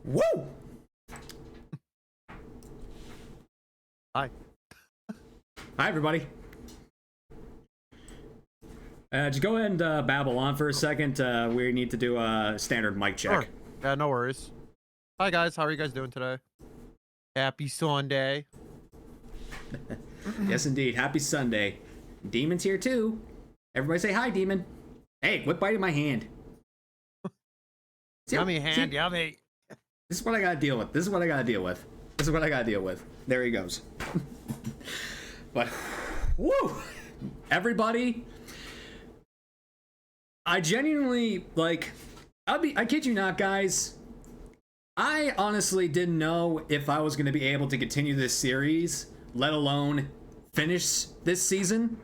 Woo! Hi. Hi, everybody. Just go ahead and babble on for a second. We need to do a standard mic check. Sure. Yeah, no worries. Hi, guys. How are you guys doing today? Happy Sunday. Yes, indeed. Happy Sunday. Demon's here, too. Everybody say hi, Demon. Hey, quit biting my hand. Yummy hand, yummy. This is what I gotta deal with. This is what I gotta deal with. This is what I gotta deal with. There he goes. But, woo! Everybody, I genuinely, like, I kid you not, guys. I honestly didn't know if I was gonna be able to continue this series, let alone finish this season.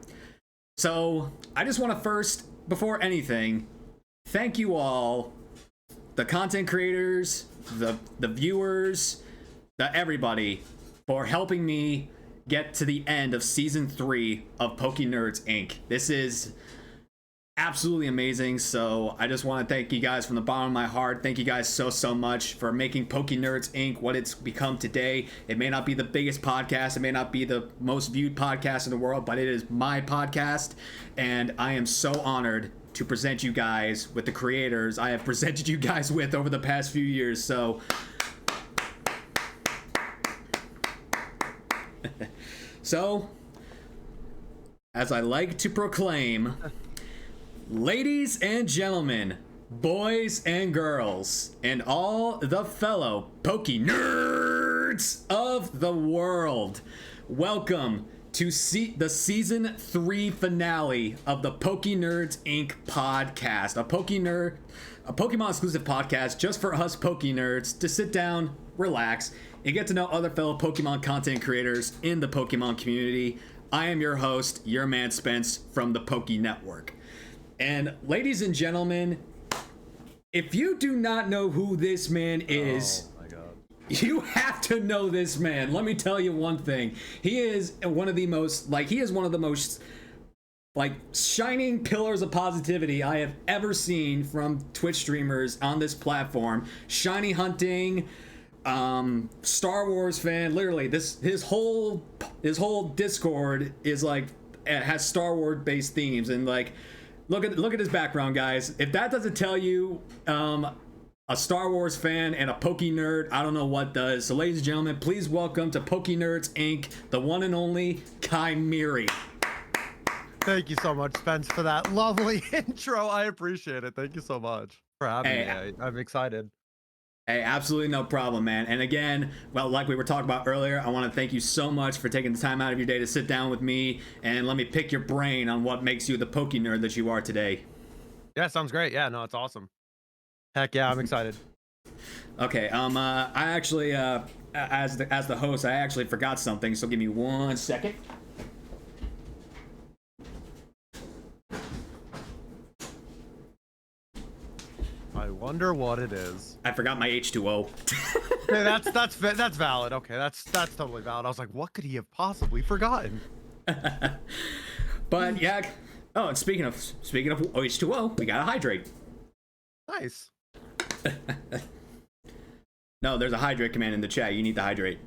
So, I just want to first, before anything, thank you all, the content creators, the viewers, everybody, for helping me get to the end of Season 3 of pokeNERDS Inc. This is absolutely amazing, so I just want to thank you guys from the bottom of my heart. Thank you guys so much for making pokeNERDS Inc. what it's become today. It may not be the biggest podcast, it may not be the most viewed podcast in the world, but it is my podcast, and I am so honored to present you guys with the creators I have presented you guys with over the past few years. So so as I like to proclaim, ladies and gentlemen, boys and girls, and all the fellow pokeNERDS of the world, welcome to the Season 3 finale of the pokeNERDS Inc. podcast. A Pokemon exclusive podcast just for us pokeNERDs to sit down, relax, and get to know other fellow Pokemon content creators in the Pokemon community. I am your host, your man Spence from the Poké Network. And ladies and gentlemen, if you do not know who this man is, Oh my god. you have to know this man. Let me tell you one thing. He is one of the most shining pillars of positivity I have ever seen from Twitch streamers on this platform. Shiny hunting, Star Wars fan. Literally, his whole Discord is like, it has Star Wars based themes, and like, look at his background, guys. If that doesn't tell you a Star Wars fan and a pokeNERD, I don't know what does. So ladies and gentlemen, please welcome to pokeNERDS Inc. the one and only Kymeri. Thank you so much, Spence, for that lovely intro. I appreciate it. Thank you so much for having me. I'm excited. Hey, absolutely no problem, man. And again, well, like we were talking about earlier, I want to thank you so much for taking the time out of your day to sit down with me and let me pick your brain on what makes you the pokeNERD that you are today. Yeah, sounds great. Yeah, no, it's awesome. Heck yeah, I'm excited. Okay, I actually, as the host, I actually forgot something, so give me 1 second. I wonder what it is. I forgot my H2O. Hey, that's valid. Okay, that's totally valid. I was like, what could he have possibly forgotten? But yeah. Oh, and speaking of H2O, we gotta hydrate. Nice. No, there's a hydrate command in the chat. You need to hydrate.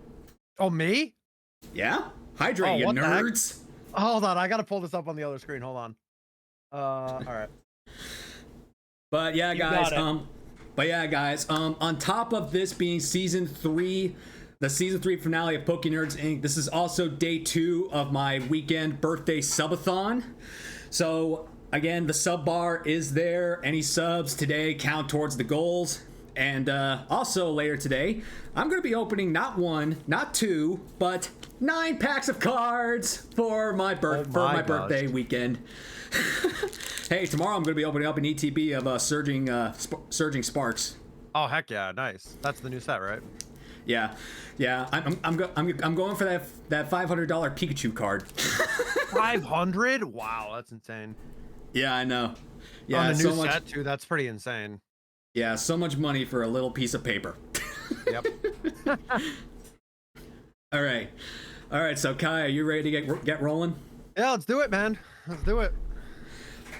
Oh, me? Yeah, hydrate, you nerds. Hold on, I gotta pull this up on the other screen. Hold on. All right. But yeah, guys. On top of this being Season 3, the Season 3 finale of pokeNERDS Inc., this is also day 2 of my weekend birthday subathon. So again, the sub bar is there. Any subs today count towards the goals. And also later today, I'm going to be opening not 1, not 2, but 9 packs of cards for my birthday weekend. Hey, tomorrow I'm going to be opening up an ETB of Surging Sparks. Oh heck yeah, nice. That's the new set, right? Yeah. I'm going for that $500 Pikachu card. 500? Wow, that's insane. Yeah, I know. Yeah, on the new set too. That's pretty insane. Yeah, so much money for a little piece of paper. Yep. All right. So Kai, are you ready to get rolling? Yeah, let's do it, man. Let's do it.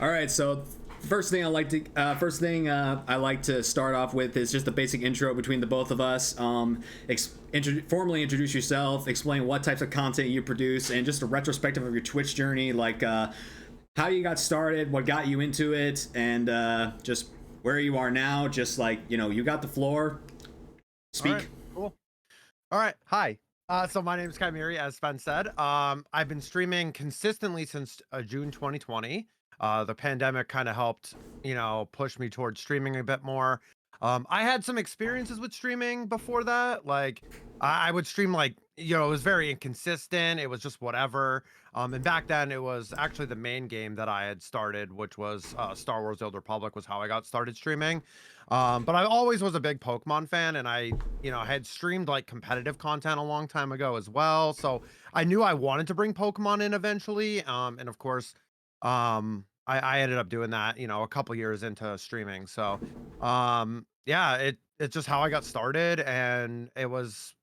All right. So first thing I like to start off with is just a basic intro between the both of us. Formally introduce yourself, explain what types of content you produce, and just a retrospective of your Twitch journey, like how you got started, what got you into it, and just where you are now. Just like, you got the floor. Speak. All right, cool. All right. Hi. So my name is Kymeri, as Spence said. I've been streaming consistently since June 2020. The pandemic kind of helped, push me towards streaming a bit more. I had some experiences with streaming before that. Like I would stream like, it was very inconsistent. It was just whatever. And back then it was actually the main game that I had started, which was Star Wars: The Old Republic was how I got started streaming. But I always was a big Pokemon fan, and I had streamed like competitive content a long time ago as well. So I knew I wanted to bring Pokemon in eventually. And of course, I ended up doing that, a couple years into streaming. So yeah, it's just how I got started, and it was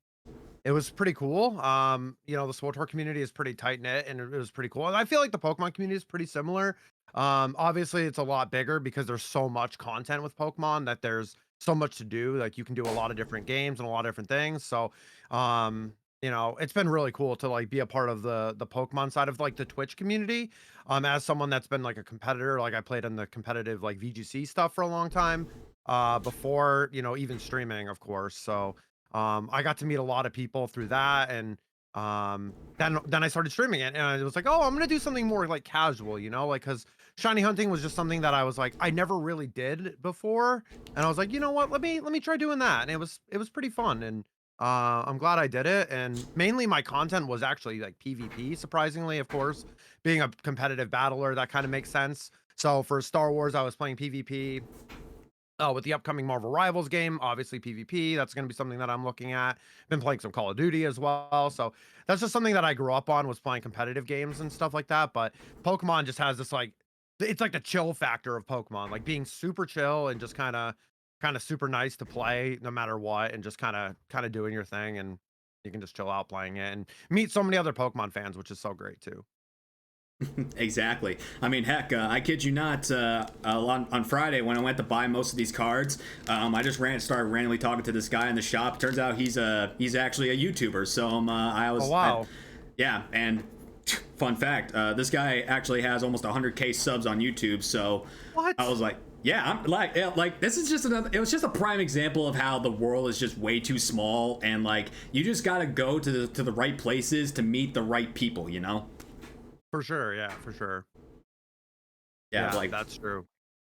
pretty cool. The SWTOR community is pretty tight knit, and it was pretty cool. And I feel like the Pokemon community is pretty similar. Obviously it's a lot bigger because there's so much content with Pokemon that there's so much to do. Like you can do a lot of different games and a lot of different things. So, it's been really cool to like be a part of the Pokemon side of like the Twitch community. As someone that's been like a competitor, like I played in the competitive like VGC stuff for a long time, before, even streaming, of course. So, I got to meet a lot of people through that, and then I started streaming it, and it was like, oh, I'm gonna do something more like casual, like because shiny hunting was just something that I was like, I never really did before, and I was like, you know what, let me try doing that, and it was pretty fun, and I'm glad I did it. And mainly my content was actually like PvP, surprisingly. Of course, being a competitive battler, that kind of makes sense. So for Star Wars, I was playing PvP. With the upcoming Marvel Rivals game, obviously PvP, that's going to be something that I'm looking at. Been playing some Call of Duty as well. So that's just something that I grew up on, was playing competitive games and stuff like that. But Pokemon just has this like, it's like the chill factor of Pokemon, like being super chill and just kind of super nice to play no matter what, and just kind of doing your thing, and you can just chill out playing it and meet so many other Pokemon fans, which is so great too. Exactly. I mean, heck, I kid you not, on Friday when I went to buy most of these cards, I just started randomly talking to this guy in the shop. Turns out he's actually a YouTuber. So I was, oh wow. Yeah, and fun fact, this guy actually has almost 100K subs on YouTube. So what? I was like, yeah, I'm like this is just another. It was just a prime example of how the world is just way too small, and like you just gotta go to the right places to meet the right people, For sure, yeah, for sure. Yeah, like that's true.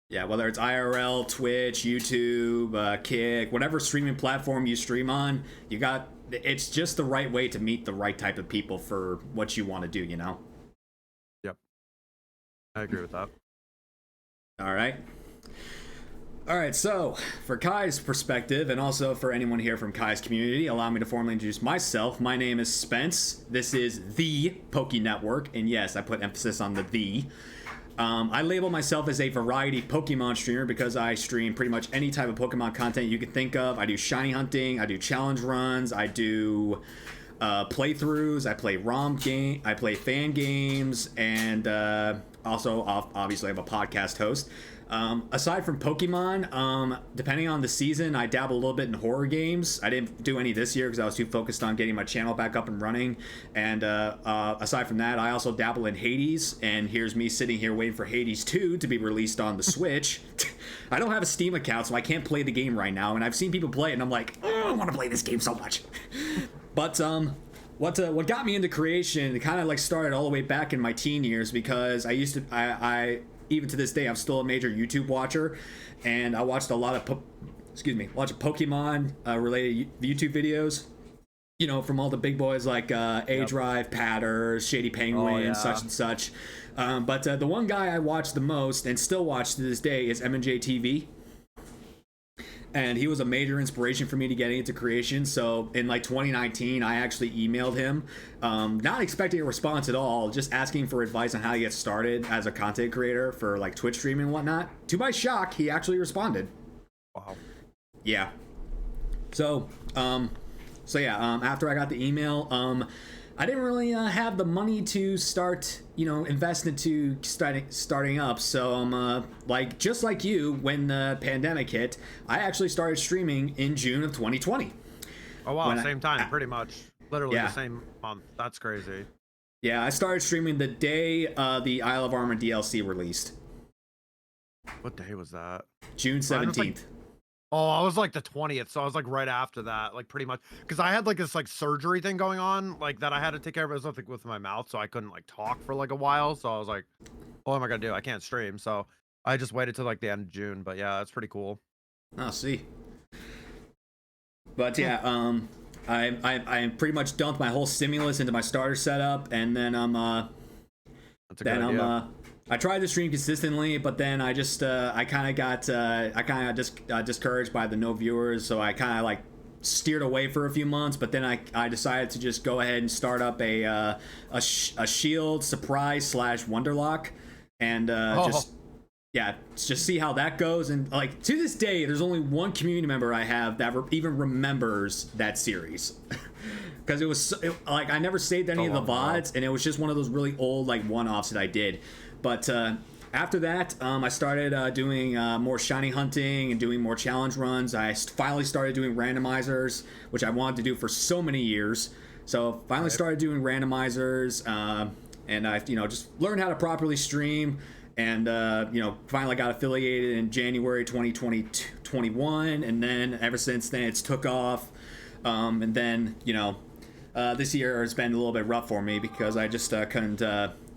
Yeah, whether it's IRL, Twitch, YouTube, Kick, whatever streaming platform you stream on, it's just the right way to meet the right type of people for what you want to do, Yep. I agree with that. All right, so for Kai's perspective, and also for anyone here from Kai's community, allow me to formally introduce myself. My name is Spence. This is the Poké Network, and yes, I put emphasis on the "the." I label myself as a variety Pokemon streamer because I stream pretty much any type of Pokemon content you can think of. I do shiny hunting, I do challenge runs, I do playthroughs, I play I play fan games, and also obviously I'm a podcast host. Aside from Pokemon, depending on the season, I dabble a little bit in horror games. I didn't do any this year because I was too focused on getting my channel back up and running. And aside from that, I also dabble in Hades. And here's me sitting here waiting for Hades 2 to be released on the Switch. I don't have a Steam account, so I can't play the game right now. And I've seen people play it, and I'm like, oh, I want to play this game so much. But what got me into creation, it kind of like started all the way back in my teen years, because I even to this day, I'm still a major YouTube watcher, and I watched a lot of Pokemon related YouTube videos, from all the big boys like A-Drive, Patters, Shady Penguin, such and such. But the one guy I watched the most and still watch to this day is M&J TV. And he was a major inspiration for me to getting into creation. So in like 2019, I actually emailed him, not expecting a response at all, just asking for advice on how to get started as a content creator for like Twitch streaming and whatnot. To my shock, he actually responded. Wow. Yeah. So after I got the email, I didn't really have the money to start, invest into starting up. So I'm like, just like you, when the pandemic hit, I actually started streaming in June of 2020. Oh wow, same time, pretty much, literally the same month. That's crazy. Yeah, I started streaming the day the Isle of Armor DLC released. What day was that? June 17th. Oh, I was like the 20th, so I was like right after that, like pretty much, because I had like this like surgery thing going on, like that I had to take care of. It was something with my mouth, so I couldn't like talk for like a while. So I was like, what am I gonna do? I can't stream. So I just waited till like the end of June. But yeah, that's pretty cool. Oh, see. But yeah, I pretty much dumped my whole stimulus into my starter setup, and then That's a good idea. I tried to stream consistently, but then I just I kind of got discouraged by the no viewers, so I kind of like steered away for a few months. But then I decided to just go ahead and start up a Shield surprise / Wonderlock, and just see how that goes. And like to this day, there's only one community member I have that even remembers that series. Because it was like I never saved any of the VODs, and it was just one of those really old like one-offs that I did. But after that, I started doing more shiny hunting and doing more challenge runs. I finally started doing randomizers, which I wanted to do for so many years. So finally started doing randomizers, and I just learned how to properly stream. And finally got affiliated in January 2021, and then ever since then it's took off. And then this year has been a little bit rough for me because I just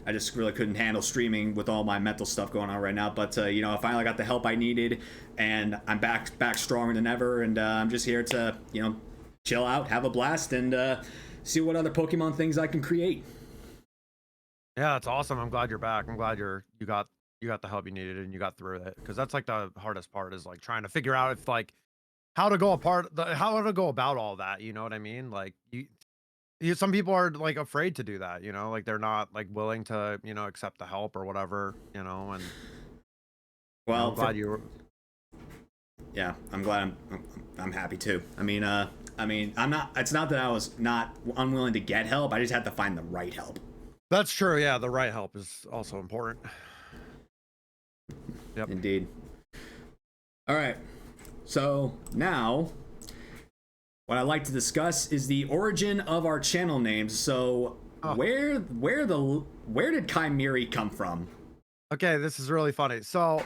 I just really couldn't handle streaming with all my mental stuff going on right now. But I finally got the help I needed, and I'm back stronger than ever. And I'm just here to chill out, have a blast, and see what other Pokemon things I can create. Yeah, that's awesome. I'm glad you're back. I'm glad you got the help you needed and you got through it, because that's like the hardest part, is like trying to figure out if like how to go about all that. You know what I mean? Like some people are like afraid to do that, like they're not like willing to, accept the help or whatever, and well, I'm glad you were. Yeah, I'm glad. I'm happy too. I mean, I'm not. It's not that I was not unwilling to get help. I just had to find the right help. That's true. Yeah, the right help is also important. Yep. Indeed. All right. So now, what I'd like to discuss is the origin of our channel names. So, where did Kymeri come from? Okay, this is really funny. So,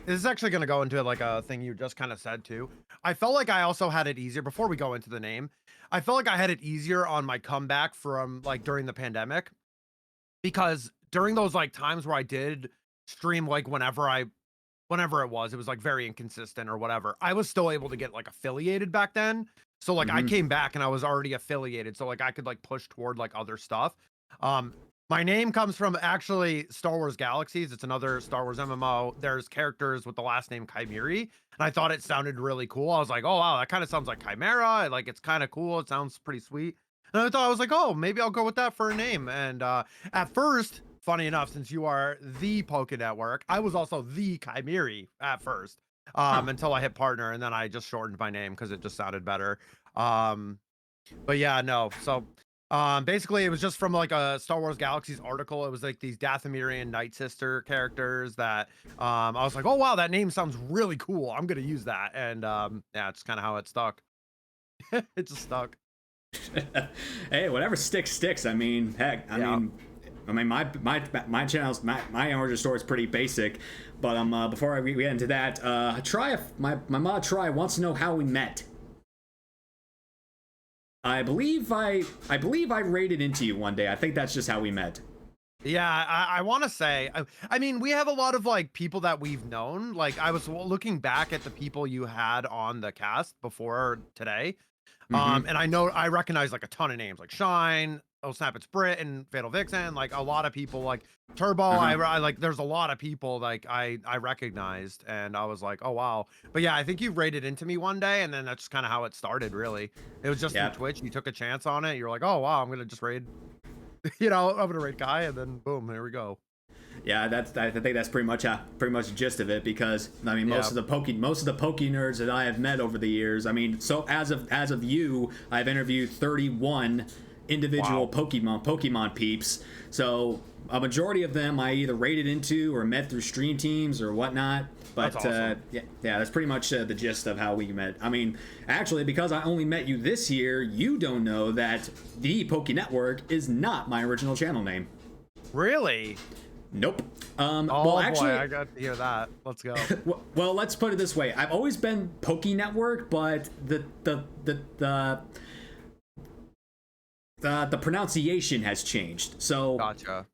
this is actually going to go into like a thing you just kind of said too. I felt like I also had it easier before we go into the name. I felt like I had it easier on my comeback from like during the pandemic, because during those like times where I did stream, like whenever it was like very inconsistent or whatever, I was still able to get like affiliated back then. So like I came back and I was already affiliated, so like I could like push toward like other stuff. My name comes from actually Star Wars Galaxies. It's another Star Wars MMO. There's characters with the last name Kymeri, and I thought it sounded really cool. I was like, oh wow, that kind of sounds like Chimera. Like it's kind of cool. It sounds pretty sweet. And I was like, oh, maybe I'll go with that for a name. And at first, funny enough, since you are the Poké Network, I was also the Kymeri at first, until I hit partner, and then I just shortened my name because it just sounded better. But yeah, no. So basically, it was just from like a Star Wars Galaxies article. It was like these Dathomirian Night Sister characters that I was like, oh wow, that name sounds really cool. I'm gonna use that, and yeah, it's kind of how it stuck. It just stuck. Hey, whatever sticks. I mean, heck, I mean, my channel's my origin story is pretty basic, but before we get into that, my mod Try wants to know how we met. I believe I raided into you one day. I think that's just how we met. Yeah, I want to say, I mean, we have a lot of like people that we've known. Like I was looking back at the people you had on the cast before today. And I recognize like a ton of names like Shine, Oh Snap It's Brit, and Fatal Vixen, like a lot of people, like Turbo. I like there's a lot of people like I recognized, and I was like, oh wow. But yeah, I think you raided into me one day, and then that's kind of how it started, really. It was just through Twitch. You took a chance on it. You're like, oh wow, I'm gonna just raid I'm gonna raid Kai, and then boom, here we go. Yeah, I think that's pretty much the gist of it, because I mean most of the pokeNERDS that I have met over the years. I mean, so as of you, I've interviewed 31 individual Pokemon peeps. So a majority of them I either raided into or met through stream teams or whatnot. But That's awesome. yeah, that's pretty much the gist of how we met. I mean, actually, because I only met you this year, you don't know that the Poké Network is not my original channel name. Really? Nope. Oh well, actually, boy, I got to hear that. Let's go. well, let's put it this way: I've always been Poké Network, but the pronunciation has changed. So Gotcha.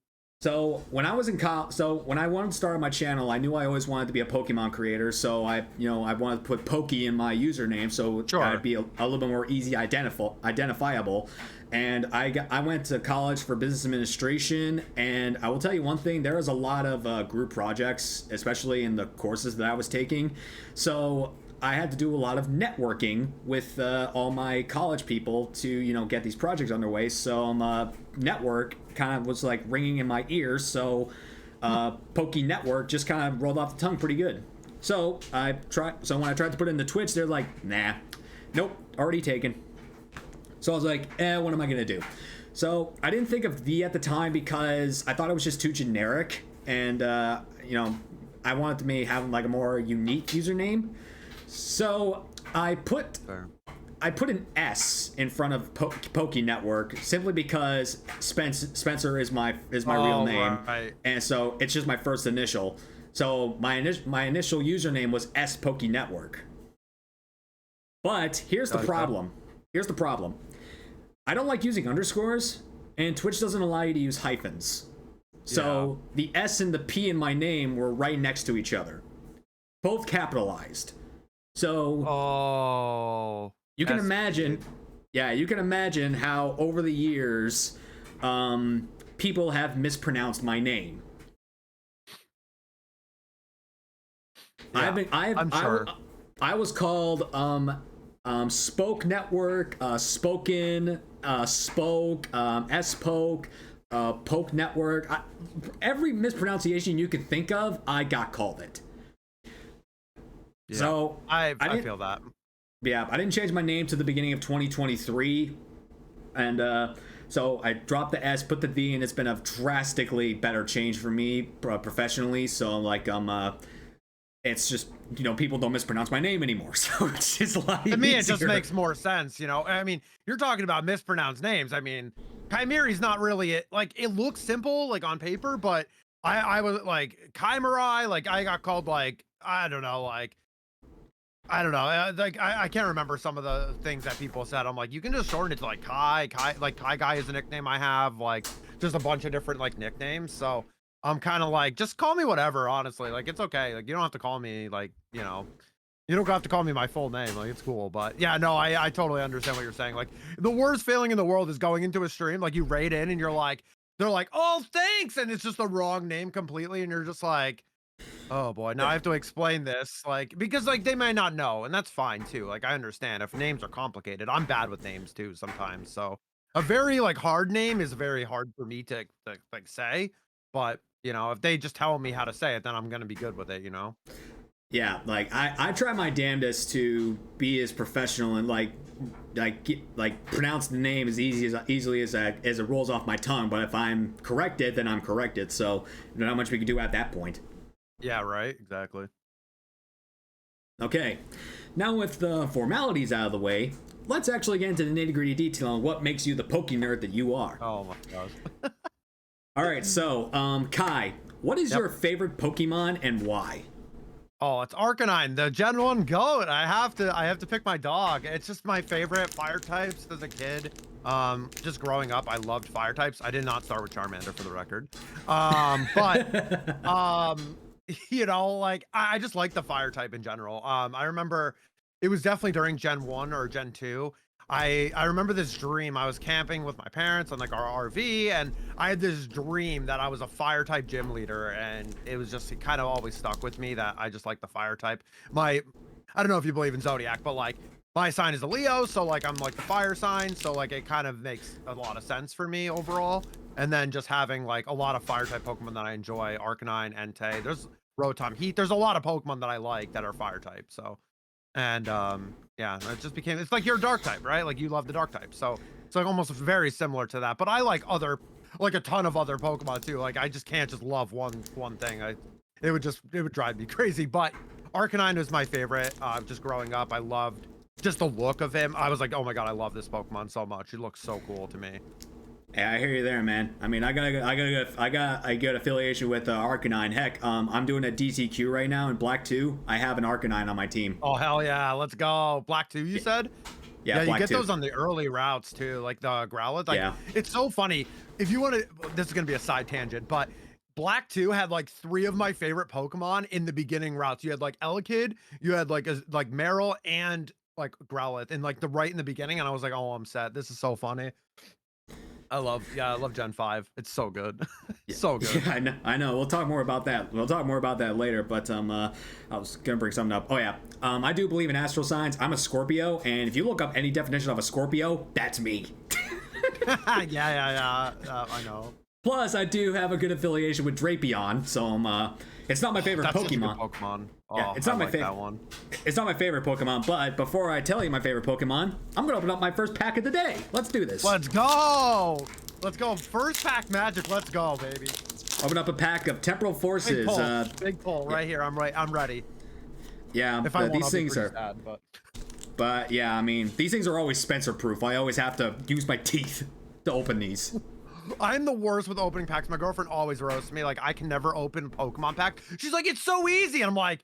So when I was in college, when I wanted to start my channel, I knew I always wanted to be a Pokemon creator. So I wanted to put Poké in my username, so I'd be a little bit more easy identifiable. And I went to college for business administration, and I will tell you one thing: there was a lot of group projects, especially in the courses that I was taking. So I had to do a lot of networking with all my college people to get these projects underway. So network kind of was like ringing in my ears. So Poké Network just kind of rolled off the tongue pretty good. So when I tried to put it in the Twitch, they're like, nah, nope, already taken. So I was like, what am I gonna do? So I didn't think of V at the time because I thought it was just too generic, and I wanted to have like a more unique username. So I put an S in front of Poké Network simply because Spencer is my real name, right. and so it's just my first initial. So my initial username was S Poké Network. But here's the problem. Here's the problem. I don't like using underscores, and Twitch doesn't allow you to use hyphens. So the S and the P in my name were right next to each other, both capitalized. So you can imagine, you can imagine how over the years, people have mispronounced my name. Yeah, I was called Spoke Network, Spoken, Spoke, S-Poke, Poke Network. Every mispronunciation you could think of, I got called it. Yeah. So I feel that. Yeah, I didn't change my name to the beginning of 2023, and so I dropped the S, put the V, and it's been a drastically better change for me professionally. So like it's just people don't mispronounce my name anymore, so it's just a lot easier. To me, it just makes more sense. I mean, you're talking about mispronounced names. I mean, Kymeri's not really it. Like, it looks simple, like on paper, but I was like Kymeri. Like, I got called like I don't know. Like I can't remember some of the things that people said. I'm like, you can just shorten it to like Kai. Like Kai Guy is a nickname I have. Like, just a bunch of different like nicknames. So I'm kind of like, just call me whatever. Honestly, like it's okay. Like you don't have to call me like you don't have to call me my full name. Like it's cool. But yeah, no, I totally understand what you're saying. Like the worst feeling in the world is going into a stream, like you raid in and you're like, they're like, oh thanks, and it's just the wrong name completely, and you're just like, oh boy, now I have to explain this, like, because like they may not know, and that's fine too. Like I understand if names are complicated. I'm bad with names too sometimes. So a very like hard name is very hard for me to like say, but if they just tell me how to say it, then I'm gonna be good with it. Yeah, like I try my damnedest to be as professional and like pronounce the name as easily as it rolls off my tongue. But if I'm corrected, then I'm corrected. So not much we can do at that point. Yeah, right. Exactly. Okay, now with the formalities out of the way, let's actually get into the nitty-gritty detail on what makes you the PokeNerd that you are. Oh my gosh. All right, so Kai, what is your favorite Pokemon and why? Oh, it's Arcanine, the Gen 1 GOAT. I have to pick my dog. It's just my favorite fire types as a kid. Just growing up, I loved fire types. I did not start with Charmander for the record. But like I just like the fire type in general. I remember it was definitely during Gen 1 or Gen 2. I remember this dream. I was camping with my parents on like our RV, and I had this dream that I was a fire type gym leader, and it kind of always stuck with me that I just like the fire type. I don't know if you believe in Zodiac, but like my sign is a Leo, so like I'm like the fire sign, so like it kind of makes a lot of sense for me overall. And then just having like a lot of fire type Pokemon that I enjoy, Arcanine, Entei, there's Rotom, Heat. There's a lot of Pokemon that I like that are fire type, so And yeah, it just became, it's like you're a dark type, right? Like you love the dark type, so it's like almost very similar to that. But I like a ton of other Pokemon too. Like I just can't just love one thing. It would drive me crazy. But Arcanine is my favorite. Just growing up, I loved just the look of him. I was like, oh my god, I love this Pokemon so much. He looks so cool to me. Yeah, I hear you there, man. I mean, I got a good affiliation with Arcanine. Heck, I'm doing a DTQ right now in Black 2. I have an Arcanine on my team. Oh hell yeah, let's go. Black 2, you said? Yeah, you get 2. those on the early routes too, like the Growlithe. Like, yeah. It's so funny. If you want to, this is gonna be a side tangent, but Black 2 had like 3 of my favorite Pokemon in the beginning routes. You had like Elekid, you had like Meryl and like Growlithe, and like right in the beginning, and I was like, oh, I'm set. This is so funny. I love Gen 5. It's so good. So good. Yeah, I know. We'll talk more about that. We'll talk more about that later, but I was gonna bring something up. Oh yeah. I do believe in astral signs. I'm a Scorpio, and if you look up any definition of a Scorpio, that's me. yeah. I know. Plus, I do have a good affiliation with Drapion, so it's not my favorite That's Pokemon. Such a good Pokemon. Oh, Yeah, it's not my favorite. That one. It's not my favorite Pokemon, but before I tell you my favorite Pokemon, I'm gonna open up my first pack of the day. Let's do this. Let's go. Let's go. First pack magic. Let's go, baby. Open up a pack of Temporal Forces. Big pull right here. I'm ready. Yeah, if I won, these I'll be things are. sad, but yeah, I mean, these things are always Spencer proof. I always have to use my teeth to open these. I'm the worst with opening packs. My girlfriend always roasts me. Like, I can never open a Pokemon pack. She's like, it's so easy. And I'm like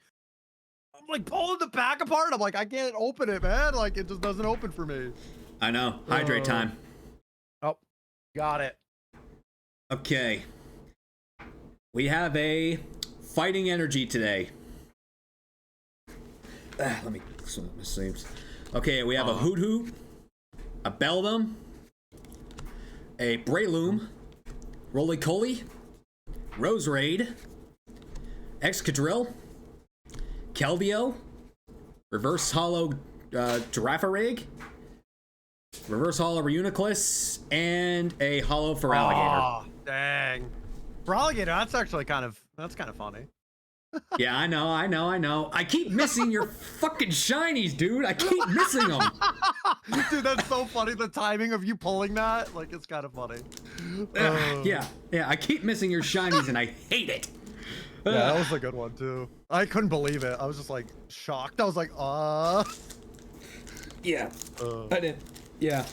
pulling the pack apart. I'm like, I can't open it, man. Like, it just doesn't open for me. I know. Hydrate time. Oh, got it. Okay. We have a fighting energy today. Let me swim up my sleeves. Okay, we have a Hoot, a Beldum, a Breloom, Roly-Poly, Roserade, Excadrill, Keldeo, Reverse Hollow Girafarig, Reverse Hollow Reuniclus, and a Hollow Feraligatr. Oh, dang. Feraligatr, that's actually kind of funny. Yeah, I know. I keep missing your fucking shinies, dude. I keep missing them. Dude, that's so funny. The timing of you pulling that, like, it's kind of funny. Yeah. I keep missing your shinies, and I hate it. Yeah, that was a good one too. I couldn't believe it. I was just like shocked. I was like, Yeah. I didn't. Yeah.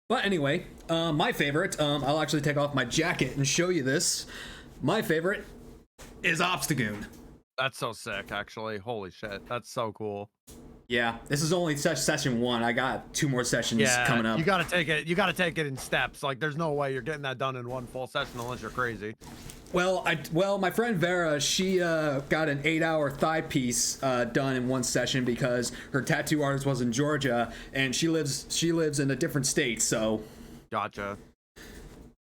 But anyway, my favorite. I'll actually take off my jacket and show you this. My favorite is Obstagoon. That's so sick, actually. Holy shit, that's so cool. Yeah, this is only session 1. I got 2 more sessions coming up. You gotta take it in steps. Like, there's no way you're getting that done in one full session unless you're crazy. Well, my friend Vera, she got an 8-hour thigh piece done in one session because her tattoo artist was in Georgia, and she lives in a different state. So, gotcha.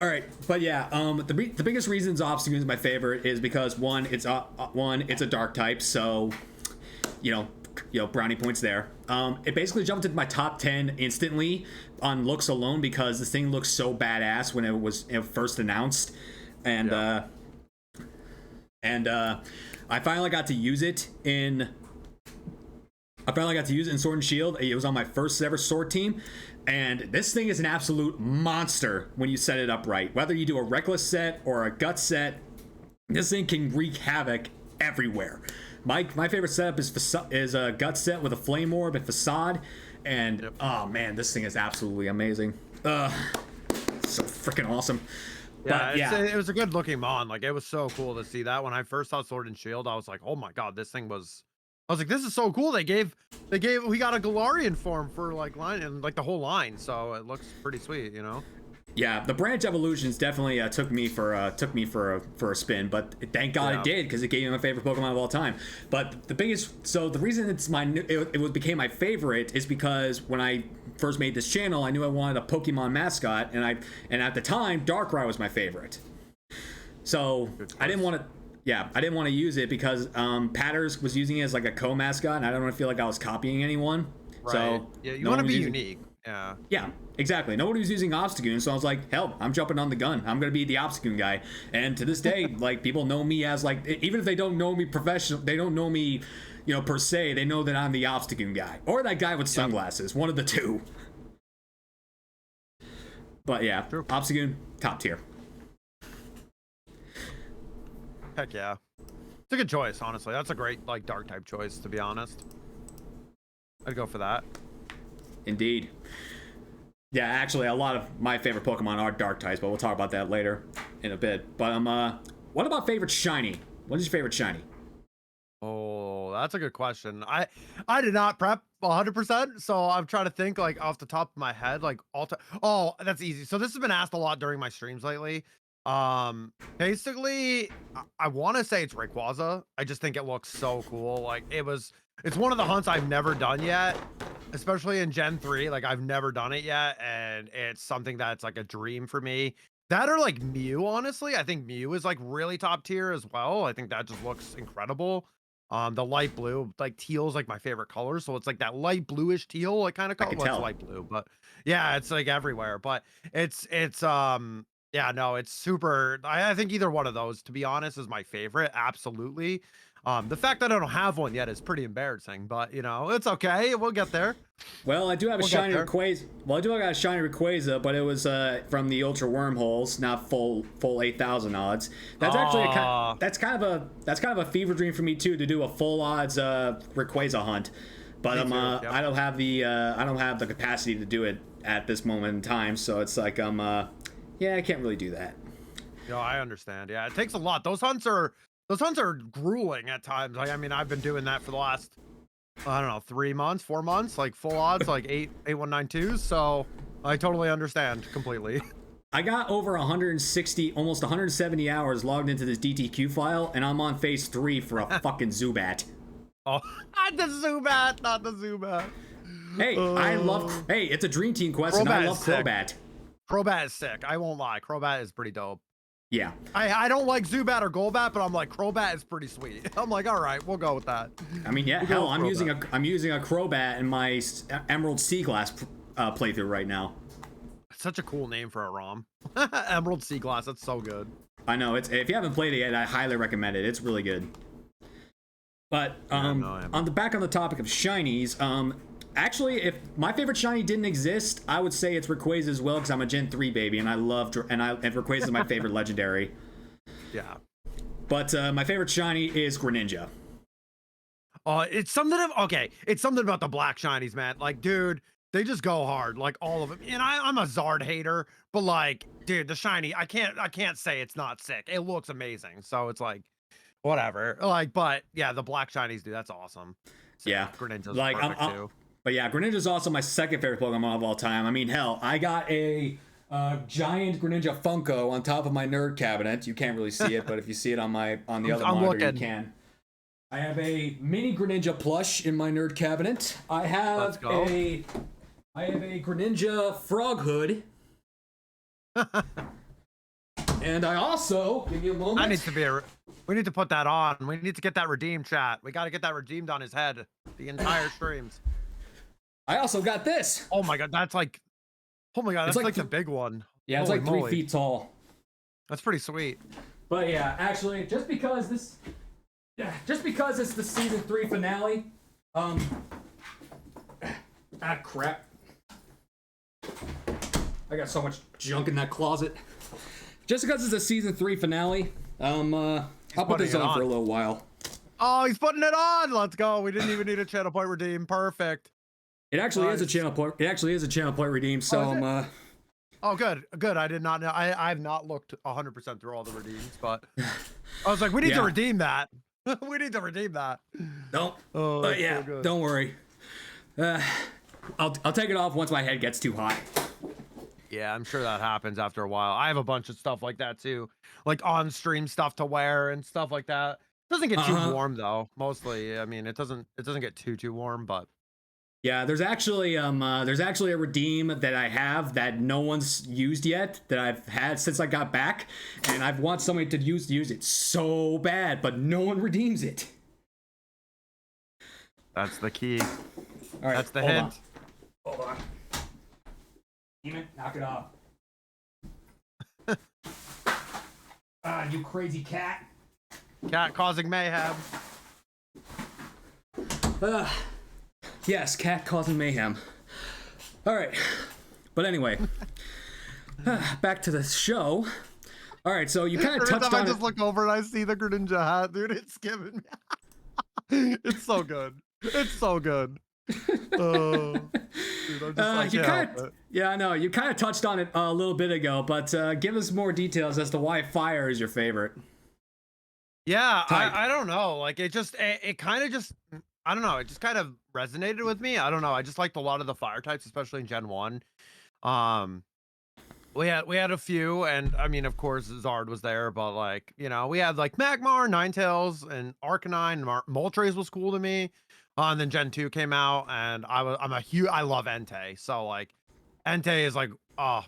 All right, but yeah, the biggest reasons Obstagoon is my favorite is because one, it's a dark type, so you know, brownie points there. It basically jumped into my top 10 instantly on looks alone because this thing looks so badass when it was first announced, and I finally got to use it in. Sword and Shield. It was on my first ever Sword team, and this thing is an absolute monster when you set it up right. Whether you do a Reckless set or a Gut set, this thing can wreak havoc everywhere. My favorite setup is a Gut set with a Flame Orb and Facade, and oh man, this thing is absolutely amazing. So freaking awesome. Yeah, it was a good looking mon. Like, it was so cool to see that. When I first saw Sword and Shield, I was like, oh my god, this thing was. I was like, this is so cool. We got a Galarian form for like line and like the whole line, so it looks pretty sweet, you know. Yeah, the branch evolutions definitely took me for a spin, but thank God it did, because it gave me my favorite Pokemon of all time. But the reason it became my favorite is because when I first made this channel, I knew I wanted a Pokemon mascot, and at the time Darkrai was my favorite. So I didn't want to use it because Patters was using it as like a co-mascot, and I don't want to feel like I was copying anyone. Right. So yeah, you want to be unique. Yeah, exactly. Nobody was using Obstagoon, so I was like, hell, I'm jumping on the gun. I'm gonna be the Obstagoon guy. And to this day, like, people know me as, like, even if they don't know me professional, they don't know me, you know, per se, they know that I'm the Obstagoon guy. Or that guy with sunglasses, one of the two. But yeah, True. Obstagoon, top tier. Heck yeah. It's a good choice, honestly. That's a great, like, dark type choice, to be honest. I'd go for that. Indeed. Yeah, actually, a lot of my favorite Pokemon are dark types, but we'll talk about that later in a bit. But what about favorite shiny? What is your favorite shiny? Oh, that's a good question. I did not prep 100%, so I'm trying to think like off the top of my head, like all time. Oh, that's easy. So this has been asked a lot during my streams lately. Basically, I want to say it's Rayquaza. I just think it looks so cool. Like it's one of the hunts I've never done yet, especially in Gen 3. Like I've never done it yet, and it's something that's like a dream for me. That or like Mew, honestly. I think Mew is like really top tier as well. I think that just looks incredible. The light blue, like teal is like my favorite color. So it's like that light bluish teal, like kind of color. Well, it's light blue, but yeah, it's like everywhere. But it's yeah, no, it's super. I think either one of those, to be honest, is my favorite. Absolutely. The fact that I don't have one yet is pretty embarrassing, but you know, it's okay. We'll get there. Well, I do have a shiny Rayquaza. Well, I do have a shiny Rayquaza, but it was from the Ultra Wormholes, not full 8,000 odds. That's actually that's kind of a fever dream for me too, to do a full odds Rayquaza hunt. But Yep. I don't have the capacity to do it at this moment in time. So it's like yeah, I can't really do that. No, I understand. Yeah, it takes a lot. Those hunts are grueling at times. Like, I mean, I've been doing that for the last, I don't know, 3 months, 4 months, like full odds, like 8192s. So I totally understand completely. I got over 160, almost 170 hours logged into this DTQ file, and I'm on phase 3 for a fucking Zubat. Oh, not the Zubat, not the Zubat. Hey, hey, it's a Dream Team quest, and I love Crobat. Crobat is sick. I won't lie. Crobat is pretty dope. Yeah. I don't like Zubat or Golbat, but I'm like, Crobat is pretty sweet. I'm like, all right, we'll go with that. I mean, yeah, hell, I'm using a Crobat in my Emerald Sea Glass playthrough right now. It's such a cool name for a ROM. Emerald Sea Glass, that's so good. I know, if you haven't played it yet, I highly recommend it. It's really good. But on the topic of shinies, actually, if my favorite shiny didn't exist, I would say it's Rayquaza as well, because I'm a Gen 3 baby, and and Rayquaza is my favorite legendary. Yeah. But my favorite shiny is Greninja. It's something about the black shinies, man. Like, dude, they just go hard, like all of them. And I'm a Zard hater, but like, dude, the shiny, I can't say it's not sick. It looks amazing. So it's like, whatever. Like, but yeah, the black shinies, dude, that's awesome. So, yeah. Greninja's like, perfect too. But yeah, Greninja's also my second favorite Pokemon of all time. I mean, hell, I got a giant Greninja Funko on top of my nerd cabinet. You can't really see it, but if you see it on the other monitor, you can. I have a mini Greninja plush in my nerd cabinet. I have a Greninja Frog Hood. And I also, give me a moment. That needs to be we need to put that on. We need to get that redeemed, chat. We got to get that redeemed on his head. The entire streams. I also got this. Oh my god, that's like, oh my god, that's like the big one. Yeah, it's like 3 feet tall. That's pretty sweet. But yeah, actually, just because it's the season 3 finale, crap. I got so much junk in that closet. Just because it's a season 3 finale, I'll put this on for a little while. Oh, he's putting it on. Let's go. We didn't even need a channel point redeem. Perfect. It actually is a channel point. It actually is a channel point redeem. So Oh, good. I did not know. I've not looked 100% through all the redeems, but I was like, we need to redeem that. We need to redeem that. But yeah, so don't worry. I'll take it off once my head gets too hot. Yeah, I'm sure that happens after a while. I have a bunch of stuff like that too, like on-stream stuff to wear and stuff like that. It doesn't get too warm though. Mostly, I mean, it doesn't get too warm, but yeah, there's actually a redeem that I have that no one's used yet, that I've had since I got back, and I've want somebody to use it so bad, but no one redeems it. That's the key. All right, that's the hint. Hold on. Demon, knock it off. You crazy cat. Cat causing mayhem. Yes, cat causing mayhem. All right. But anyway, back to the show. All right, so you kind of touched on I just look over and I see the Greninja hat, dude. It's giving me. It's so good. It's so good. Oh, dude, I'm just like, yeah, I know. You kind of touched on it a little bit ago, but give us more details as to why fire is your favorite. Yeah, I don't know. Like it kind of just, I don't know. It just kind of resonated with me. I don't know. I just liked a lot of the fire types, especially in Gen 1. We had a few, and I mean, of course, Zard was there, but like, you know, we had like Magmar, Ninetales, and Arcanine. Moltres was cool to me. And then Gen 2 came out, and I love Entei. So like, Entei is like,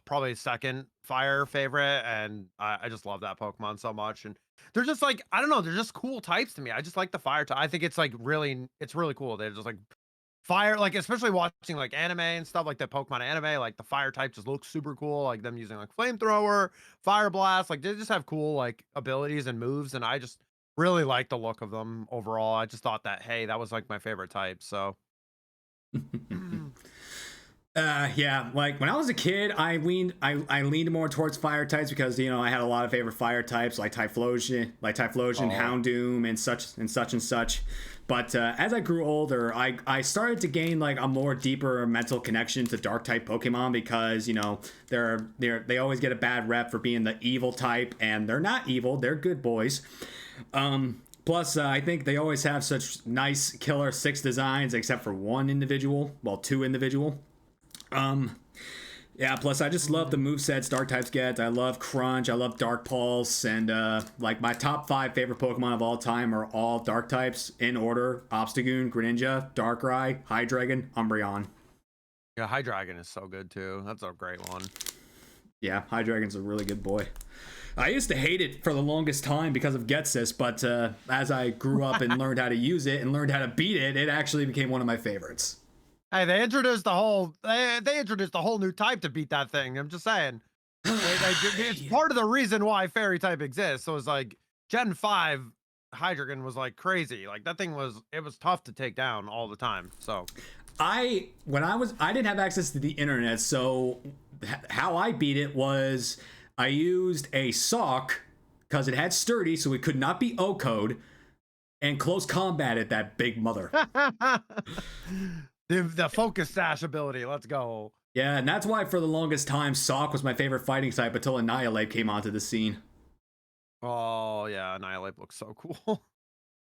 probably second fire favorite, and I just love that Pokemon so much. And they're just like, I don't know, they're just cool types to me. I just like the fire type. I think it's like it's really cool. They're just like fire, like especially watching like anime and stuff like the Pokemon anime, like the fire type just looks super cool. Like them using like flamethrower, fire blast, like they just have cool like abilities and moves, and I just really like the look of them overall. I just thought that, hey, that was like my favorite type. So yeah, like when I was a kid, I leaned more towards fire types because, you know, I had a lot of favorite fire types like Typhlosion, Houndoom, and such. But as I grew older, I started to gain like a more deeper mental connection to dark type Pokemon because, you know, they always get a bad rep for being the evil type, and they're not evil, they're good boys. Plus, I think they always have such nice killer 6 designs, except for two individual. Yeah, plus I just love the movesets dark types get. I love Crunch, I love Dark Pulse, and like my top 5 favorite Pokemon of all time are all dark types in order: Obstagoon, Greninja, Darkrai, Hydreigon, Umbreon. yeah, Hydreigon is so good too. That's a great one. Yeah, Hydreigon's a really good boy. I used to hate it for the longest time because of Getsis, but as I grew up and learned how to use it and learned how to beat it, it actually became one of my favorites. Hey, they introduced the whole new type to beat that thing. I'm just saying. It's part of the reason why fairy type exists. So it's like Gen 5 Hydreigon was like crazy. Like that thing was tough to take down all the time. So I didn't have access to the internet, so how I beat it was I used a sock because it had sturdy, so it could not be O-code, and close combat at that big mother. The focus sash ability, let's go. Yeah, and that's why for the longest time, Sock was my favorite fighting type until Annihilate came onto the scene. Oh, yeah, Annihilate looks so cool.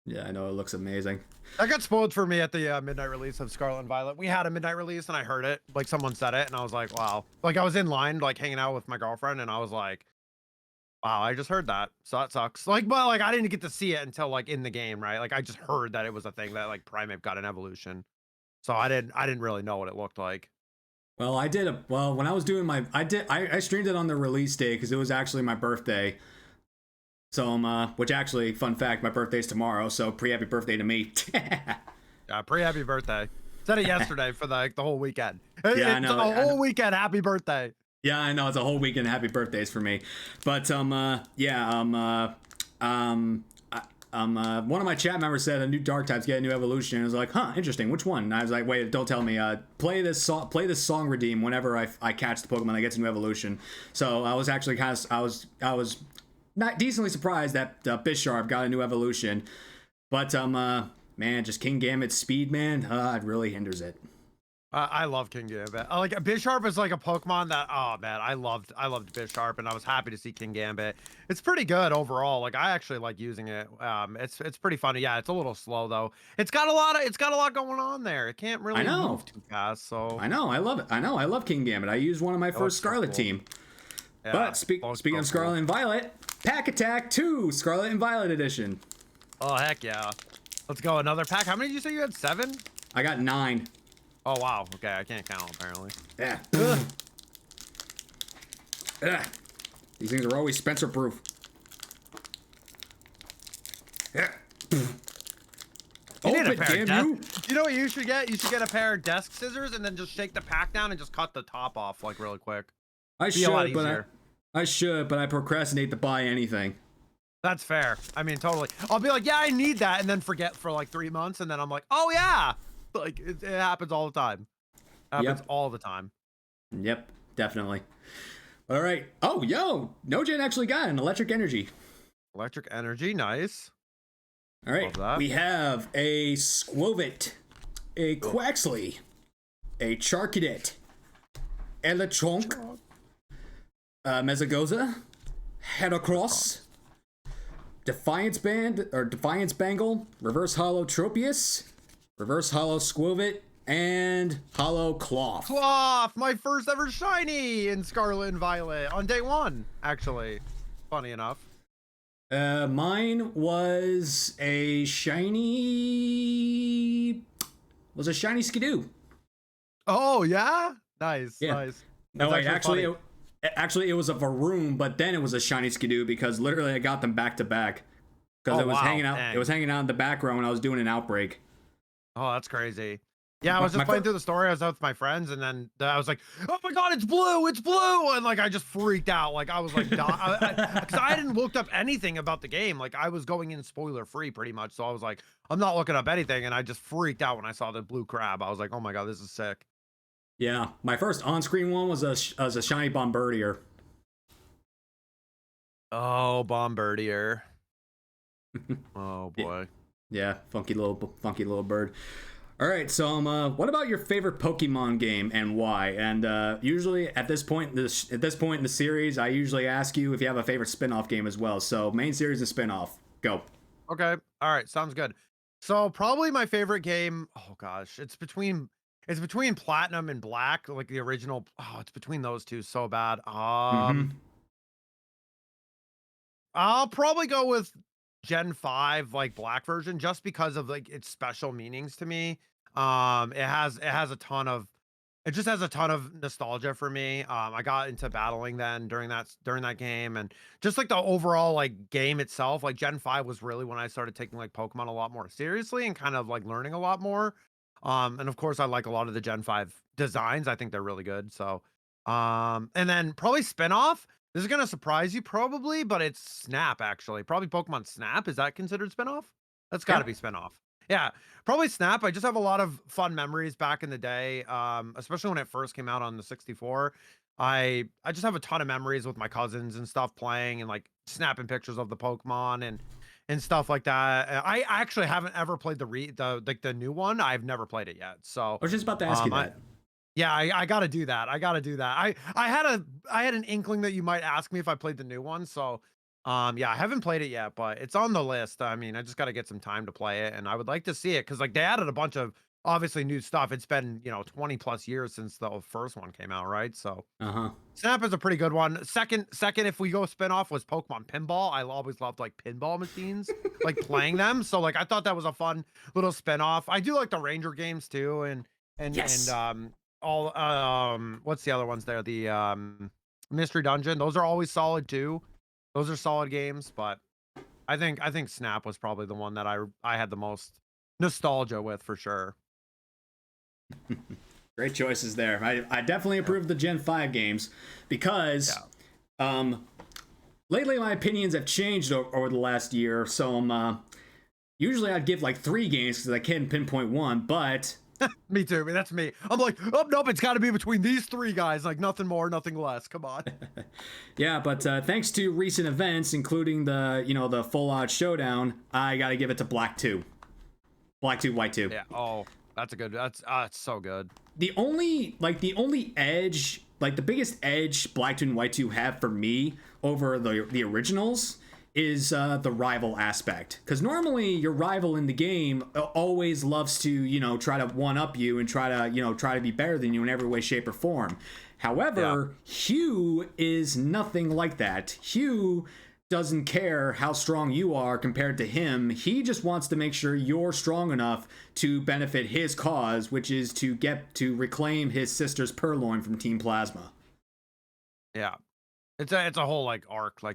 Yeah, I know, it looks amazing. That got spoiled for me at the midnight release of Scarlet and Violet. We had a midnight release, and I heard it. Like, someone said it, and I was like, wow. Like, I was in line, like, hanging out with my girlfriend, and I was like, wow, I just heard that. So that sucks. Like, but, like, I didn't get to see it until, like, in the game, right? Like, I just heard that it was a thing that, like, Primeape got an evolution. So I didn't really know what it looked like. Well, when I was doing I streamed it on the release day because it was actually my birthday. So which actually, fun fact, my birthday's tomorrow, so pre-happy birthday to me. Yeah, pre-happy birthday. Said it yesterday for the whole weekend. Yeah, I know. The whole weekend, happy birthday. Yeah, I know, it's a whole weekend happy birthdays for me. But one of my chat members said a new dark types get a new evolution, and I was like, huh, interesting, which one? And I was like, wait, don't tell me. Play this song redeem whenever I catch the Pokemon that gets a new evolution. So I was actually I was not decently surprised that Bisharp got a new evolution, but man, just King Gambit's speed, man, it really hinders it. I love King Gambit. Like Bisharp is like a Pokemon that, oh man, I loved Bisharp, and I was happy to see King Gambit. It's pretty good overall. Like I actually like using it. It's pretty funny. Yeah, it's a little slow though. It's got a lot going on there. It can't really move too fast. So I know, I love it. I love King Gambit. I used one of my first Scarlet team. Yeah, but speaking of Scarlet and Violet, Pack Attack 2, Scarlet and Violet edition. Oh heck yeah! Let's go, another pack. How many did you say you had? 7? I got 9. Oh wow, okay, I can't count apparently. Yeah. Ugh. These things are always Spencer proof. Yeah. You need a pair, damn you. You know what you should get? You should get a pair of desk scissors and then just shake the pack down and just cut the top off like really quick. I should, but I procrastinate to buy anything. That's fair. I mean, totally. I'll be like, yeah, I need that, and then forget for like 3 months, and then I'm like, oh yeah, like it happens all the time. Happens all the time. Yep, definitely. All right. Oh, yo, NoGen actually got an electric energy. Electric energy, nice. All right. We have a Squovit, a Quaxley, a Charcadet, Electronk, Mezagoza, Heracross, Defiance Bangle, Reverse Hollow Tropius, Reverse Hollow Squovit, and Hollow Cloth. Cloth, my first ever shiny in Scarlet and Violet on day 1, actually. Funny enough. Mine was a shiny Skidoo. Oh yeah, nice. Nice. No, wait, actually it was a Varoom, but then it was a shiny Skidoo because literally I got them back to back because it was hanging out. Dang. It was hanging out in the back row when I was doing an outbreak. Oh, that's crazy. Yeah, I was just playing through the story. I was out with my friends, and then I was like, "Oh my god, it's blue! It's blue!" And like, I just freaked out. Like, I was like, because I hadn't looked up anything about the game. Like, I was going in spoiler free pretty much. So I was like, I'm not looking up anything, and I just freaked out when I saw the blue crab. I was like, oh my god, this is sick. Yeah, my first on-screen one was a shiny Bombardier. Oh, Bombardier. Oh boy. Yeah, funky little bird. All right, so what about your favorite Pokemon game and why? And usually at this point in the series, I usually ask you if you have a favorite spin-off game as well. So main series and spin-off, go. Okay, all right, sounds good. So probably my favorite game. Oh gosh, it's between Platinum and Black, like the original. Oh, it's between those two, so bad. I'll probably go with Gen 5, like Black version, just because of like its special meanings to me. It has a ton of, it just has a ton of nostalgia for me. I got into battling then during that game, and just like the overall like game itself, like Gen 5 was really when I started taking like Pokemon a lot more seriously and kind of like learning a lot more. And of course I like a lot of the Gen 5 designs. I think they're really good. So and then probably spin-off. This is gonna surprise you probably, but it's Snap actually. Probably Pokemon Snap. Is that considered spin-off? That's gotta be spin-off. Yeah, probably Snap. I just have a lot of fun memories back in the day, especially when it first came out on the 64. I just have a ton of memories with my cousins and stuff playing and like snapping pictures of the Pokemon and stuff like that. I actually haven't ever played the new one. I've never played it yet. So I was just about to ask you that. Yeah, I gotta do that. I had an inkling that you might ask me if I played the new one. So yeah, I haven't played it yet, but it's on the list. I mean, I just gotta get some time to play it, and I would like to see it because like they added a bunch of obviously new stuff. It's been 20 plus years since the first one came out, right? So Snap is a pretty good one. Second, if we go spin-off was Pokemon Pinball. I always loved like pinball machines, like playing them. So like I thought that was a fun little spin-off. I do like the Ranger games too, and all what's the other ones there? The Mystery Dungeon. Those are always solid too. Those are solid games, but I think Snap was probably the one that I had the most nostalgia with for sure. Great choices there. I definitely approve the Gen 5 games because lately my opinions have changed over the last year. So usually I'd give like 3 games because I can't pinpoint one, but me too. I mean, that's me. I'm like, oh nope, it's got to be between these 3 guys. Like nothing more, nothing less. Come on. Yeah, but thanks to recent events, including the full out showdown, I got to give it to Black 2, White 2. Yeah. Oh, that's a good. It's so good. The only edge, like the biggest edge Black 2 and White 2 have for me over the originals is the rival aspect, because normally your rival in the game always loves to try to one up you and try to be better than you in every way, shape, or form. However, Hugh is nothing like that. Hugh doesn't care how strong you are compared to him. He just wants to make sure you're strong enough to benefit his cause, which is to reclaim his sister's Purloin from Team Plasma. Yeah. It's a whole like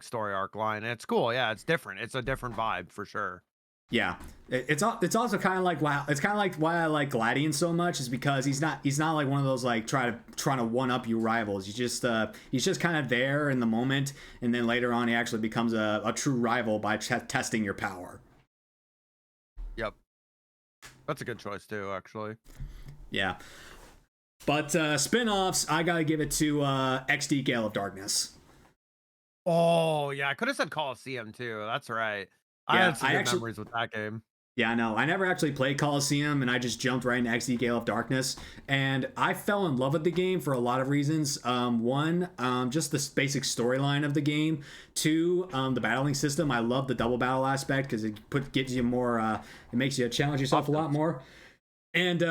story arc line. And it's cool. Yeah, it's different. It's a different vibe for sure. Yeah. It's also kind of like wow. It's kind of like why I like Gladian so much is because he's not like one of those like trying to one up you rivals. He's just kind of there in the moment, and then later on he actually becomes a true rival by testing your power. Yep, that's a good choice too, actually. Yeah, but spin-offs, I gotta give it to XD Gale of Darkness. Oh yeah, I could have said Coliseum too. That's right. I had some good memories with that game. Yeah, I know. I never actually played Coliseum, and I just jumped right into XD Gale of Darkness, and I fell in love with the game for a lot of reasons. One, just the basic storyline of the game. Two, the battling system. I love the double battle aspect because it gives you more. It makes you challenge yourself a lot more. And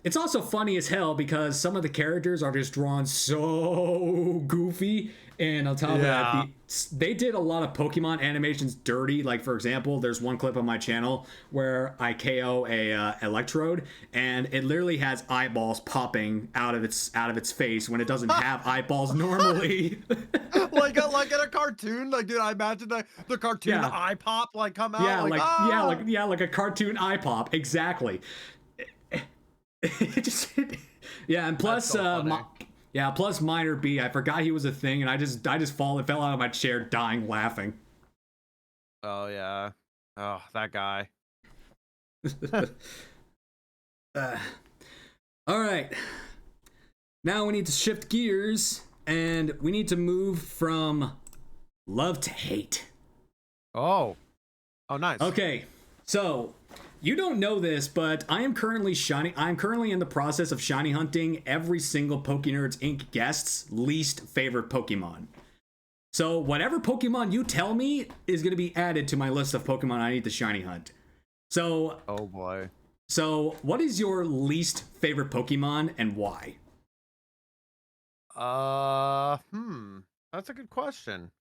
it's also funny as hell because some of the characters are just drawn so goofy. And on top of that, they did a lot of Pokemon animations dirty. Like, for example, there's one clip on my channel where I KO a Electrode, and it literally has eyeballs popping out of its face when it doesn't have eyeballs normally. like in a cartoon. Like, dude, I imagine the cartoon eye pop like come out. Like a cartoon eye pop. Exactly. And plus plus Minor B, I forgot he was a thing, and I just fell out of my chair dying laughing. Oh yeah. Oh, that guy. All right, now we need to shift gears, and we need to move from love to hate. Oh nice. Okay, so you don't know this, but I'm currently in the process of shiny hunting every single pokeNERDS Inc. guest's least favorite Pokemon. So whatever Pokemon you tell me is going to be added to my list of Pokemon I need to shiny hunt. So, oh boy. So what is your least favorite Pokemon and why? That's a good question.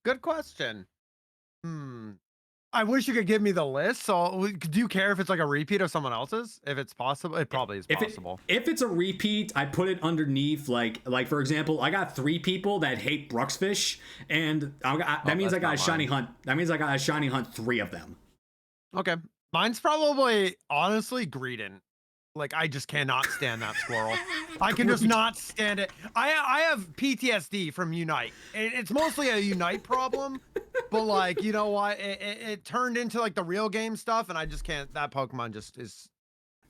I wish you could give me the list. So, do you care if it's like a repeat of someone else's? If it's possible, it probably is possible. If it's a repeat, I put it underneath. Like for example, I got 3 people that hate Bruxfish, and that means I got a shiny hunt. That means I got a shiny hunt 3 of them. Okay, mine's probably honestly Greedent. Like, I just cannot stand that squirrel. I can just not stand it. I have PTSD from Unite. It's mostly a Unite problem, but like, you know what? It turned into like the real game stuff, and I just can't. That Pokemon just is.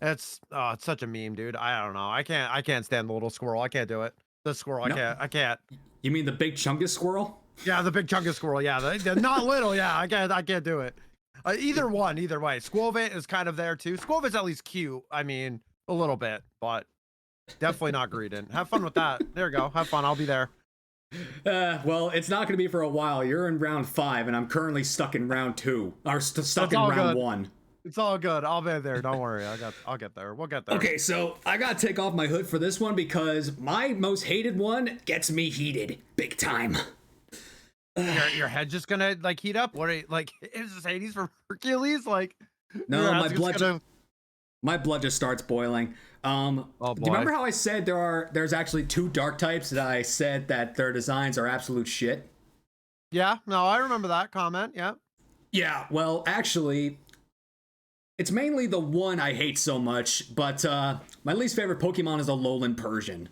It's such a meme, dude. I don't know. I can't stand the little squirrel. I can't do it. The squirrel. No. I can't. You mean the big Chungus squirrel? Yeah, the big Chungus squirrel. Yeah, they're not little. Yeah, I can't do it. Either way. Squirvit is kind of there too. Squirvit's at least cute. I mean, a little bit, but definitely not Greedent. Have fun with that. There you go. Have fun. I'll be there. Well, it's not going to be for a while. You're in round 5, and I'm currently stuck in round 2. Or stuck in round 1. It's all good. I'll be there. Don't worry. I'll get there. We'll get there. Okay, so I gotta take off my hood for this one because my most hated one gets me heated big time. Your head's just gonna like heat up. What are you, like? Is this Hades from Hercules? Like, no, my blood just starts boiling. Do you remember how I said there's actually 2 dark types that I said that their designs are absolute shit? Yeah, no, I remember that comment. Yeah. Yeah, well, actually, it's mainly the one I hate so much, but my least favorite Pokemon is a Lowland Persian.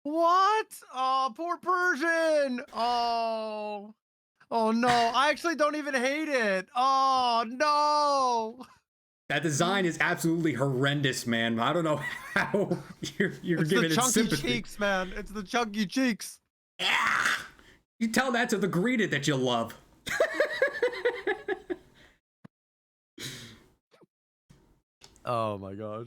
What? Oh, poor Persian. Oh no. I actually don't even hate it. Oh no. That design is absolutely horrendous, man. I don't know how you're giving it sympathy. It's the chunky cheeks, man. It's the chunky cheeks. Yeah. You tell that to the Greedent that you love. Oh my gosh.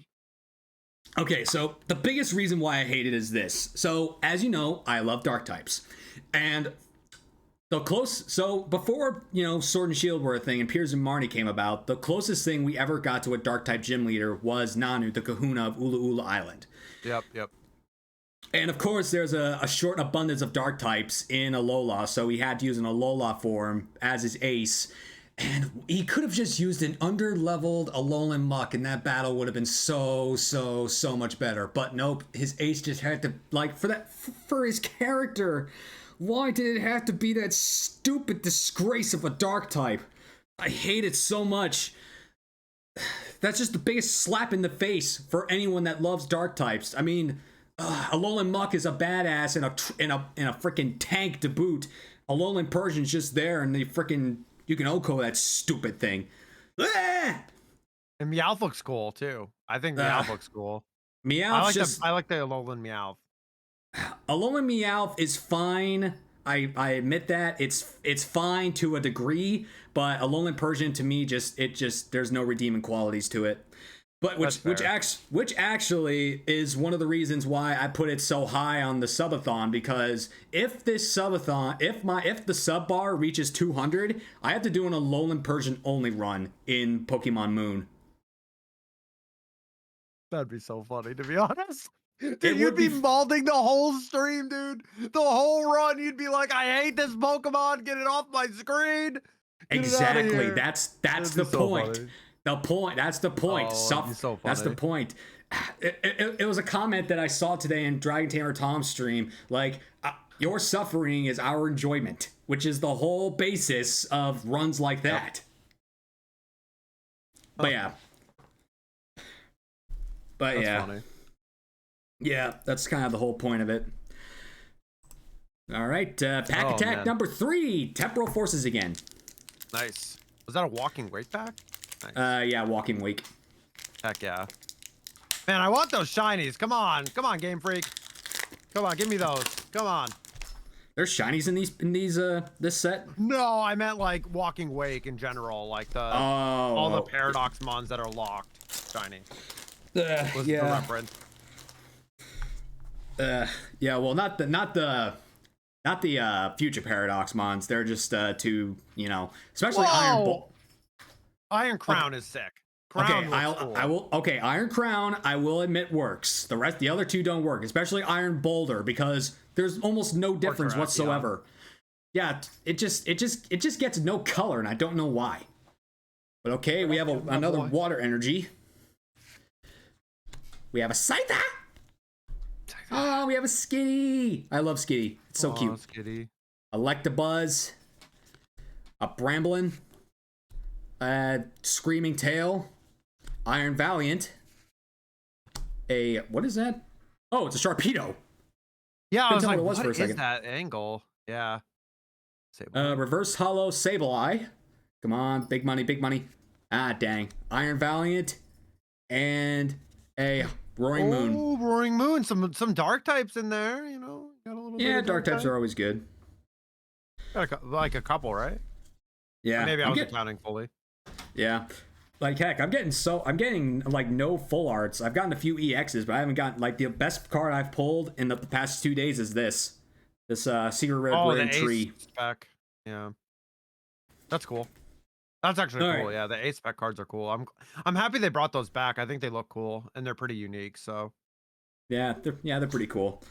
Okay, so the biggest reason why I hate it is this. So, as you know, I love dark types. And before, Sword and Shield were a thing and Piers and Marnie came about, the closest thing we ever got to a dark type gym leader was Nanu, the kahuna of Ula Ula Island. Yep. And of course, there's a short abundance of dark types in Alola, so he had to use an Alola form as his ace. And he could have just used an under-leveled Alolan Muck, and that battle would have been so much better. But nope, his ace just had to, for his character. Why did it have to be that stupid disgrace of a dark type? I hate it so much. that's just the biggest slap in the face for anyone that loves dark types. I mean, Alolan Muck is a badass in a freaking tank to boot. Alolan Persian's just there, and you can Oko that stupid thing. Ah! And Meowth looks cool too. I think Meowth looks cool. Meowth I like the Alolan Meowth. Alolan Meowth is fine. I admit that it's fine to a degree, but Alolan Persian to me just there's no redeeming qualities to it. But which actually is one of the reasons why I put it so high on the subathon, because if the sub bar reaches 200, I have to do an Alolan Persian only run in Pokemon Moon. That'd be so funny, to be honest. Dude, you'd be mauling the whole stream, dude. The whole run, you'd be like, I hate this Pokemon. Get it off my screen. Exactly. That's the point. Funny. That's the point. So that's the point. It was a comment that I saw today in Dragon Tamer Tom's stream. Like, your suffering is our enjoyment, which is the whole basis of runs like that. Yep. But yeah. Funny. Yeah, that's kind of the whole point of it. All right, pack attack number 3, Temporal Forces again. Nice. Was that a Walking Wake pack? Nice. Yeah, Walking Wake. Heck yeah. Man, I want those shinies. Come on, Game Freak. Come on, give me those. Come on. There's shinies in this set? No, I meant like Walking Wake in general, like all the Paradox mons that are locked shiny. Was the reference. Yeah, well, not the future Paradox mons. They're just to, especially Iron Crown is sick. Iron Crown, I will admit works. The other two don't work, especially Iron Boulder, because there's almost no difference whatsoever. Yeah, it just gets no color, and I don't know why. But okay, we have another water energy. We have a Scyther. Oh, we have a Skitty. I love Skitty. It's so cute. Skitty. Electabuzz. A Bramblin. Screaming Tail. Iron Valiant. What is that? Oh, it's a Sharpedo. Yeah, I was like, what is that angle? Yeah. Reverse Hollow Sableye. Come on, big money, big money. Ah, dang. Iron Valiant. And a Roaring Moon. Oh, Roaring Moon. Some dark types in there, Got a little bit of dark types are always good. Got like a couple, right? Yeah. Or maybe I wasn't counting fully. Yeah. Like, heck, I'm getting like no full arts. I've gotten a few EXs, but I haven't gotten, like, the best card I've pulled in the past 2 days is this Secret Rare Tree. Spec. Yeah. That's cool. That's actually cool. Right. Yeah, the A spec cards are cool. I'm happy they brought those back. I think they look cool and they're pretty unique. So yeah, they're pretty cool.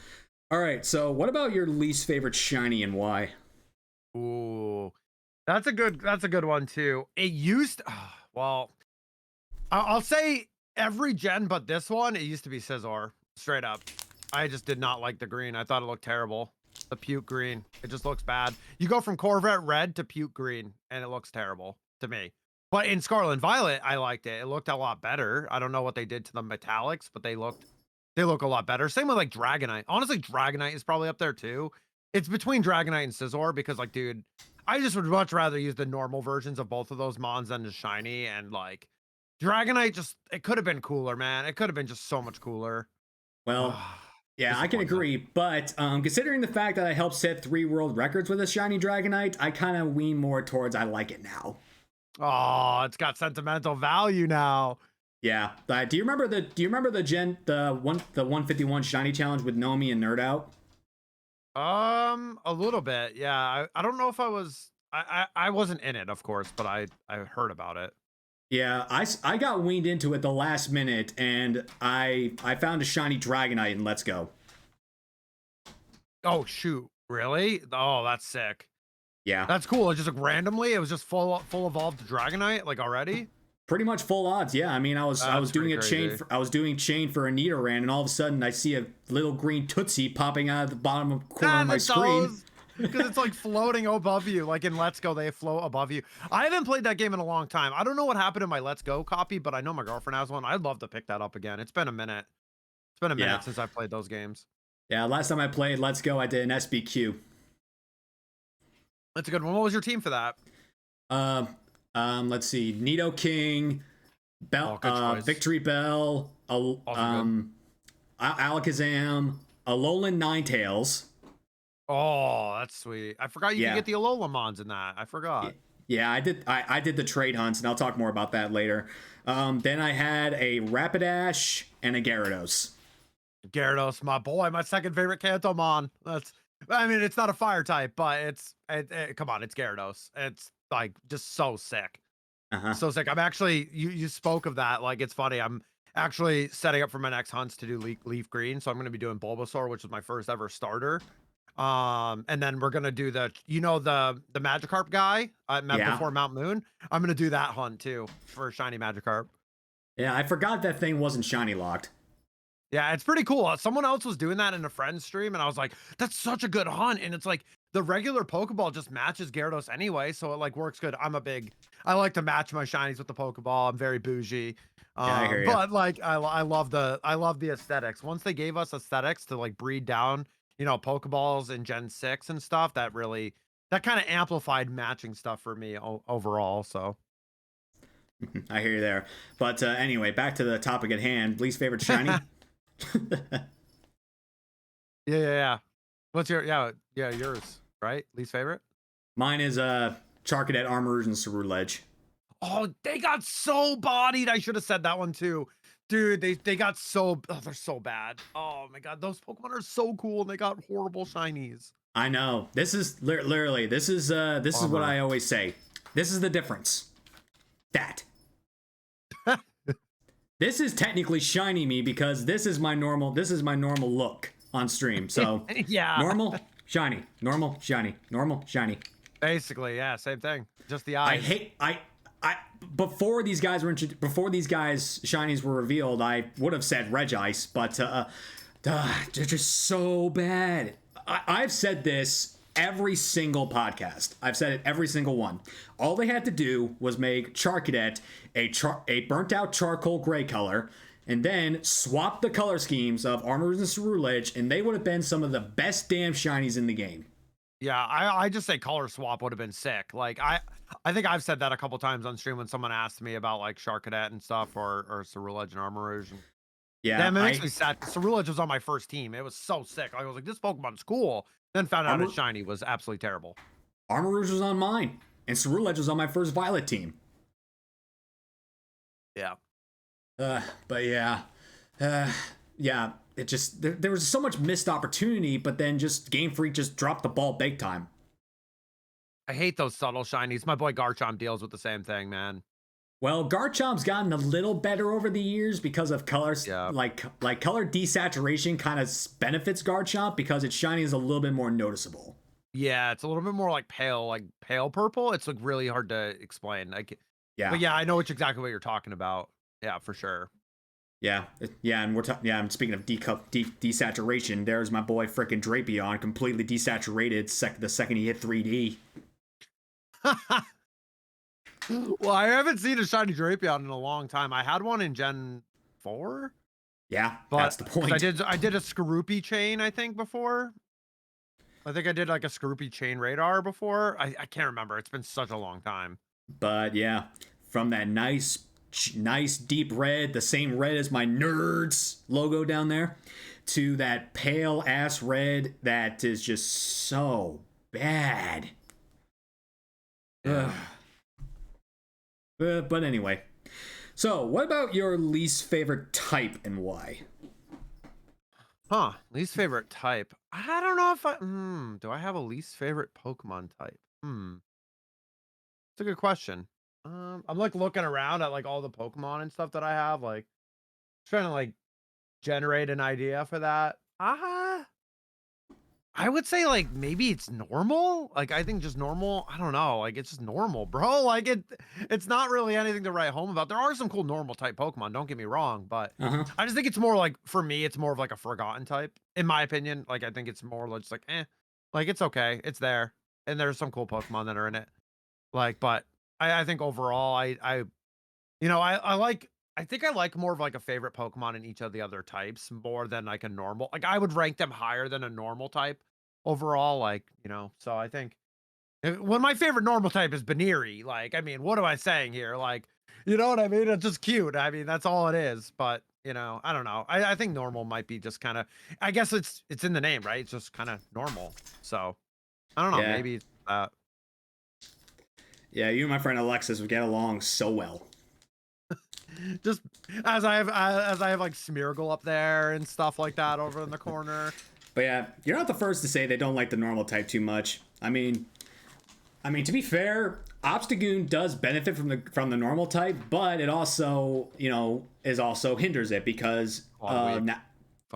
All right, so what about your least favorite shiny and why? Ooh, that's a good one too. It used well, I'll say every gen but this one. It used to be Scizor, straight up. I just did not like the green. I thought it looked terrible. The puke green. It just looks bad. You go from Corvette red to puke green, and it looks terrible to me. But in Scarlet and Violet, I liked it. It looked a lot better. I don't know what they did to the metallics, but they look a lot better. Same with like Dragonite. Honestly, Dragonite is probably up there too. It's between Dragonite and Scizor because, like, dude, I just would much rather use the normal versions of both of those mons than the shiny. And like Dragonite, it could have been cooler, man. It could have been just so much cooler. Well. Yeah, I can agree, but considering the fact that I helped set 3 world records with a shiny Dragonite, I kind of lean more towards I like it now. Oh, it's got sentimental value now. Yeah. Do you remember the 151 shiny challenge with Nomi and Nerd Out? A little bit. Yeah. I don't know if I wasn't in it, of course, but I heard about it. Yeah, I got weaned into it the last minute, and I found a shiny Dragonite, and let's go. Oh, shoot. Really? Oh, that's sick. Yeah. That's cool. It just like randomly, it was just full evolved Dragonite, like already? Pretty much full odds, yeah. I mean, I was doing a chain for a Nidoran, and all of a sudden I see a little green Tootsie popping out of the bottom corner of my screen. because it's like floating above you. Like in Let's Go, they float above you. I haven't played that game in a long time. I don't know what happened to my Let's Go copy, but I know my girlfriend has one. I'd love to pick that up again. It's been a minute. It's been a minute Yeah. since I've played those games. Yeah, last time I played Let's Go, I did an SBQ. That's a good one. What was your team for that? Let's see, Nido King, Bell, Victory Bell, Alakazam, Alolan Ninetales. Oh, that's sweet. I forgot you could get the Alolamons in that. I forgot. Yeah, I did. I did the trade hunts, and I'll talk more about that later. Then I had a Rapidash and a Gyarados. Gyarados, my boy, my second favorite Kantomon. I mean, it's not a fire type, but come on, it's Gyarados. It's like just so sick. So sick. I'm actually, you spoke of that. Like, it's funny. I'm actually setting up for my next hunts to do leaf green. So I'm going to be doing Bulbasaur, which is my first ever starter. And then we're going to do the Magikarp guy I met before Mount Moon. I'm going to do that hunt too for shiny Magikarp. Yeah, I forgot that thing wasn't shiny locked. Yeah, it's pretty cool. Someone else was doing that in a friend's stream, and I was like, that's such a good hunt. And it's like the regular Pokeball just matches Gyarados anyway, so it like works good. I like to match my shinies with the Pokeball. I'm very bougie. I hear you. But like I love the aesthetics. Once they gave us aesthetics to like breed down, Pokeballs in Gen 6 and stuff, that kind of amplified matching stuff for me overall. So I hear you there. But anyway, back to the topic at hand. Least favorite shiny? Yeah. What's yours, right? Least favorite? Mine is Charcadet, Armorrouge, and Ceruledge. Oh, they got so bodied. I should have said that one too. Dude, they got they're so bad. Oh my god, those Pokemon are so cool and they got horrible shinies. I know. This is literally this is what I always say. This is the difference. That this is technically shiny me because this is my normal look on stream. So yeah. Normal, shiny, normal, shiny, normal, shiny. Basically, yeah, same thing. Just the eyes. Before these guys shinies were revealed, I would have said Regice, but they're just so bad. I've said this every single podcast. I've said it every single one. All they had to do was make Charcadet a burnt out charcoal gray color, and then swap the color schemes of Armorrouge and Ceruledge, and they would have been some of the best damn shinies in the game. Yeah, I just say color swap would have been sick. Like I think I've said that a couple times on stream when someone asked me about like Charcadet and stuff or Ceruledge and Armorrouge. Yeah, damn, it makes me sad. Ceruledge was on my first team. It was so sick. I was like, this Pokemon's cool. Then found out its shiny was absolutely terrible. Armorrouge was on mine, and Ceruledge was on my first Violet team. Yeah. But yeah. Yeah, it just there was so much missed opportunity, but then just Game Freak just dropped the ball big time. I hate those subtle shinies. My boy Garchomp deals with the same thing, man. Well, Garchomp's gotten a little better over the years because of colors. Yeah. Like color desaturation kind of benefits Garchomp because its shiny is a little bit more noticeable. Yeah, it's a little bit more like pale purple. It's like really hard to explain. Yeah. But yeah, I know exactly what you're talking about. Yeah, for sure. Yeah, and I'm speaking of desaturation. There's my boy frickin' Drapion, completely desaturated the second he hit 3D. Well, I haven't seen a shiny Drapion in a long time. I had one in Gen 4. Yeah, that's the point. I did a Skorupi chain, I think, before. I think I did like a Skorupi chain radar before. I can't remember. It's been such a long time. But yeah, from that nice deep red, the same red as my NERDS logo down there, to that pale ass red that is just so bad. Yeah. But anyway, so what about your least favorite type and why? Least favorite type. I don't know if do I have a least favorite Pokemon type? It's a good question. I'm like looking around at like all the Pokemon and stuff that I have, like trying to like generate an idea for that. I would say like maybe it's normal. Like I think just normal. I don't know. Like it's just normal, bro. Like it's not really anything to write home about. There are some cool normal type Pokemon, don't get me wrong, but I just think it's more like, for me, it's more of like a forgotten type, in my opinion. Like I think it's more just like Like, it's okay. It's there. And there's some cool Pokemon that are in it. Like, but I think overall, you know, I like, I think I like more of like a favorite Pokemon in each of the other types more than like a normal. Like, I would rank them higher than a normal type overall. Like, you know, so I think when my favorite normal type is Baneri, like, I mean, what am I saying here? Like, you know what I mean? It's just cute. I mean, that's all it is. But you know, I don't know. I think normal might be just kind of. I guess it's in the name, right? It's just kind of normal. So I don't know. Yeah. Maybe Yeah, you and my friend Alexis would get along so well. just as I have like Smeargle up there and stuff like that over in the corner. But yeah, you're not the first to say they don't like the normal type too much. I mean, to be fair, Obstagoon does benefit from the normal type, but it also, is also hinders it because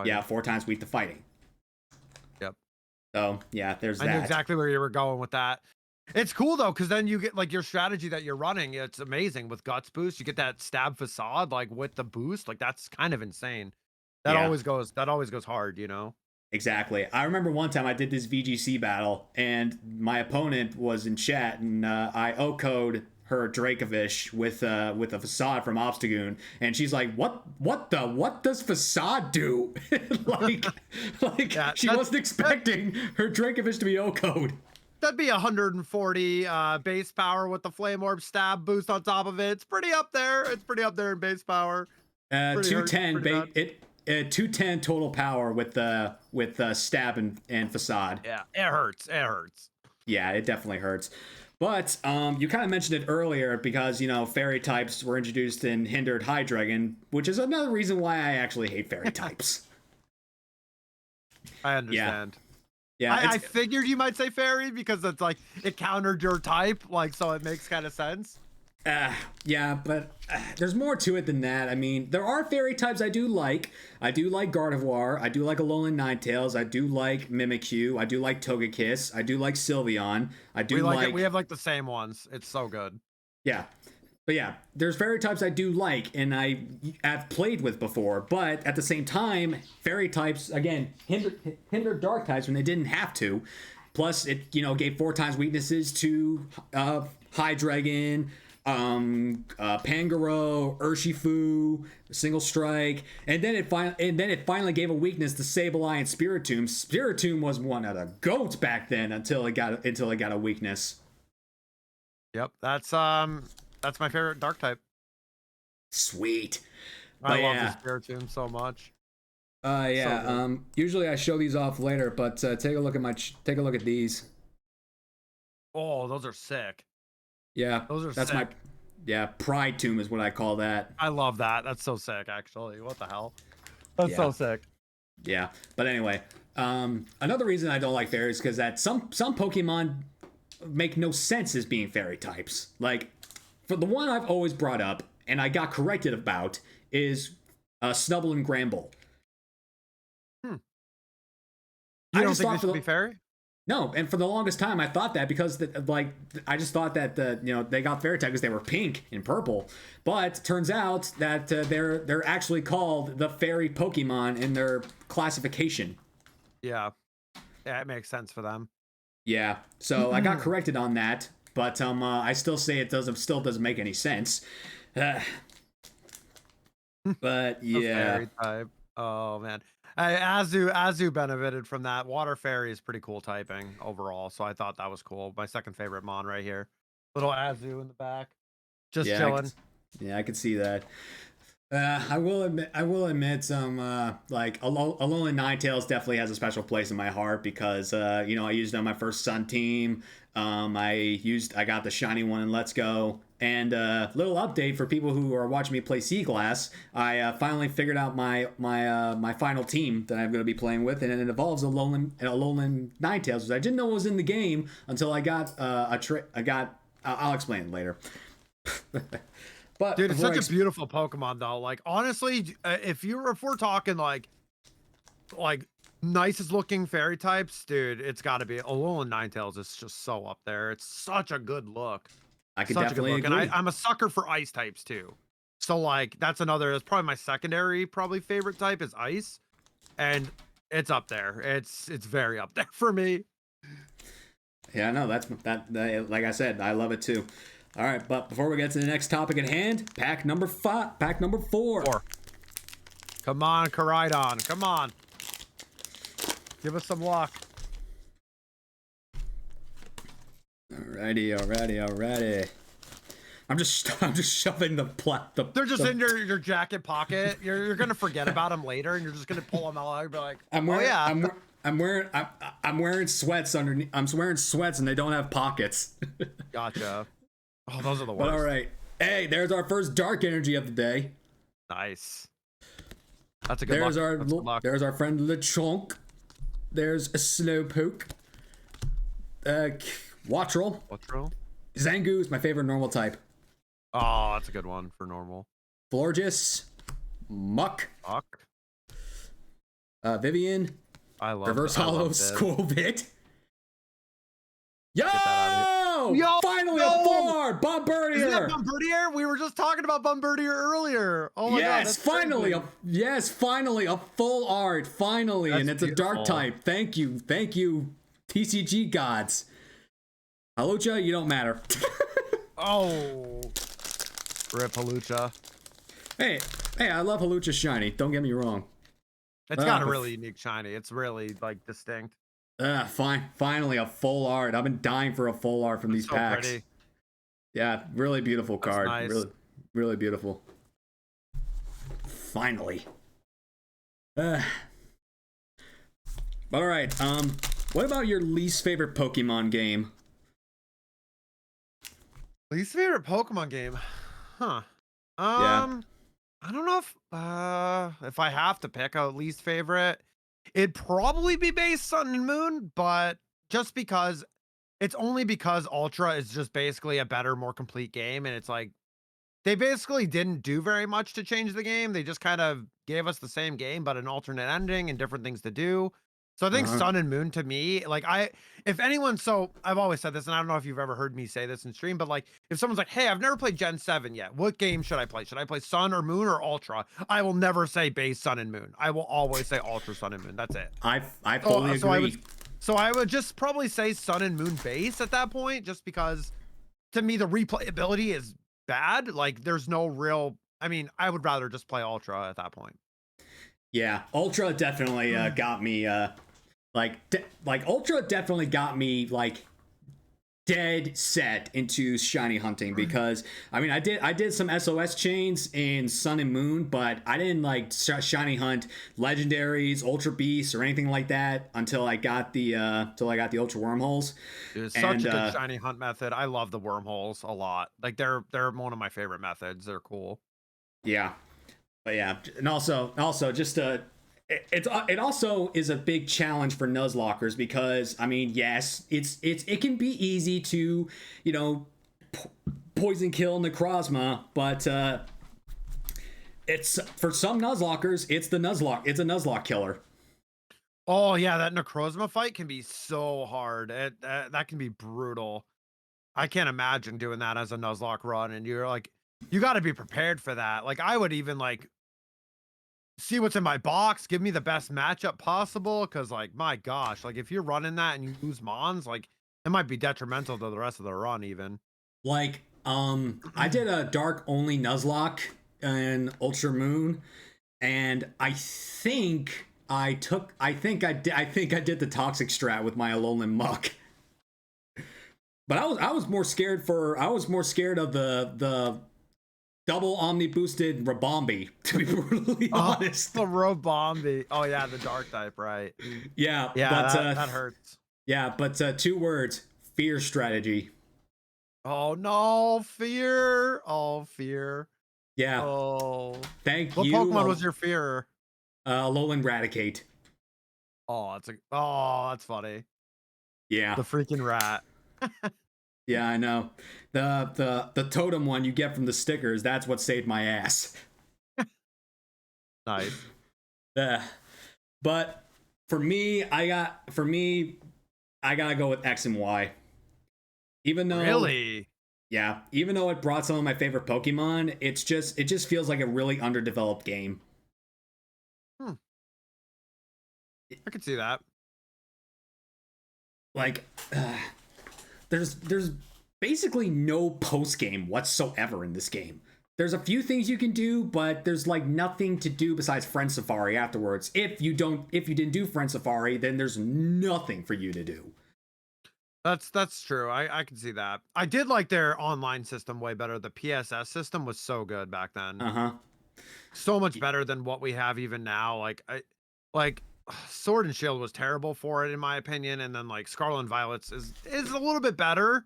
yeah, 4 times weak to fighting. Yep. So yeah, there's I that. knew exactly where you were going with that. It's cool though, because then you get like your strategy that you're running. It's amazing with Guts boost. You get that stab facade like with the boost. Like that's kind of insane. That Yeah. always goes. That always goes hard. You know. Exactly. I remember one time I did this VGC battle, and my opponent was in chat, and I O-code her Dracovish with a facade from Obstagoon, and she's like, What does facade do?" like Yeah, she wasn't expecting her Dracovish to be O-code. That'd be 140 base power with the flame orb stab boost on top of it. It's pretty up there. It's pretty up there in base power. 210 210 total power with stab and facade. Yeah, it hurts. It hurts. Yeah, it definitely hurts. But you kind of mentioned it earlier because, fairy types were introduced in Hindered Hydreigon, which is another reason why I actually hate fairy types. I understand. Yeah, I figured you might say fairy because it's like it countered your type, like so it makes kind of sense. Yeah, but there's more to it than that. I mean, there are fairy types I do like. I do like Gardevoir. I do like Alolan Ninetales. I do like Mimikyu. I do like Togekiss. I do like Sylveon. I do like it. We have like the same ones. It's so good. Yeah. But yeah, there's fairy types I do like and have played with before, but at the same time, fairy types, again, hindered dark types when they didn't have to. Plus, it, gave 4 times weaknesses to Hydreigon, Pangoro, Urshifu, Single Strike, and then it finally gave a weakness to Sableye and Spiritomb. Spiritomb was one of the goats back then until it got a weakness. Yep, that's my favorite dark type. Sweet. I love the Spiritomb so much. Yeah. So usually I show these off later, but take a look at these. Oh, those are sick. Yeah, those are that's sick. Pride Tomb is what I call that. I love that. That's so sick, actually. What the hell? That's so sick. Yeah, but anyway, another reason I don't like fairies is because that some Pokemon make no sense as being fairy types. Like, for the one I've always brought up and I got corrected about is Snubble and Gramble. You don't think they should be fairy? No, and for the longest time I thought that because I just thought that they got fairy type because they were pink and purple, but turns out that they're actually called the fairy Pokemon in their classification. Yeah, it makes sense for them. Yeah, so I got corrected on that, but I still say it still doesn't make any sense. But yeah, fairy type. Oh man. Azu benefited from that. Water Fairy is pretty cool typing overall, so I thought that was cool. My second favorite mon right here. Little Azu in the back. Just chilling. I could see that. I will admit some like Alolan Ninetales definitely has a special place in my heart because I used it on my first Sun team. I got the shiny one in Let's Go. And little update for people who are watching me play Sea Glass. I finally figured out my final team that I'm going to be playing with, and it involves Alolan Ninetales, which I didn't know was in the game until I got I'll explain it later. But dude, it's such a beautiful Pokemon though. Like honestly, if we're talking like nicest looking fairy types, dude, it's got to be Alolan Ninetales. Is just so up there. It's such a good look. I could definitely agree. And I'm a sucker for ice types too. So like that's probably my secondary favorite type is ice. And it's up there. It's very up there for me. Yeah, no, like I said, I love it too. All right, but before we get to the next topic at hand, pack number 4. Four. Come on, Koraidon. Come on. Give us some luck. Alrighty. I'm just shoving the They're just in your jacket pocket. You're gonna forget about them later, and you're just gonna pull them out and be like, I'm wearing, oh yeah. I'm wearing sweats underneath. I'm wearing sweats and they don't have pockets. Gotcha. Oh, those are the worst. But all right. Hey, there's our first dark energy of the day. Nice. That's a good luck. There's our friend Lechonk. There's a Slowpoke. Wattrel. Zangoose is my favorite normal type. Oh, that's a good one for normal. Florges. Muck. Vivian. I love Reverse Hollow Squovit. Yo! Finally a full-art Bombardier! Is that Bombardier? We were just talking about Bombardier earlier. Oh my god. Finally a full art. Finally. That's and it's beautiful. A dark type. Thank you, TCG gods. Halucha, you don't matter. Oh. Rip Halucha. Hey, I love Halucha shiny. Don't get me wrong. It's got a really unique shiny. It's really like distinct. Finally a full art. I've been dying for a full art from these packs. Pretty. Yeah, really beautiful card. Nice. Really beautiful. Finally. But all right. What about your least favorite Pokemon game? Least favorite Pokemon game? Huh. Yeah. I don't know if I have to pick a least favorite, it'd probably be base Sun and Moon, but just because it's only because Ultra is just basically a better, more complete game, and it's like they basically didn't do very much to change the game. They just kind of gave us the same game, but an alternate ending and different things to do. So I think Sun and Moon to me, like if anyone, so I've always said this, and I don't know if you've ever heard me say this in stream, but like if someone's like, hey, I've never played Gen 7 yet, what game should I play? Should I play Sun or Moon or Ultra? I will never say base Sun and Moon. I will always say Ultra Sun and Moon. That's it. I fully agree. So I would just probably say Sun and Moon base at that point, just because to me the replayability is bad. Like there's no real, I mean, I would rather just play Ultra at that point. Yeah, Ultra definitely got me like Ultra definitely got me like dead set into shiny hunting, because I mean I did some SOS chains in Sun and Moon, but I didn't like shiny hunt legendaries, Ultra Beasts, or anything like that until I got the Ultra Wormholes. Dude, it's such a good shiny hunt method. I love the wormholes a lot. Like they're one of my favorite methods. They're cool. Yeah. But yeah, and also just it also is a big challenge for Nuzlockers, because I mean, yes, it can be easy to, you know, poison kill Necrozma, but it's for some Nuzlockers, it's a Nuzlocke killer. Oh yeah, that Necrozma fight can be so hard. That can be brutal. I can't imagine doing that as a Nuzlocke run, and you're like, you got to be prepared for that. Like I would even like see what's in my box, give me the best matchup possible, because like my gosh, like if you're running that and you lose Mons, like it might be detrimental to the rest of the run even. Like I did a dark only Nuzlocke in Ultra Moon, and I think I did the toxic strat with my Alolan Muck. But I was more scared of the double Omni boosted Rabombi, to be brutally honest. The Rabombi. Oh yeah, the dark type, right? Yeah, but that hurts. Yeah, but 2 words: fear strategy. Oh no, fear! Oh, fear! Yeah. Oh, thank you. What Pokemon was your fear? Alolan Raticate. Oh, that's funny. Yeah. The freaking rat. Yeah, I know. The totem one you get from the stickers, that's what saved my ass. Nice. But for me, I gotta go with X and Y. Even though Really? Yeah, even though it brought some of my favorite Pokemon, it just feels like a really underdeveloped game. I could see that. like there's basically no post game whatsoever in this game. There's a few things you can do, but there's like nothing to do besides Friend Safari afterwards. If you didn't do Friend Safari, then there's nothing for you to do. That's true. I can see that. I did like their online system way better. The PSS system was so good back then. So much better than what we have even now. Like Sword and Shield was terrible for it in my opinion, and then like Scarlet and Violet's is a little bit better.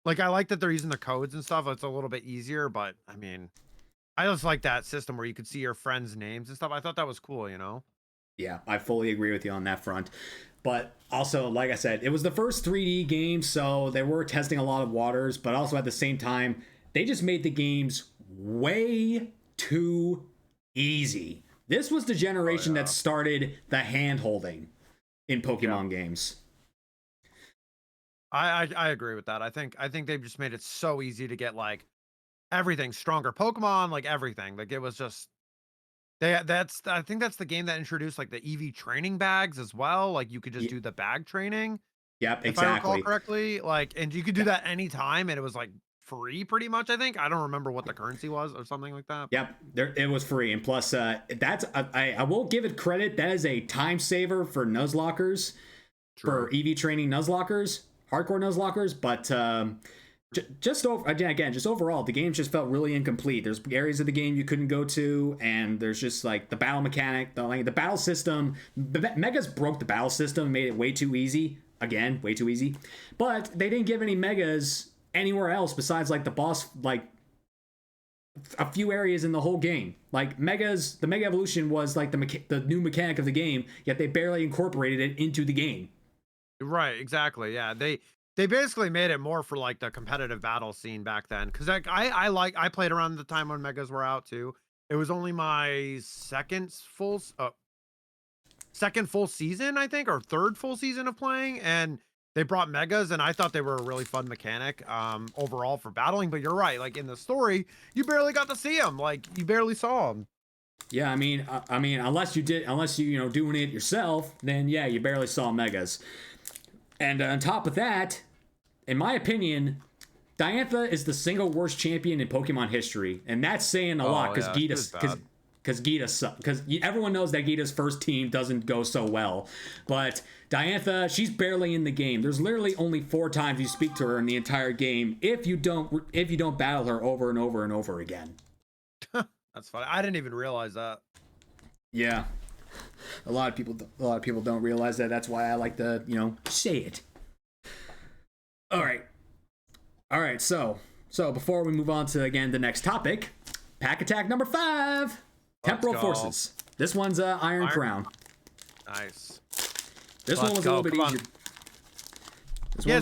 Like I like that they're using the codes and stuff. It's a little bit easier, but I mean, I just like that system where you could see your friends' names and stuff. I thought that was cool, you know? Yeah, I fully agree with you on that front. But also, like I said, it was the first 3D game, so they were testing a lot of waters, but also at the same time, they just made the games way too easy. This was the generation that started the hand-holding in Pokemon games. I agree with that. I think they've just made it so easy to get like everything stronger Pokemon, like everything. Like it was just I think that's the game that introduced like the EV training bags as well. Like you could just do the bag training. Yep, if I recall correctly. Like, and you could do that anytime, and it was like free pretty much. I think I don't remember what the currency was or something like that. Yep, it was free, and plus that's I will give it credit. That is a time saver for Nuzlockers, for EV training Nuzlockers, hardcore Nuzlockers. But just overall, the game just felt really incomplete. There's areas of the game you couldn't go to, and there's just like the battle mechanic, the battle system. Megas broke the battle system, made it way too easy. Again, way too easy. But they didn't give any Megas anywhere else besides like the boss, like a few areas in the whole game. Like Megas, the Mega Evolution was like the new mechanic of the game, yet they barely incorporated it into the game. Right, exactly. Yeah, they basically made it more for like the competitive battle scene back then. Because like I played around the time when Megas were out too. It was only my second full season, I think, or third full season of playing, and they brought Megas, and I thought they were a really fun mechanic overall for battling. But you're right, like in the story, you barely got to see them. Like you barely saw them. Yeah, I mean, unless you doing it yourself, then yeah, you barely saw Megas. And on top of that, in my opinion, Diantha is the single worst champion in Pokemon history, and that's saying a lot because Gita sucks. Because everyone knows that Gita's first team doesn't go so well, but Diantha, she's barely in the game. There's literally only 4 times you speak to her in the entire game if you don't battle her over and over and over again. That's funny. I didn't even realize that. Yeah. A lot of people don't realize that. That's why I like to, say it. All right. So before we move on to the next topic, pack attack number 5, Temporal Forces. This one's Iron Crown. Nice. This one was a little bit easier.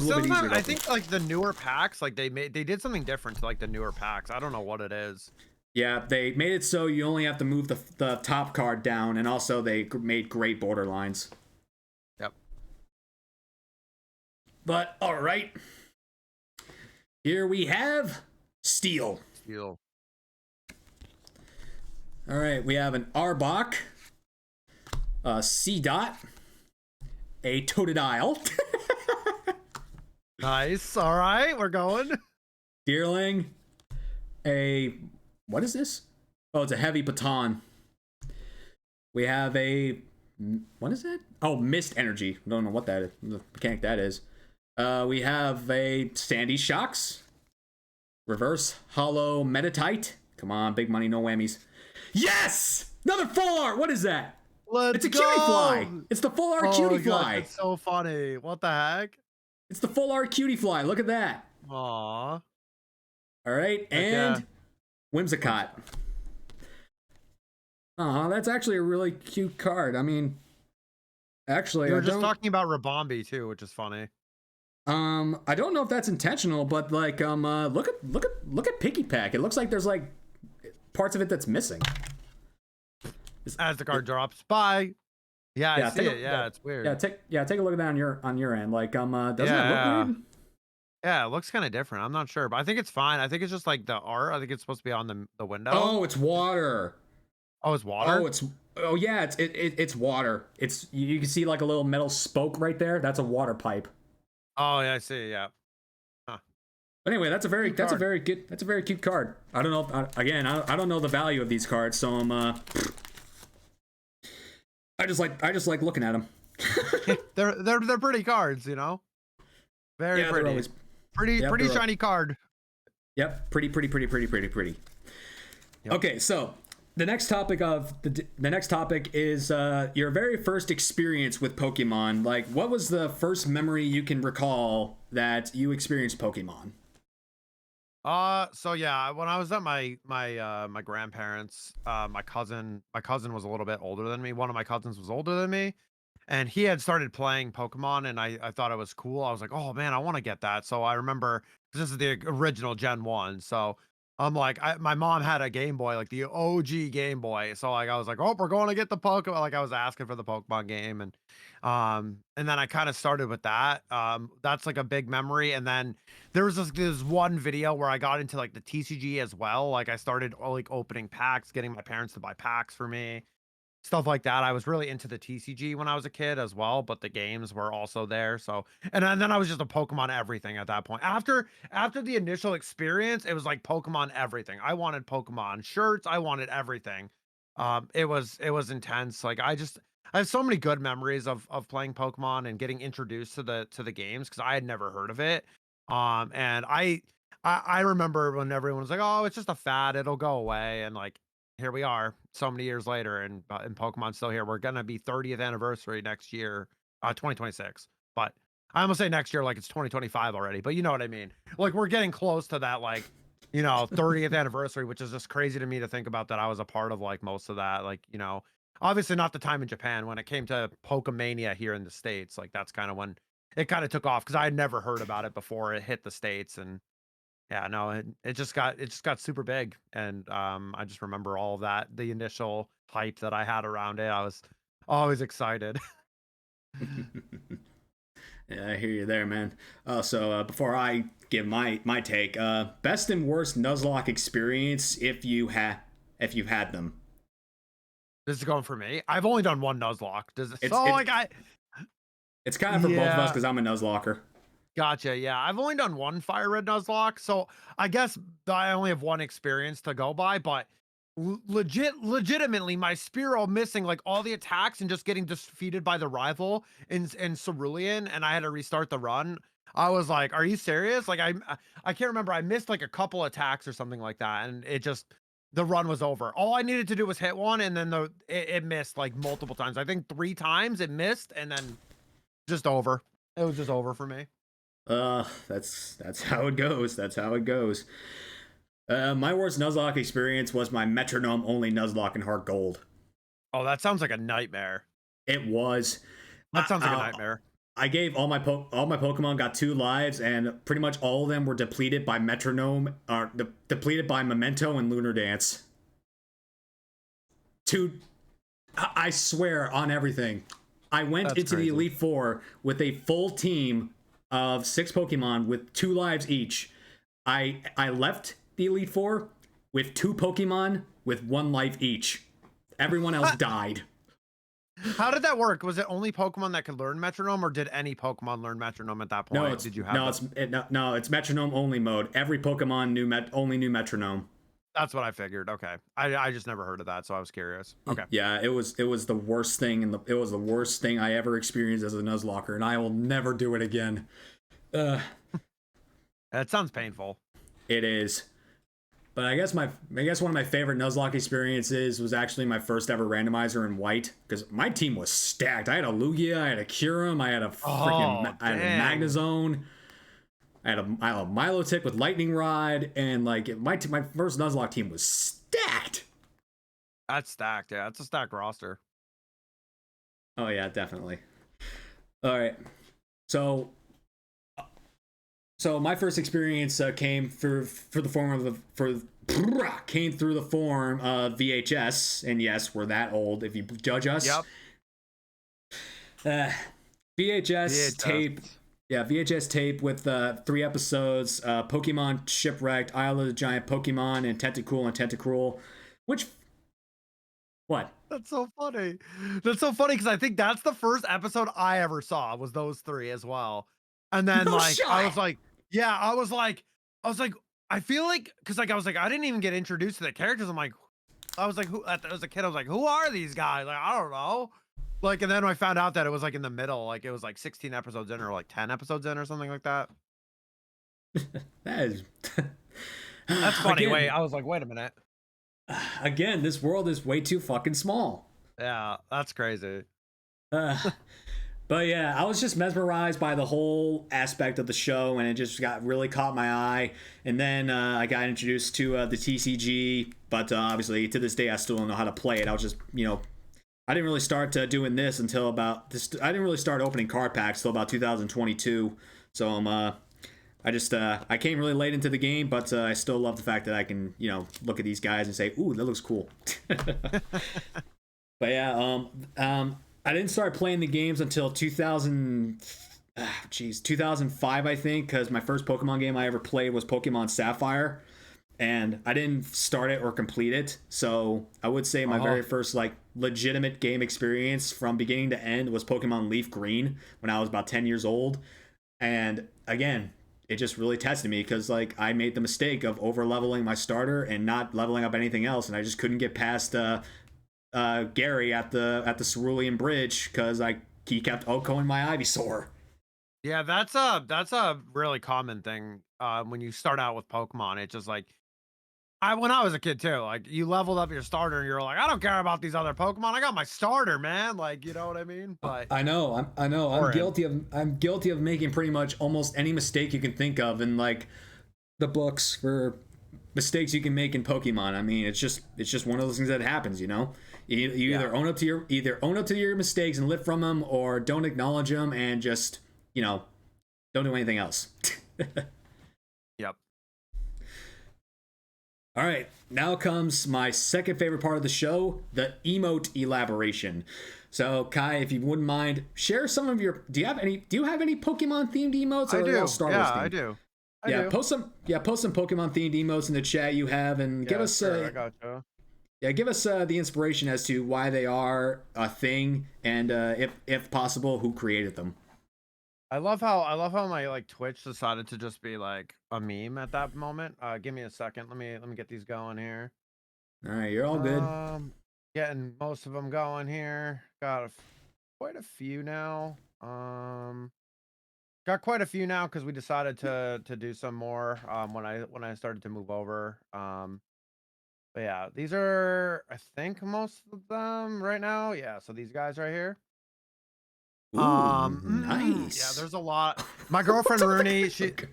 Sometimes I think like the newer packs, like they did something different to like the newer packs. I don't know what it is. Yeah, they made it so you only have to move the top card down, and also they made great border lines. Yep. But, all right. Here we have Steel. All right, we have an Arbok, a C-Dot, a Totodile. Nice. All right, we're going. Deerling, what is this? Oh, it's a heavy baton. We have what is that? Oh, Mist Energy. I don't know what that is. The mechanic that is. We have a Sandy Shocks. Reverse Hollow Metatite. Come on, big money, no whammies. Yes! Another full art! What is that? It's a Cutie Fly! It's the full art Cutie Fly! It's so funny. What the heck? It's the full art Cutie Fly. Look at that. Aww. All right, and Whimsicott. That's actually a really cute card. I mean, actually, you were just talking about Rabombi too, which is funny. I don't know if that's intentional, but like, look at Picky Pack. It looks like there's like parts of it that's missing. As the card drops by. Yeah, I see it. Yeah, it's weird. Yeah, take a look at that on your end. Like, doesn't it look weird? Yeah, it looks kind of different. I'm not sure, but I think it's fine. I think it's just like the art. I think it's supposed to be on the window. Oh, it's water. Oh, it's water. It's water. You can see like a little metal spoke right there. That's a water pipe. Oh, yeah, I see. Yeah. Huh. But anyway, Cute card. that's a very cute card. I don't know. Again, I don't know the value of these cards, so I just like looking at them. They're pretty cards, you know. Very Yeah, they're pretty. always. Yep, Pretty shiny card. yep, pretty. Yep. Okay, so the next topic is your very first experience with Pokemon. Like, what was the first memory you can recall that you experienced Pokemon? So yeah, when I was at my grandparents, my cousin was a little bit older than me. One of my cousins was older than me, and he had started playing Pokemon, and I thought it was cool. I was like, oh man, I want to get that. So I remember this is the original Gen 1. So I'm like, my mom had a Game Boy, like the OG Game Boy. So like I was like, oh, we're going to get the Pokemon. Like I was asking for the Pokemon game, and then I kind of started with that. That's like a big memory. And then there was this one video where I got into like the TCG as well. Like I started like opening packs, getting my parents to buy packs for me, stuff like that. I was really into the TCG when I was a kid as well, but the games were also there. So, and then I was just a Pokemon everything at that point. After the initial experience, it was like Pokemon everything. I wanted Pokemon shirts. I wanted everything. It was intense. Like I have so many good memories of playing Pokemon and getting introduced to the games because I had never heard of it. And I remember when everyone was like, "Oh, it's just a fad; it'll go away," and like here we are so many years later and Pokemon's still here. We're gonna be 30th anniversary next year, 2026. But I almost say next year like it's 2025 already, but you know what I mean. Like we're getting close to that, like, 30th anniversary, which is just crazy to me to think about that I was a part of like most of that. Like, obviously not the time in Japan when it came to Pokemania here in the States. Like that's kind of when it kind of took off because I had never heard about it before it hit the States. And yeah, no, it just got super big, and I just remember all of that, the initial hype that I had around it. I was always excited. Yeah, I hear you there, man. So before I give my take, best and worst Nuzlocke experience if you've had them. This is going for me. I've only done one Nuzlocke. Does it, It's so it like I it's kind of for both of us Yeah, because I'm a Nuzlocker. gotcha. Yeah, I've only done one Fire Red Nuzlocke, so I guess I only have one experience to go by. But legitimately, my Spearow missing like all the attacks and just getting defeated by the rival in Cerulean, and I had to restart the run. I was like, "Are you serious?" Like I can't remember. I missed like a couple attacks or something like that, and the run was over. All I needed to do was hit one, and then it missed like multiple times. I think 3 times it missed, and then just over. It was just over for me. That's how it goes. That's how it goes. My worst Nuzlocke experience was my metronome only Nuzlocke in Heart Gold. Oh, that sounds like a nightmare. It was. That sounds like a I, nightmare. I gave all my Pokemon got 2 lives, and pretty much all of them were depleted by Metronome, or depleted by Memento and Lunar Dance. Two, I swear on everything. I went That's into the crazy. Elite Four with a full team of 6 Pokemon with 2 lives each. I left the Elite Four with 2 Pokemon with 1 life each. Everyone else died. How did that work? Was it only Pokemon that could learn metronome, or did any Pokemon learn metronome at that No, point? Did you have no, it's metronome only mode. Every Pokemon only knew metronome. That's what I figured. Okay. I just never heard of that, so I was curious. Okay. Yeah, it was the worst thing, and it was the worst thing I ever experienced as a Nuzlocker, and I will never do it again. That sounds painful. It is. But I guess one of my favorite Nuzlocke experiences was actually my first ever randomizer in White, because my team was stacked. I had a Lugia, I had a Kyurem, I had a Oh, I had a dang. Magnezone, I had a Milotic with Lightning Rod, and like my first Nuzlocke team was stacked. That's stacked. Yeah, that's a stacked roster. Oh yeah, definitely. All right, so my first experience came for the form of came through the form of VHS, and yes, we're that old if you judge us. Yep. Uh, VHS VHS. tape, yeah, VHS tape with 3 episodes: Pokemon Shipwrecked, Isle of the Giant Pokemon, and Tentacruel. Which what? That's so funny. That's so funny because I think that's the first episode I ever saw was those three as well. And then No like I was shot. like, yeah, I was like, I feel like because like I was like, I didn't even get introduced to the characters. I'm like, I was like, who as a kid, I was like, who are these guys? Like, I don't know. Like, and then I found out that it was like in the middle, like it was like 16 episodes in or like 10 episodes in or something like that. That is That's funny. Wait, again, I was like, wait a minute. again, this world is way too fucking small. Yeah, that's crazy. Uh, but yeah, I was just mesmerized by the whole aspect of the show, and it just got really caught my eye. And then I got introduced to the TCG, but obviously to this day I still don't know how to play it. I was just, I didn't really start doing this until about this. I didn't really start opening card packs till about 2022. So I came really late into the game, but I still love the fact that I can, look at these guys and say, "Ooh, that looks cool." But yeah, I didn't start playing the games until 2005, I think, because my first Pokemon game I ever played was Pokemon Sapphire, and I didn't start it or complete it. So I would say my very first like legitimate game experience from beginning to end was Pokemon Leaf Green when I was about 10 years old. And again, it just really tested me because like I made the mistake of over leveling my starter and not leveling up anything else, and I just couldn't get past Gary at the Cerulean Bridge because he kept OHKOing my Ivysaur. Yeah, that's a really common thing. When you start out with Pokemon, it's just like when I was a kid too, like you leveled up your starter and you're like, I don't care about these other Pokemon. I got my starter, man. Like, you know what I mean? But I know, I know, boring. I'm guilty of making pretty much almost any mistake you can think of in like the books for mistakes you can make in Pokemon. I mean, it's just one of those things that happens, you know. You Yeah. either own up to your mistakes and live from them, or don't acknowledge them and just don't do anything else. Yep. All right, now comes my second favorite part of the show, the emote elaboration. So, Kai, if you wouldn't mind, share some of your. Do you have any Pokemon themed emotes, or I are they all do. Star Wars Yeah, I themed? do. I Yeah, do. post some. Yeah, post some Pokemon themed emotes in the chat you have, and give Yeah, us. sure. I got you. Yeah, give us the inspiration as to why they are a thing, and if possible, who created them. I love how my like Twitch decided to just be like a meme at that moment. Give me a second. Let me get these going here. All right, you're all good. Um, Getting most of them going here. Quite a few now. Got quite a few now because we decided to do some more when I started to move over. But yeah, these are I think most of them right now. Yeah, so these guys right here. Ooh, Yeah, nice. there's a lot. My What girlfriend the Rooney, fuck? Okay.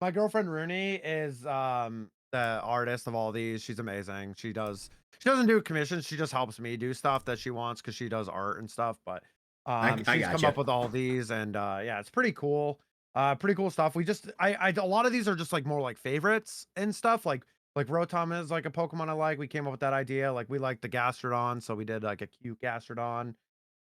my girlfriend Rooney is the artist of all these. She's amazing. She doesn't do commissions, she just helps me do stuff that she wants because she does art and stuff. But I she's come gotcha. up with all these and yeah, it's pretty cool. Pretty cool stuff. We just I a lot of these are just like more like favorites and stuff. Like Rotom is like a Pokemon I like. We came up with that idea. Like we like the Gastrodon, so we did like a cute Gastrodon.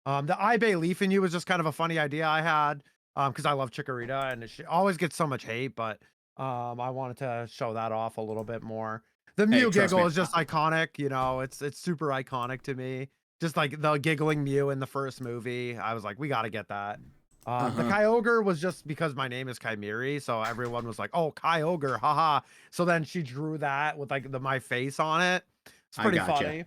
The iBay Leaf in You was just kind of a funny idea I had, because I love Chikorita and she always gets so much hate, but I wanted to show that off a little bit more. The Hey, Mew trust giggle me. is just iconic, it's super iconic to me. Just like the giggling Mew in the first movie, I was like, we got to get that. The Uh-huh. Kyogre was just because my name is Kymeri, so everyone was like, "Oh, Kyogre, haha." So then she drew that with like my face on it. It's I pretty gotcha. funny.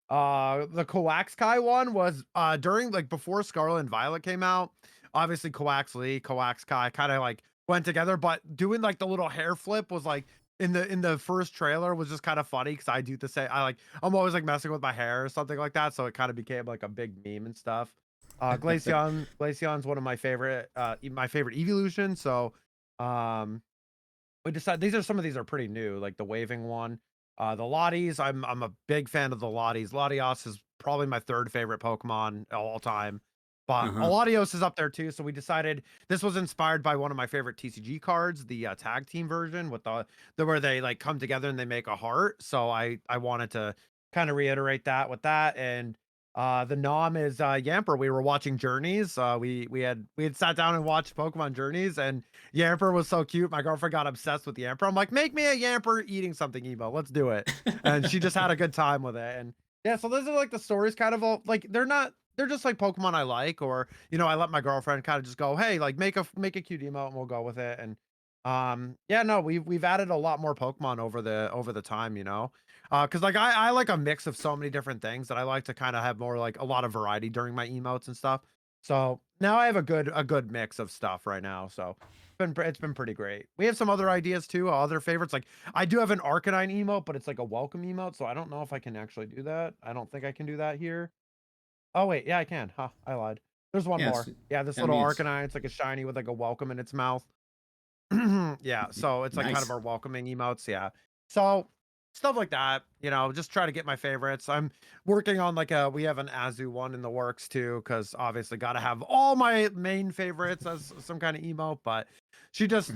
The Coaxkai one was during like before Scarlet and Violet came out. Obviously, Coaxly, Coaxkai kind of like went together, but doing like the little hair flip was like in the first trailer was just kind of funny because I do the same. I'm always like messing with my hair or something like that, so it kind of became like a big meme and stuff. Glaceon's one of my favorite evolution. So, um, we decided these are pretty new, like the waving one. The Lotties, I'm a big fan of the Lotties. Latios is probably my third favorite Pokemon of all time. But Uh-huh. Latios is up there too, so we decided this was inspired by one of my favorite TCG cards, the tag team version with the where they like come together and they make a heart. So I wanted to kind of reiterate that with that. And the Nom is Yamper. We were watching Journeys. We had sat down and watched Pokemon Journeys, and Yamper was so cute. My girlfriend got obsessed with Yamper. I'm like, make me a Yamper eating something emo. Let's do it. And she just had a good time with it. And yeah, so those are like the stories kind of all like they're not they're just like Pokemon I like, or you know, I let my girlfriend kind of just go, hey, like make a cute emote and we'll go with it. And yeah, no, we've added a lot more Pokemon over the time, you know. Because like I like a mix of so many different things that I like to kind of have more like a lot of variety during my emotes and stuff. So now I have a good mix of stuff right now. So it's been pretty great. We have some other ideas too, other favorites. Like I do have an Arcanine emote, but it's like a welcome emote, so I don't know if I can actually do that. I don't think I can do that here. Oh wait, yeah, I can. Huh, I lied. There's one Yeah, more. Yeah, this I little mean, it's Arcanine, it's like a shiny with like a welcome in its mouth. Yeah, so it's like kind of nice. our welcoming emotes, yeah. So stuff like that, you know, just try to get my favorites. I'm working on like we have an Azu one in the works too, because obviously got to have all my main favorites as some kind of emote. But she just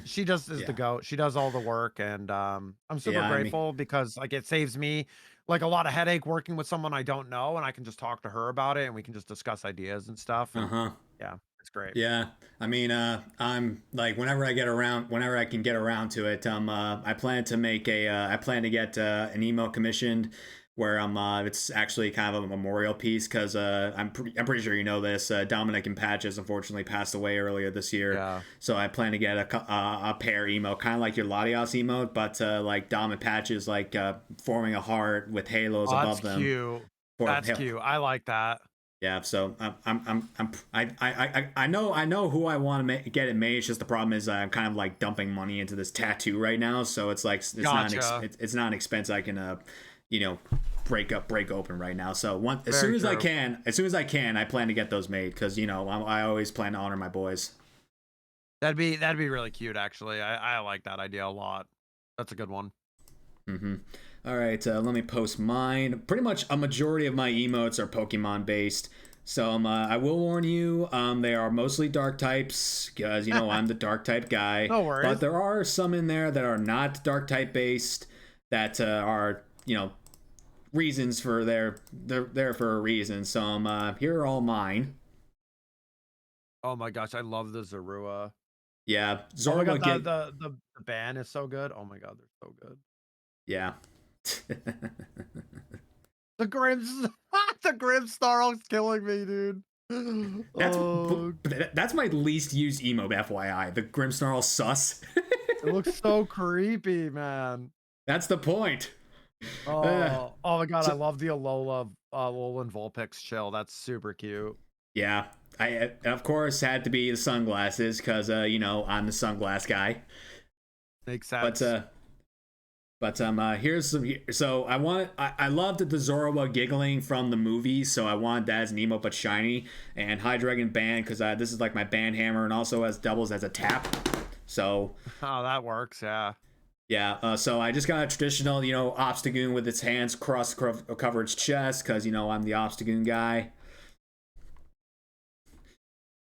is the Yeah, goat. She does all the work, and I'm super yeah. I mean, grateful because like it saves me like a lot of headache working with someone I don't know, and I can just talk to her about it, and we can just discuss ideas and stuff. uh And huh. yeah, it's great. Yeah, I mean, I'm like whenever I can get around to it, I plan to make I plan to get an email commissioned where it's actually kind of a memorial piece because I'm pretty sure you know this. Dominic and Patches unfortunately passed away earlier this year, Yeah. so I plan to get a pair emo, kind of like your Latios emote, but like Dom and Patches like forming a heart with halos Oh, that's above them. cute. For That's cute. I like that. yeah, so I know who I want to get it made. It's just the problem is I'm kind of like dumping money into this tattoo right now, so it's like Gotcha. it's not an expense I can you know break open right now. So as Very soon as true. I can, I plan to get those made because you know I always plan to honor my boys. That'd be really cute, actually. I like that idea a lot. That's a good one. Mm-hmm. All right, let me post mine. Pretty much a majority of my emotes are Pokemon based. So I will warn you, they are mostly dark types because you know I'm the dark type guy. No But worries. there are some in there that are not dark type based that are you know reasons for they're there for a reason. So here are all mine. Oh my gosh, I love the Zorua. Yeah, Oh my Zorba god, get the ban is so good. Oh my god, they're so good. yeah. The Grims, the Grimmsnarl's killing me, dude. That's Oh, that's my least used emo, FYI. The Grimmsnarl sus. it looks so creepy, man. That's the point. Uh, Oh my god, I so, love the Alola, Alolan Vulpix chill. That's super cute. yeah, I of course had to be the sunglasses because you know I'm the sunglass guy. Makes But sense. here's some. So I loved the Zoroa giggling from the movie, so I wanted that as an emo but shiny and Hydreigon band because this is like my band hammer and also as doubles as a tap. So Oh, that works. Yeah. yeah, so I just got a traditional, you know, Obstagoon with its hands cover its chest because you know I'm the Obstagoon guy.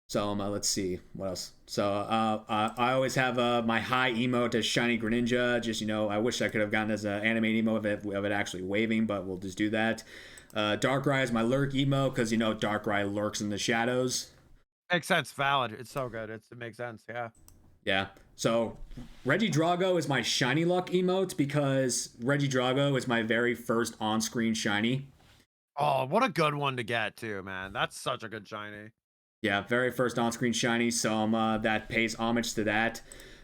So let's see what else. So I always have my high emote as Shiny Greninja. Just you know, I wish I could have gotten as an animate emote of it actually waving, but we'll just do that. Darkrai is my lurk emo because you know Darkrai lurks in the shadows. Makes sense. Valid. It's so good. It makes sense. Yeah. Yeah. So Reggie Drago is my shiny luck emote because Reggie Drago is my very first on-screen shiny. Oh, what a good one to get too, man. That's such a good shiny. Yeah, very first on-screen shiny, so that pays homage to that.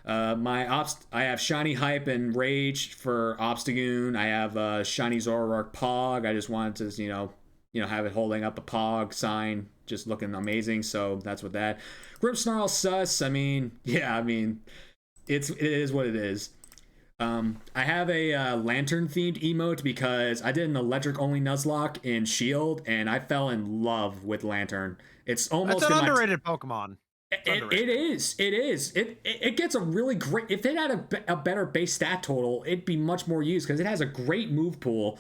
I have shiny hype and rage for Obstagoon. I have shiny Zoroark Pog. I just wanted to have it holding up a Pog sign, just looking amazing. So that's what that. Grimmsnarl sus. I mean, yeah, I mean, it is what it is. I have a lantern themed emote because I did an electric only Nuzlocke in Shield and I fell in love with Lantern. It's That's almost an in my underrated Pokemon. It's it underrated. is. It is. It gets a really great. If it had a better base stat total, it'd be much more used because it has a great move pool.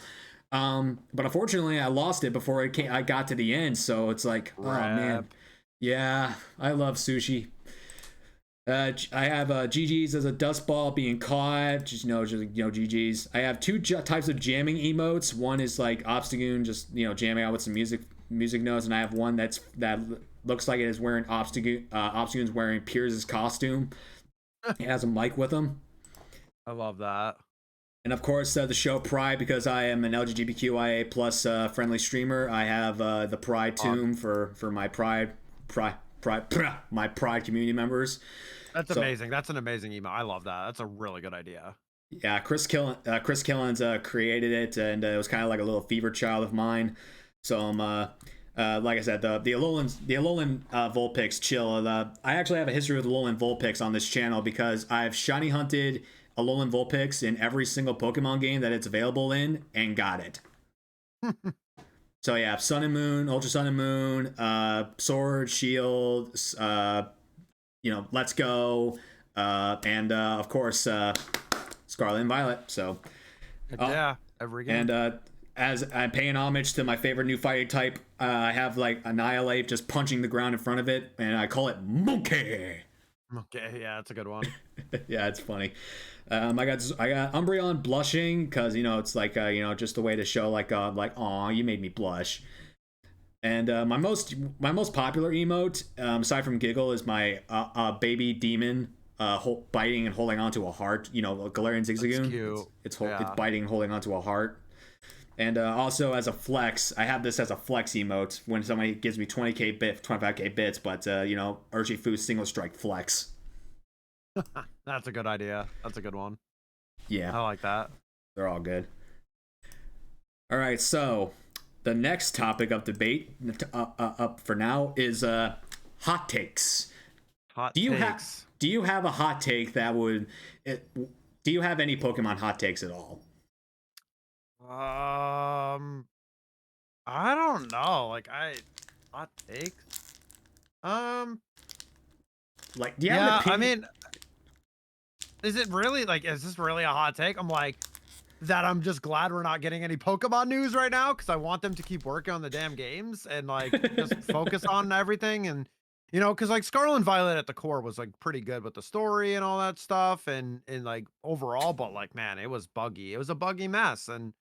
But unfortunately, I lost it before I got to the end. So it's like, oh man, Rep. yeah, I love sushi. I have GG's as a dust ball being caught. GG's. I have two types of jamming emotes. One is like Obstagoon, just jamming out with some music notes, and I have one that looks like it is wearing Obstagoon's wearing Pierce's costume. He has a mic with him. I love that. And of course, the show Pride, because I am an LGBTQIA plus friendly streamer. I have the Pride tomb for my my Pride community members. That's amazing. That's an amazing email. I love that. That's a really good idea. Yeah, Chris Killens created it, and it was kind of like a little fever child of mine. So like I said, the Alolan Vulpix chill. I actually have a history with Alolan Vulpix on this channel because I've shiny hunted Alolan Vulpix in every single Pokemon game that it's available in and got it. So yeah, Sun and Moon, Ultra Sun and Moon, Sword, Shield, Let's Go, and of course Scarlet and Violet. So yeah, every game. And as I'm paying homage to my favorite new fighting type, I have like Annihilate just punching the ground in front of it, and I call it Monkey. Okay, yeah, that's a good one. Yeah, it's funny. I got Umbreon blushing because it's like just a way to show like aw, you made me blush. And my most popular emote aside from Giggle is my baby demon biting and holding onto a heart. Galarian Zigzagoon. It's biting and holding onto a heart. And also as a flex, I have this as a flex emote when somebody gives me 20k bit, 25k bits, but Urshifu's single strike flex. That's a good idea. That's a good one. Yeah. I like that. They're all good. All right, so the next topic of debate up for now is hot takes. Do you have a hot take that would... do you have any Pokemon hot takes at all? I don't know. Like hot takes. Like, do you have an opinion? I mean, is it really is this really a hot take? I'm just glad we're not getting any Pokemon news right now because I want them to keep working on the damn games and just focus on everything. And because Scarlet and Violet at the core was pretty good with the story and all that stuff and overall, but man, it was buggy. It was a buggy mess. And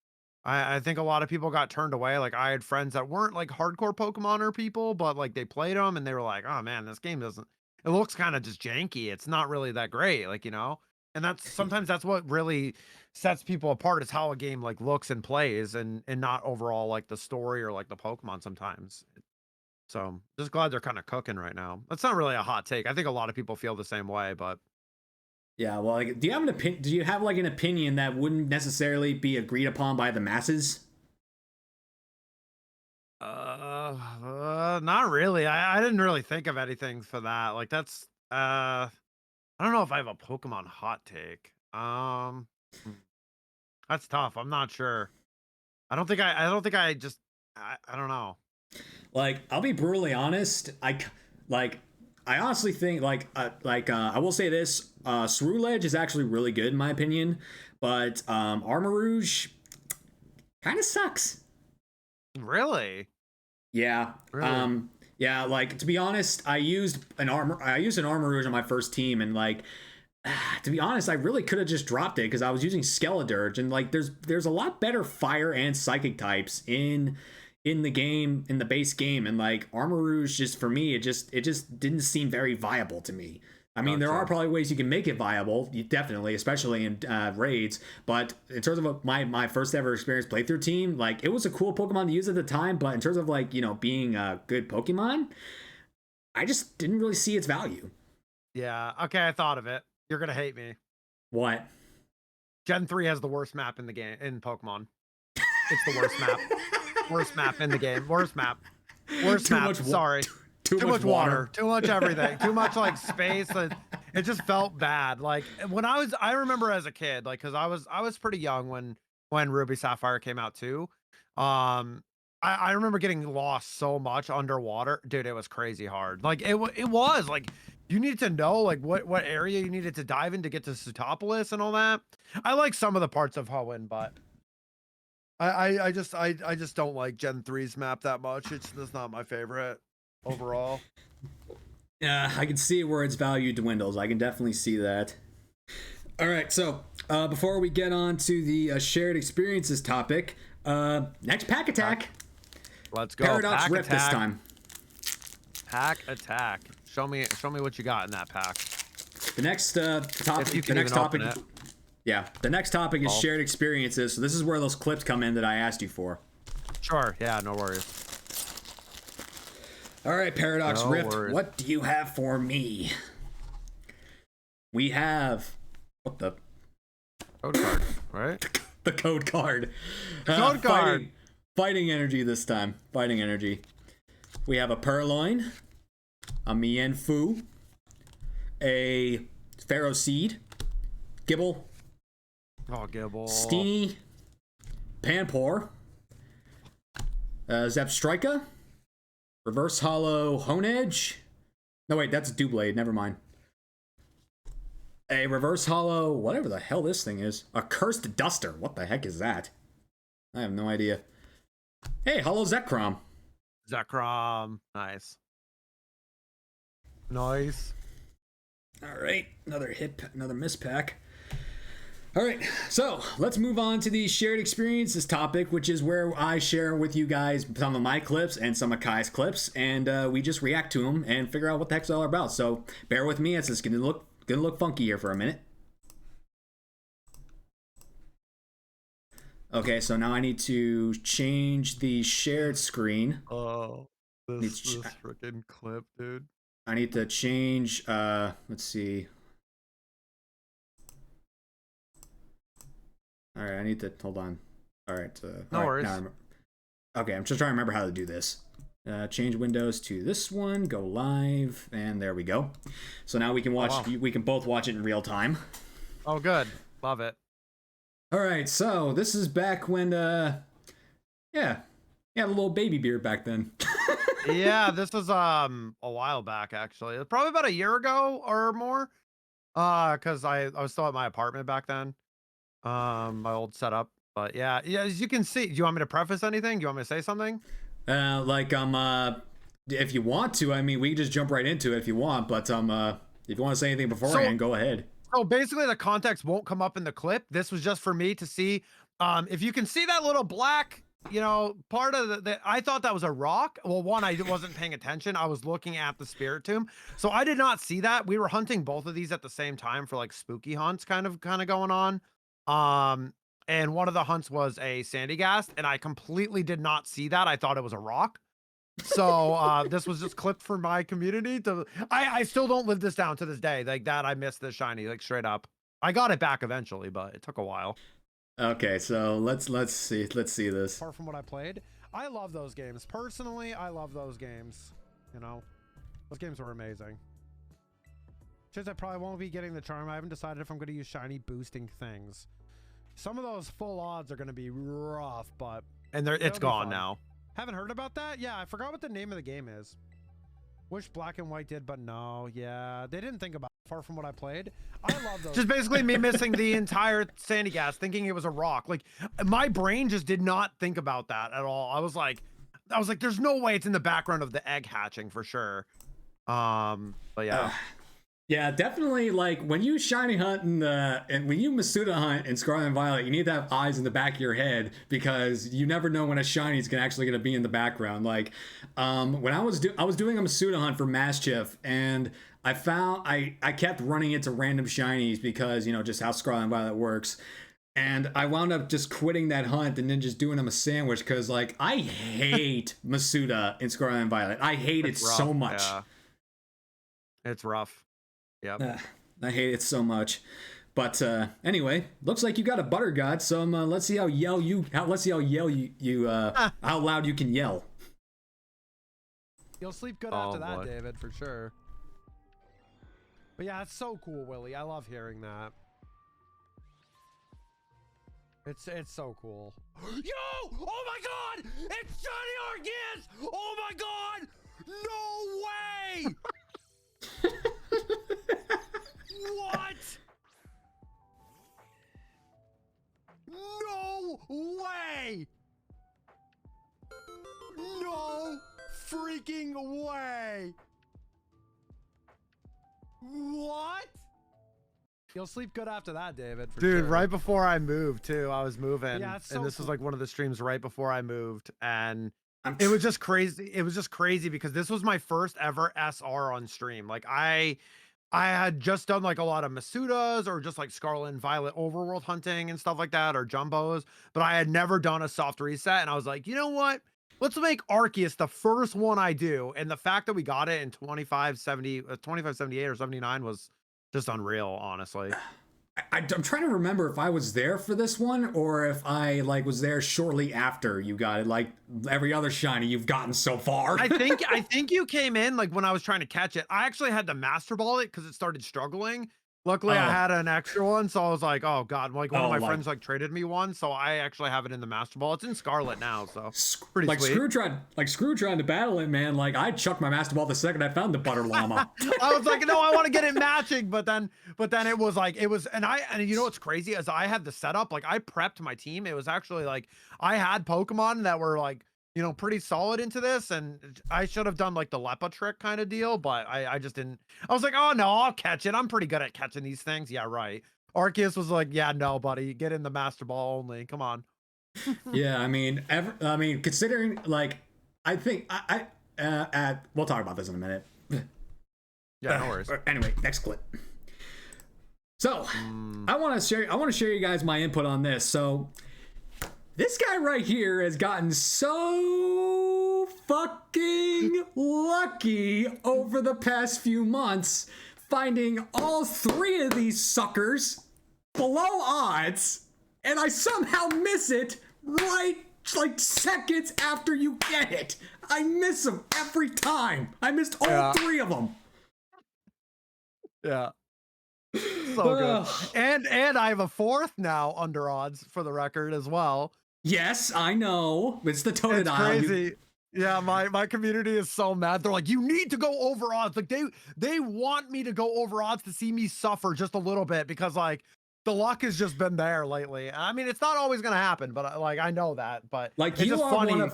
I think a lot of people got turned away. I had friends that weren't hardcore Pokemoner people, but they played them and they were like, oh man, this game it looks kind of just janky. It's not really that great, and sometimes that's what really sets people apart is how a game looks and plays and not overall the story or the Pokemon sometimes. So just glad they're kind of cooking right now. That's not really a hot take. I think a lot of people feel the same way, but yeah, well, do you have an opinion? Do you have an opinion that wouldn't necessarily be agreed upon by the masses? Not really. I didn't really think of anything for that. That's I don't know if I have a Pokemon hot take. That's tough. I'm not sure. I don't think I don't know. I'll be brutally honest. I honestly think I will say this, Ceruledge is actually really good in my opinion, but Armarouge kind of sucks. Really? Yeah. Really? Yeah, to be honest, I used an Armarouge on my first team, and to be honest, I really could have just dropped it because I was using Skeledirge, and there's a lot better fire and psychic types in the game, in the base game, and Armarouge, just for me, it just didn't seem very viable to me. I mean, there are probably ways you can make it viable, definitely, especially in raids, but in terms of my first ever experience playthrough team, it was a cool Pokemon to use at the time, but in terms of being a good Pokemon, I just didn't really see its value. Yeah, okay, I thought of it. You're gonna hate me. What? Gen 3 has the worst map in the game, in Pokemon. It's the worst map. Worst map in the game. Worst map. Worst map. Sorry. Too much water. Too much everything. Too much space. It just felt bad. When I remember as a kid, because I was pretty young when Ruby Sapphire came out too. I remember getting lost so much underwater. Dude, it was crazy hard. It was you needed to know what area you needed to dive in to get to Sootopolis and all that. I like some of the parts of Hoenn, but I just don't like Gen 3's map that much. That's not my favorite overall. Yeah, I can see where its value dwindles. I can definitely see that. All right, so before we get on to the shared experiences topic, next pack attack. Let's go. Paradox pack Rift attack. this time. Pack attack. Show me what you got in that pack. The next topic. If you can the next even topic. open it. Yeah, the next topic is shared experiences. So this is where those clips come in that I asked you for. Sure. Yeah, no worries. All right, Paradox No Rift, worries. what do you have for me? We have what the code card, right? the code card. Code card. Fighting energy this time. Fighting energy. We have a Purloin, a Mienfoo, a Pharaoh Seed, Gibble, Gibble. Steenie, Panpour, Zepstrika, Reverse Hollow Honedge. No, wait, that's Doublade. Never mind. A Reverse Hollow, whatever the hell this thing is. A Cursed Duster. What the heck is that? I have no idea. Hey, Hollow Zekrom. Zekrom. Nice. Nice. All right, another miss pack. All right, so let's move on to the shared experiences topic, which is where I share with you guys some of my clips and some of Kai's clips, and we just react to them and figure out what the heck's all about. So bear with me, it's just gonna look funky here for a minute. Okay, so now I need to change the shared screen. Oh, this freaking clip, dude. I need to change. Let's see. All right, I need to hold on. All right, no worries. Okay, I'm just trying to remember how to do this. Change windows to this one. Go live, and there we go. So now we can watch. Oh, wow. We can both watch it in real time. Oh, good. Love it. All right, so this is back when, yeah, a little baby beard back then. Yeah, this was a while back actually. It was probably about a year ago or more. Because I was still at my apartment back then. My old setup. But yeah, as you can see, do you want me to preface anything? Do you want me to say something? If you want to, I mean, we can just jump right into it if you want. But if you want to say anything beforehand, go ahead. So basically, the context won't come up in the clip. This was just for me to see. If you can see that little black, part of the I thought that was a rock. Well, one, I wasn't paying attention. I was looking at the spirit tomb, so I did not see that. We were hunting both of these at the same time for like spooky hunts, kind of going on. And one of the hunts was a Sandygast, and I completely did not see that. I thought it was a rock. So this was just clipped for my community. I still don't live this down to this day. Like that, I missed this shiny, like straight up. I got it back eventually, but it took a while. Okay, so let's see this. Apart from what I played, I love those games. Personally, I love those games. Those games were amazing. Just I probably won't be getting the charm. I haven't decided if I'm going to use shiny boosting things. Some of those full odds are going to be rough, but it's gone now. Haven't heard about that? Yeah, I forgot what the name of the game is. Wish Black and White did, but no. Yeah, they didn't think about it. Far from what I played. I love those. Just basically me missing the entire Sandygast, thinking it was a rock. Like, my brain just did not think about that at all. I was like, there's no way it's in the background of the egg hatching for sure. But yeah. Yeah, definitely. Like when you shiny hunt and when you Masuda hunt in Scarlet and Violet, you need to have eyes in the back of your head because you never know when a shiny is actually going to be in the background. Like when I was doing a Masuda hunt for Mastiff, and I found I kept running into random shinies because just how Scarlet and Violet works. And I wound up just quitting that hunt and then just doing them a sandwich because like I hate Masuda in Scarlet and Violet. I hate it so much. Yeah. It's rough. Yep. I hate it so much. But anyway, looks like you got a butter god. So let's see how loud you can yell. You'll sleep good after that, David, for sure. But yeah, it's so cool, Willie. I love hearing that. It's so cool. Yo! Oh my god! It's Johnny Argaz! Oh my god! No way! What? No way! No freaking way! What? You'll sleep good after that, David. Dude, sure. Right before I moved too, I was moving, and this was like one of the streams right before I moved, and it was just crazy. It was just crazy because this was my first ever SR on stream. Like I had just done like a lot of Masudas or just like Scarlet and Violet overworld hunting and stuff like that, or Jumbos, but I had never done a soft reset. And I was like, you know what? Let's make Arceus the first one I do. And the fact that we got it in 2578 or 79 was just unreal, honestly. I'm trying to remember if I was there for this one or if I like was there shortly after you got it. Like every other shiny you've gotten so far. I think you came in like when I was trying to catch it. I actually had to master ball it because it started struggling. Luckily, I Oh, had an extra one, so I was like, "Oh God!" Like one of oh, my friends like traded me one, so I actually have it in the master ball. It's in Scarlet now, so pretty like sweet. Screw trying to battle it, man. Like I chucked my master ball the second I found the butter llama. I was like, "No, I want to get it matching," but then it was like it was, and you know what's crazy is I had the setup. Like I prepped my team. It was actually like I had Pokemon that were like pretty solid into this, and I should have done like the Lepa trick kind of deal, but I just didn't. I was like, oh no, I'll catch it. I'm pretty good at catching these things. Yeah, right. Arceus was like, yeah, no, buddy, get in the master ball only. Come on. Yeah, I mean, considering like, I think we'll talk about this in a minute. Yeah, no worries. Anyway, next clip. So, I want to share you guys my input on this. So, this guy right here has gotten so fucking lucky over the past few months, finding all three of these suckers below odds, and I somehow miss it right like seconds after you get it. I miss them every time. I missed all three of them. Yeah. So good. And I have a fourth now under odds for the record as well. Yes, I know. It's the Totodile. It's crazy. Yeah, my community is so mad. They're like, you need to go over odds. Like they want me to go over odds to see me suffer just a little bit because like the luck has just been there lately. I mean, it's not always gonna happen, but like I know that. But like it's you just are funny.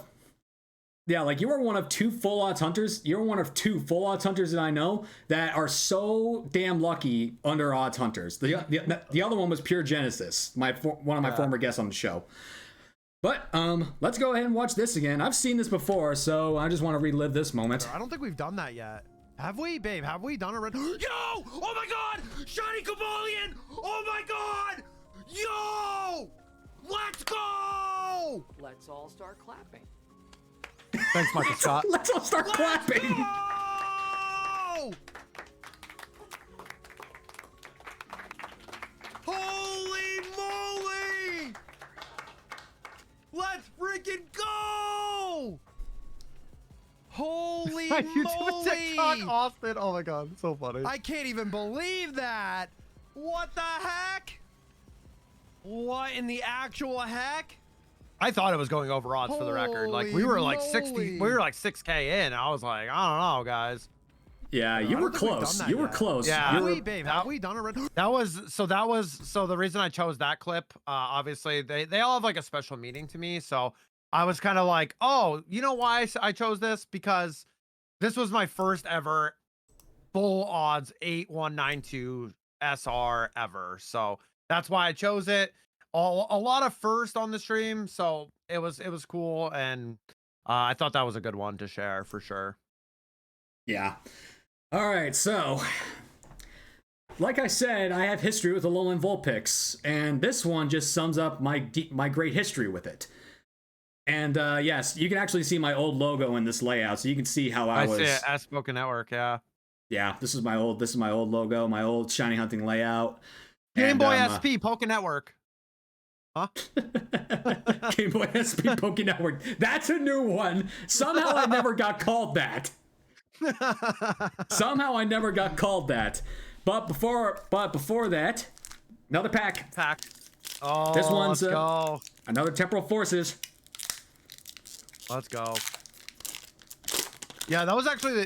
like you are one of two full odds hunters. You're one of two full odds hunters that I know that are so damn lucky under odds hunters. The other one was Pure Genesis, one of my former guests on the show. But let's go ahead and watch this again. I've seen this before, so I just want to relive this moment. I don't think we've done that yet. Have we, babe? Have we done a red? Yo! Oh my God! Shiny Cavalion! Oh my God! Yo! Let's go! Let's all start clapping. Thanks, Michael Scott. Let's all start clapping. Go! Holy moly! Let's freaking go! Holy moly! TikTok, Austin. Oh my God, so funny. I can't even believe that. What the heck? What in the actual heck? I thought it was going over odds for the record. Like we were like 60, we were like 6K in. I was like, I don't know, guys. Yeah, you were close. You were close. Yeah, have we done a red? That was so the reason I chose that clip. Obviously, they all have like a special meaning to me. So I was kind of like, oh, you know why I chose this? Because this was my first ever full odds 8192 SR ever. So that's why I chose it. A lot of first on the stream, so it was cool, and I thought that was a good one to share for sure. Yeah. All right, so like I said, I have history with the Alolan Vulpix, and this one just sums up my great history with it. And yes, you can actually see my old logo in this layout, so you can see how I was. See it as Poké Network, yeah. Yeah, this is my old logo, my old shiny hunting layout. Game Boy SP Poké Network. Huh? Game Boy SP Poké Network. That's a new one. Somehow I never got called that. Somehow I never got called that. But before that, another pack. Oh, this one's let's go. Another Temporal Forces. Let's go. Yeah, that was actually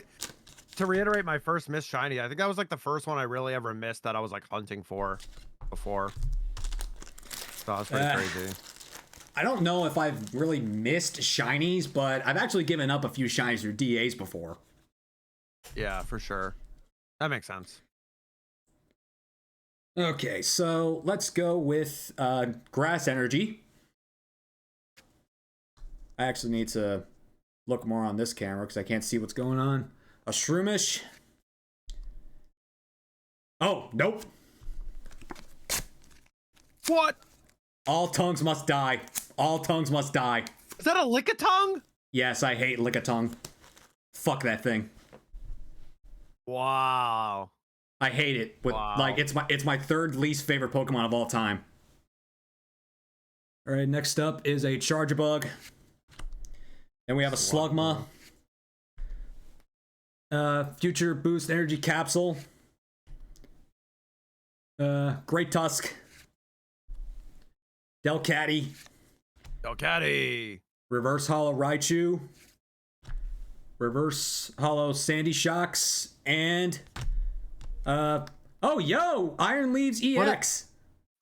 to reiterate my first missed shiny. I think that was like the first one I really ever missed that I was like hunting for before. So that was pretty crazy. I don't know if I've really missed shinies, but I've actually given up a few shinies through DAs before. Yeah, for sure. That makes sense. Okay, so let's go with Grass Energy. I actually need to look more on this camera because I can't see what's going on. A Shroomish. Oh, nope. What? All tongues must die. All tongues must die. Is that a Lickitung? Yes, I hate Lickitung. Fuck that thing. Wow. I hate it. With Wow. like it's my third least favorite Pokemon of all time. All right, next up is a Charjabug. Then we have a Slugma. Future Boost Energy Capsule. Great Tusk. Delcatty. Delcatty. Reverse Hollow Raichu. Reverse Hollow Sandy Shocks. And oh yo! Iron Leaves EX.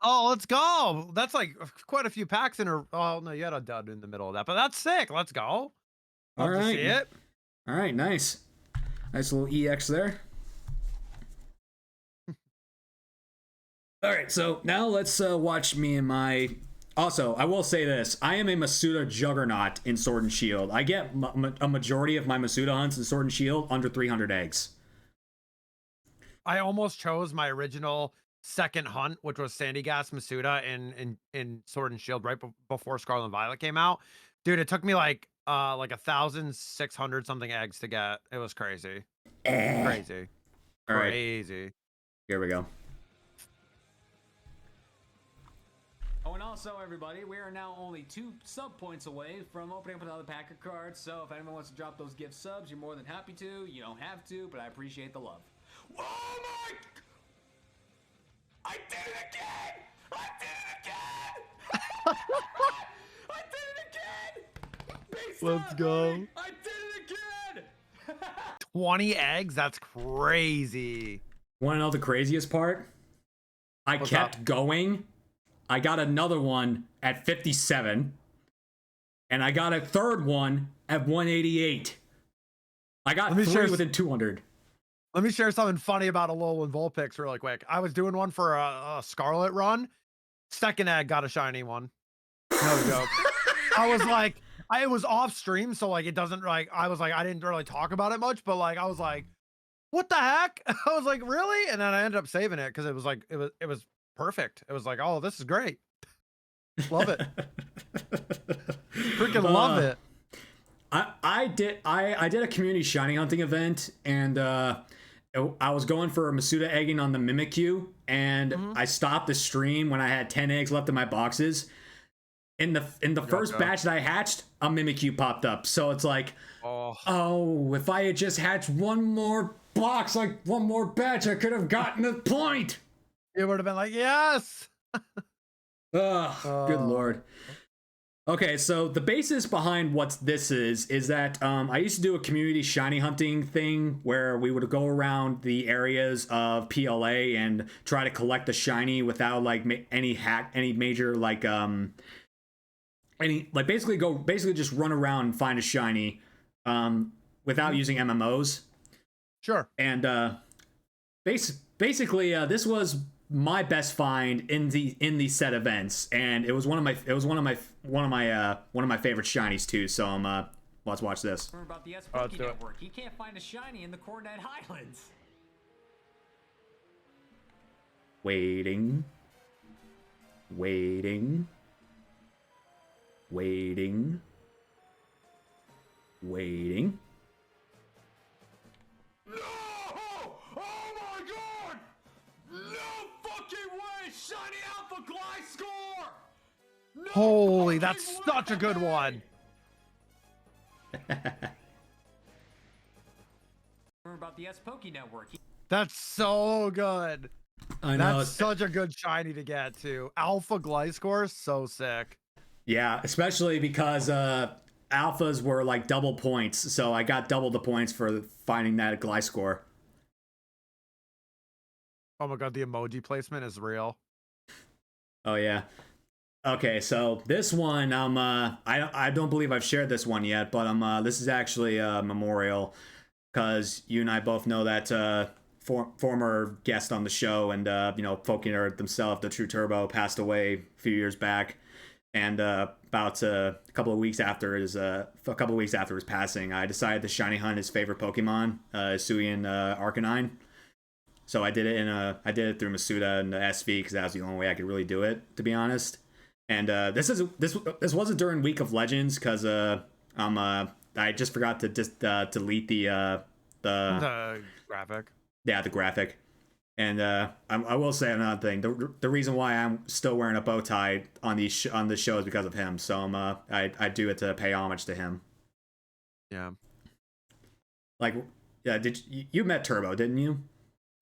Oh, let's go. That's like quite a few packs in a oh no, you had a dud in the middle of that, but that's sick. Let's go. All right. See it. All right, nice. Nice little EX there. All right, so now let's watch me and my... Also, I will say this. I am a Masuda juggernaut in Sword and Shield. I get a majority of my Masuda hunts in Sword and Shield under 300 eggs. I almost chose my original second hunt, which was Sandy Gas Masuda in Sword and Shield right before Scarlet and Violet came out. Dude, it took me like 1,600 something eggs to get. It was crazy. Crazy. All right. Crazy. Here we go. Oh, and also, everybody, we are now only 2 sub points away from opening up another pack of cards. So if anyone wants to drop those gift subs, you're more than happy to. You don't have to, but I appreciate the love. Oh my! I did it again! I did it again! I did it again! Let's go. I did it again! 20 eggs? That's crazy. Want to know the craziest part? I What's kept up? going. I got another one at 57. And I got a third one at 188. I got 3 within 200. Let me share something funny about Alolan Vulpix really quick. I was doing one for a Scarlet run. Second egg got a shiny one. No joke. I was like, it was off stream, so like it doesn't like I was like I didn't really talk about it much, but like I was like, what the heck? I was like, really? And then I ended up saving it because it was like it was perfect. It was like, oh, this is great. Love it. Freaking love it. I did a community shiny hunting event, and I was going for a Masuda egging on the Mimikyu, and I stopped the stream when I had 10 eggs left in my boxes. In the first batch that I hatched, a Mimikyu popped up. So it's like, oh, if I had just hatched one more box, like one more batch, I could have gotten the point. It would have been like, yes. Good lord. Okay, so the basis behind what this is that I used to do a community shiny hunting thing where we would go around the areas of PLA and try to collect the shiny without like any major like basically just run around and find a shiny without using MMOs. Sure. And basically this was my best find in the set events, and it was one of my favorite shinies too. So let's watch this. About the Poké Network. He can't find a shiny in the Coordinate Highlands. Waiting. No! Oh my god! No fucking way! Shiny Alpha Gliscor! No Holy, that's fucking such a good way! one. About the Poké Network. That's so good. I know. That's such a good shiny to get too. Alpha Gliscor, so sick. Yeah, especially because alphas were like double points, so I got double the points for finding that Gliscor. Oh my god, the emoji placement is real. Oh yeah. Okay, so this one, I don't believe I've shared this one yet, but this is actually a memorial, because you and I both know that former guest on the show and pokeNERD themselves, the True Turbo, passed away a few years back, and about a couple of weeks after his passing, I decided to shiny hunt his favorite Pokemon, Hisuian Arcanine. So I did it through Masuda and the SV because that was the only way I could really do it, to be honest. And this wasn't during Week of Legends because I just forgot to delete The graphic. the graphic. And I will say another thing: the reason why I'm still wearing a bow tie on on this show is because of him. So I do it to pay homage to him. Yeah. Like, yeah, you met Turbo, didn't you?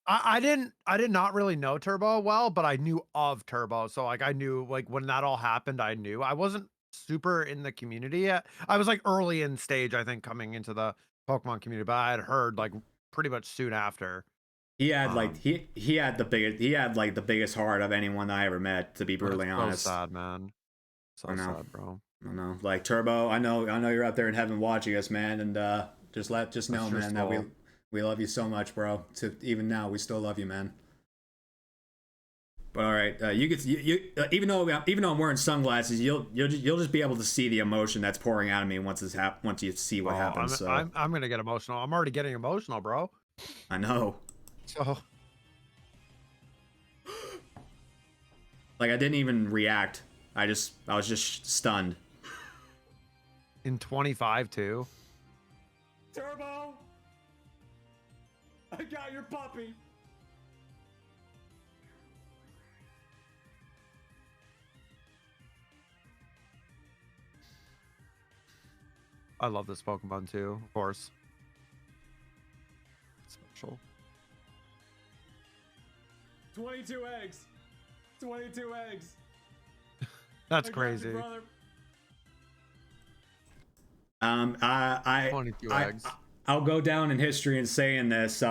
I did not really know Turbo well, but I knew of Turbo. So like I knew like when that all happened, I knew. I wasn't super in the community yet. I was like early in stage, I think, coming into the Pokemon community, but I had heard like pretty much soon after. He had like he had the biggest heart of anyone I ever met, to be brutally honest. So sad, man. So sad, bro. I know. Like Turbo, I know you're out there in heaven watching us, man, and just know, man, that we love you so much, bro. Even now, we still love you, man. But all right, even though I'm wearing sunglasses, you'll just be able to see the emotion that's pouring out of me once you see what happens. I'm gonna get emotional. I'm already getting emotional, bro. I know. So, like, I didn't even react. I was just stunned. In 25 too. Turbo, I got your puppy. I love this Pokemon too, of course. Special. 22 eggs. 22 eggs. That's crazy. I 22 eggs. I'll go down in history in saying this.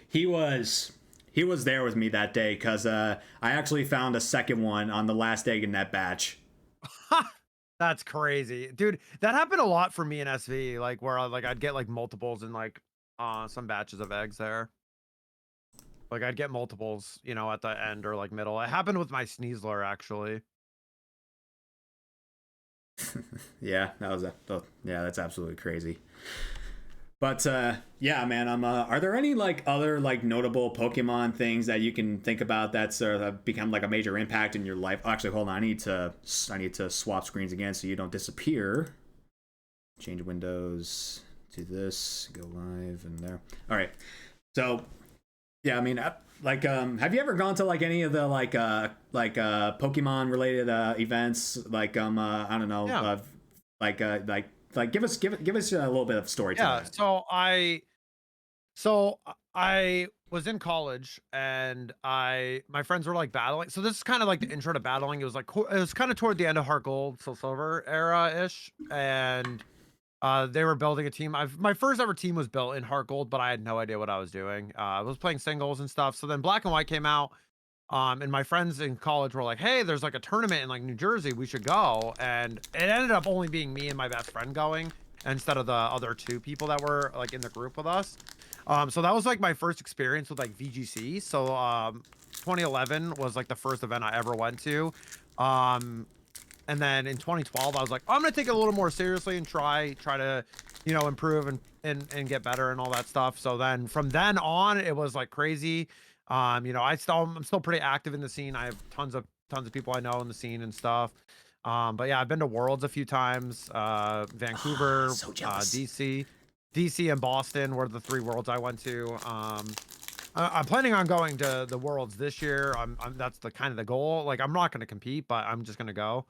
He was there with me that day because I actually found a second one on the last egg in that batch. That's crazy, dude. That happened a lot for me in SV, like where I'd get like multiples in like some batches of eggs there. Like I'd get multiples, you know, at the end or like middle. It happened with my Sneasler actually. Yeah, that's absolutely crazy. But yeah, man, are there any like other like notable Pokemon things that you can think about that's have become like a major impact in your life? Oh, actually, hold on, I need to swap screens again so you don't disappear. Change windows to this, go live, and there. All right, so yeah, I mean, have you ever gone to like any of the like Pokemon related events? Like I don't know, Yeah. Give us a little bit of story to Yeah, that. so I was in college and my friends were like battling. So this is kind of like the intro to battling. It was kind of toward the end of Heart Gold, Soul Silver era ish, and they were building a team. My first ever team was built in Heart Gold, but I had no idea what I was doing. I was playing singles and stuff. So then Black and White came out. And my friends in college were like, "Hey, there's like a tournament in like New Jersey. We should go." And it ended up only being me and my best friend going instead of the other two people that were like in the group with us. So that was like my first experience with like VGC. So 2011 was like the first event I ever went to. And then in 2012, I was like, I'm gonna take it a little more seriously and try to, you know, improve and get better and all that stuff. So then from then on, it was like crazy. You know, I'm still pretty active in the scene. I have tons of people I know in the scene and stuff. But yeah, I've been to Worlds a few times. Vancouver, So jealous. DC and Boston were the 3 Worlds I went to. I'm planning on going to the Worlds this year. That's the kind of the goal. Like I'm not going to compete, but I'm just going to go.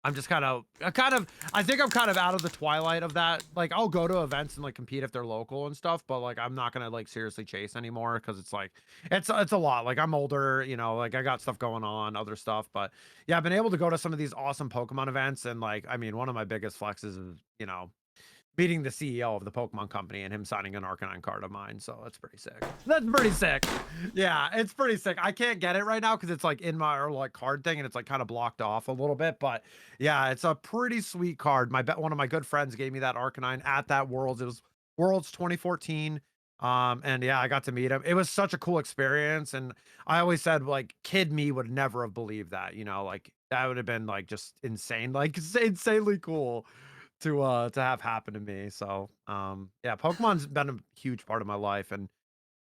I'm just I think I'm kind of out of the twilight of that. Like I'll go to events and like compete if they're local and stuff, but like I'm not gonna like seriously chase anymore because it's like it's a lot. Like I'm older, you know, like I got stuff going on, other stuff. But yeah, I've been able to go to some of these awesome Pokemon events, and like I mean, one of my biggest flexes is, you know, meeting the CEO of the Pokemon company and him signing an Arcanine card of mine. So that's pretty sick. That's pretty sick. Yeah, it's pretty sick. I can't get it right now because it's like in my like card thing and it's like kind of blocked off a little bit. But yeah, it's a pretty sweet card. One of my good friends gave me that Arcanine at that Worlds. It was Worlds 2014. And yeah, I got to meet him. It was such a cool experience. And I always said like kid me would never have believed that, you know, like that would have been like just insane, like insanely cool to have happen to me. So yeah, Pokemon's been a huge part of my life, and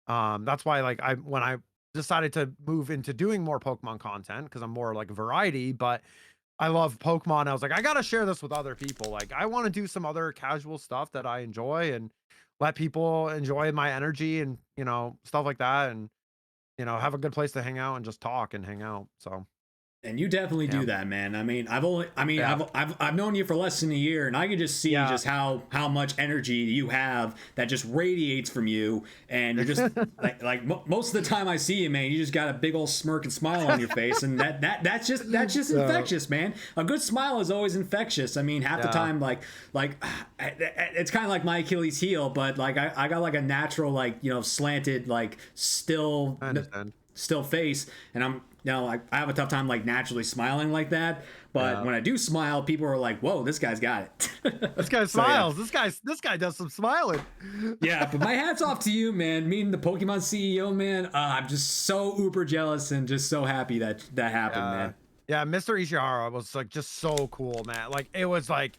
That's why like when I decided to move into doing more Pokemon content because I'm more like variety, but I love Pokemon. I was like, I gotta share this with other people. Like, I want to do some other casual stuff that I enjoy and let people enjoy my energy and stuff like that, and have a good place to hang out and just talk and hang out. So And you definitely yeah, do that, man. I mean, yeah, I've known you for less than a year, and I can just see yeah. just how much energy you have that just radiates from you. And you're just most of the time I see you, man, you just got a big old smirk and smile on your face, and that's just So, infectious, man. A good smile is always infectious. I mean, half the yeah, time, like it's kind of like my Achilles heel, but like I got like a natural slanted I understand. still face, and I have a tough time like naturally smiling like that, but Yeah. when I do smile, people are like, whoa, this guy's got This it. guy So yeah. smiles. This guy does some smiling. Yeah, but my hat's off to you, man. Meeting the Pokemon CEO, man. I'm just so uber jealous and just so happy that that happened, Yeah. man. Yeah, Mr. Ishihara was like just so cool, man. Like it was like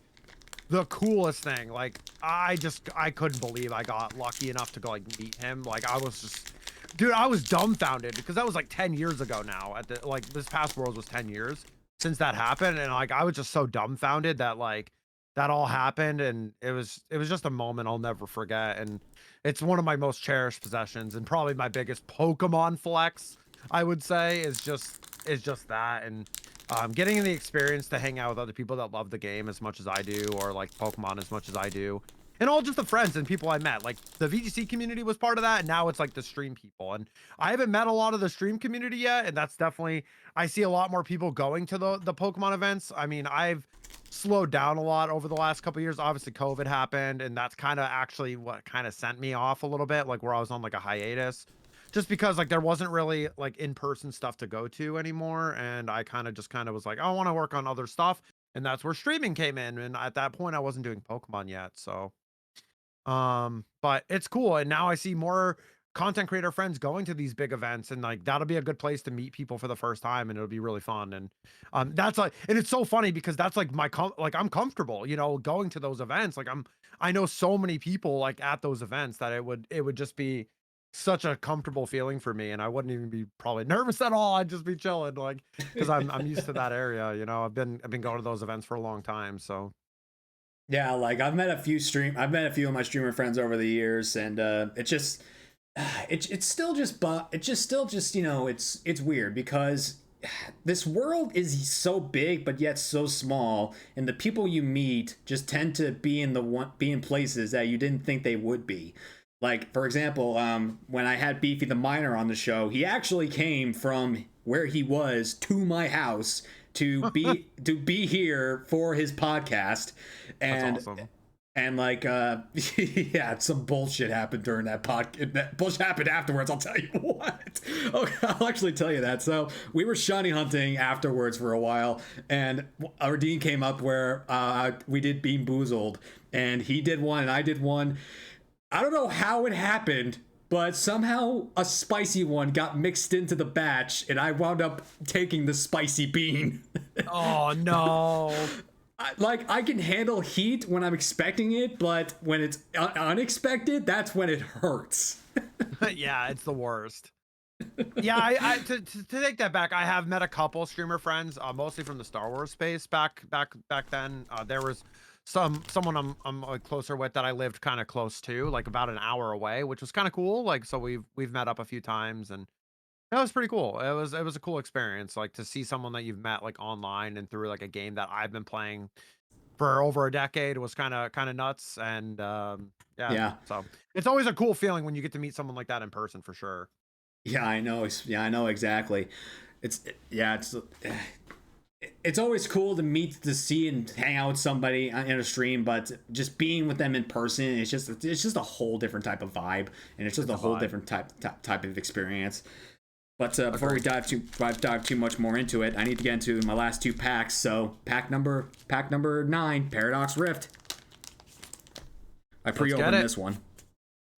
the coolest thing. Like I couldn't believe I got lucky enough to go like meet him. Like I was just dude, I was dumbfounded because that was like 10 years ago now. At the like this past Worlds was 10 years since that happened, and like I was just so dumbfounded that like that all happened, and it was just a moment I'll never forget, and it's one of my most cherished possessions and probably my biggest Pokemon flex, I would say, is just that. And getting the experience to hang out with other people that love the game as much as I do, or like Pokemon as much as I do, and all just the friends and people I met. Like the VGC community was part of that, and now it's like the stream people. And I haven't met a lot of the stream community yet, and that's definitely I see a lot more people going to the Pokemon events. I mean, I've slowed down a lot over the last couple of years. Obviously, COVID happened, and that's kind of actually what kind of sent me off a little bit, like where I was on like a hiatus. Just because like there wasn't really like in-person stuff to go to anymore, and I kind of was like, I want to work on other stuff, and that's where streaming came in. And at that point, I wasn't doing Pokemon yet, so but it's cool, and now I see more content creator friends going to these big events, and like that'll be a good place to meet people for the first time, and it'll be really fun. And that's like, and it's so funny because that's like like I'm comfortable, going to those events. Like I know so many people like at those events that it would just be such a comfortable feeling for me, and I wouldn't even be probably nervous at all. I'd just be chilling, like because I'm used to that area. I've been going to those events for a long time, so Yeah, like I've met a few of my streamer friends over the years, and it's just it's still just it's just still just it's weird because this world is so big but yet so small, and the people you meet just tend to be in places that you didn't think they would be. Like for example, when I had Beefy the Miner on the show, he actually came from where he was to my house to be here for his podcast. that's and awesome. and like yeah, some bullshit happened during that podcast. That bullshit happened afterwards, I'll tell you what. Okay, I'll actually tell you that. So we were shiny hunting afterwards for a while, and our dean came up where we did Bean Boozled, and he did one and I did one. I don't know how it happened, but somehow a spicy one got mixed into the batch, and I wound up taking the spicy bean. Oh no. I can handle heat when I'm expecting it, but when it's unexpected, that's when it hurts. Yeah, it's the worst. Yeah, to take that back, I have met a couple streamer friends, mostly from the Star Wars space back then. There was someone I'm like closer with that I lived kind of close to, like about an hour away, which was kind of cool. Like so we've met up a few times, and that was pretty cool. It was a cool experience, like to see someone that you've met like online and through like a game that I've been playing for over a decade was kind of nuts. And yeah, Yeah, so it's always a cool feeling when you get to meet someone like that in person for sure. yeah, I know. Yeah, I know exactly. Yeah, it's always cool to see and hang out with somebody in a stream, but just being with them in person, it's just a whole different type of vibe, and it's just It's a a whole vibe. different type of experience. But before we Agreed. dive too much more into it, I need to get into my last two packs. So pack number 9, Paradox Rift. I Let's get pre-opened it. this one.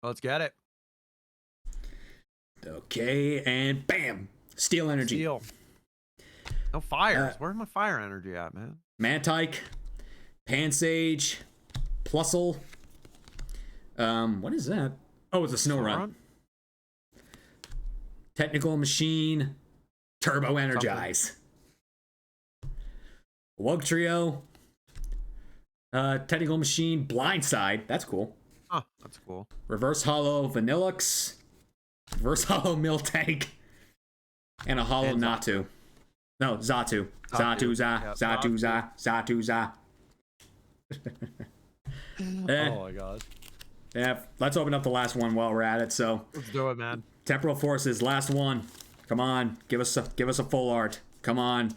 Let's get it. Okay, and bam, Steel Energy, Steel. No fires. Where's my fire energy at, man? Mantike, Pansage, Plusle. What is that? Oh, it's a Snow Run. Technical Machine, Turbo Energize. Wug Trio, Technical Machine, Blindside. That's cool. Oh, that's cool. Reverse Hollow Vanillux, Reverse Hollow Miltank, and a Hollow Natu. No, Zatu. Zatu Za. Yep, Zatu Za. Zatu Za. Oh my god. Yeah, let's open up the last one while we're at it. So Let's do it, man. Temporal Forces, last one. Come on, give us a full art. Come on.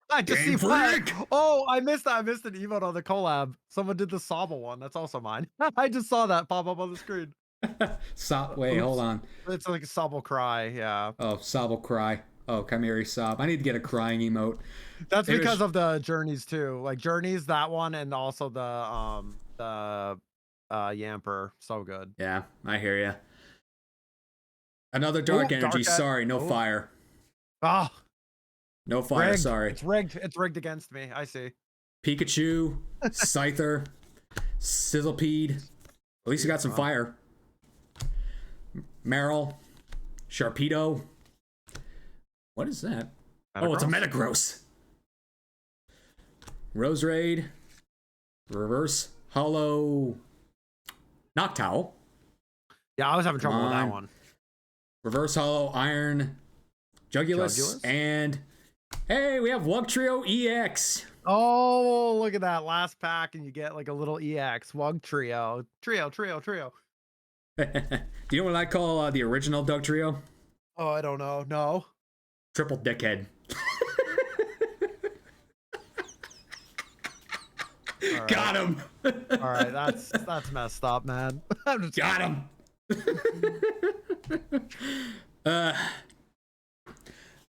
I just Game see what? Freak! Oh, I missed an emote on the collab. Someone did the Sobble one. That's also mine. I just saw that pop up on the screen. Wait, hold on. It's like a Sobble cry, yeah. Oh, Sob will cry. Oh, Kymeri Sob. I need to get a crying emote. That's because of the journeys too. Like journeys, that one, and also the Yamper. So good. Yeah, I hear ya. Another Dark Energy. Sorry, no fire. Ah, No fire, rigged. sorry. It's rigged. It's rigged against me. I see. Pikachu, Scyther, Sizzlepede. At least you got some fire. Meryl, Sharpedo. What is that? Oh, it's a Metagross. Roserade, Reverse Hollow Noctowl. Yeah, I was having trouble with that on. one. Reverse Hollow Iron Jugulus. And hey, we have Wug Trio EX. Oh, look at that last pack, and you get like a little EX Wug Trio. Trio. Do you know what I call the original Doug Trio? Oh, I don't know. No. Triple Dickhead. Right. Got him. All right, that's messed up, man. I'm just... Got him.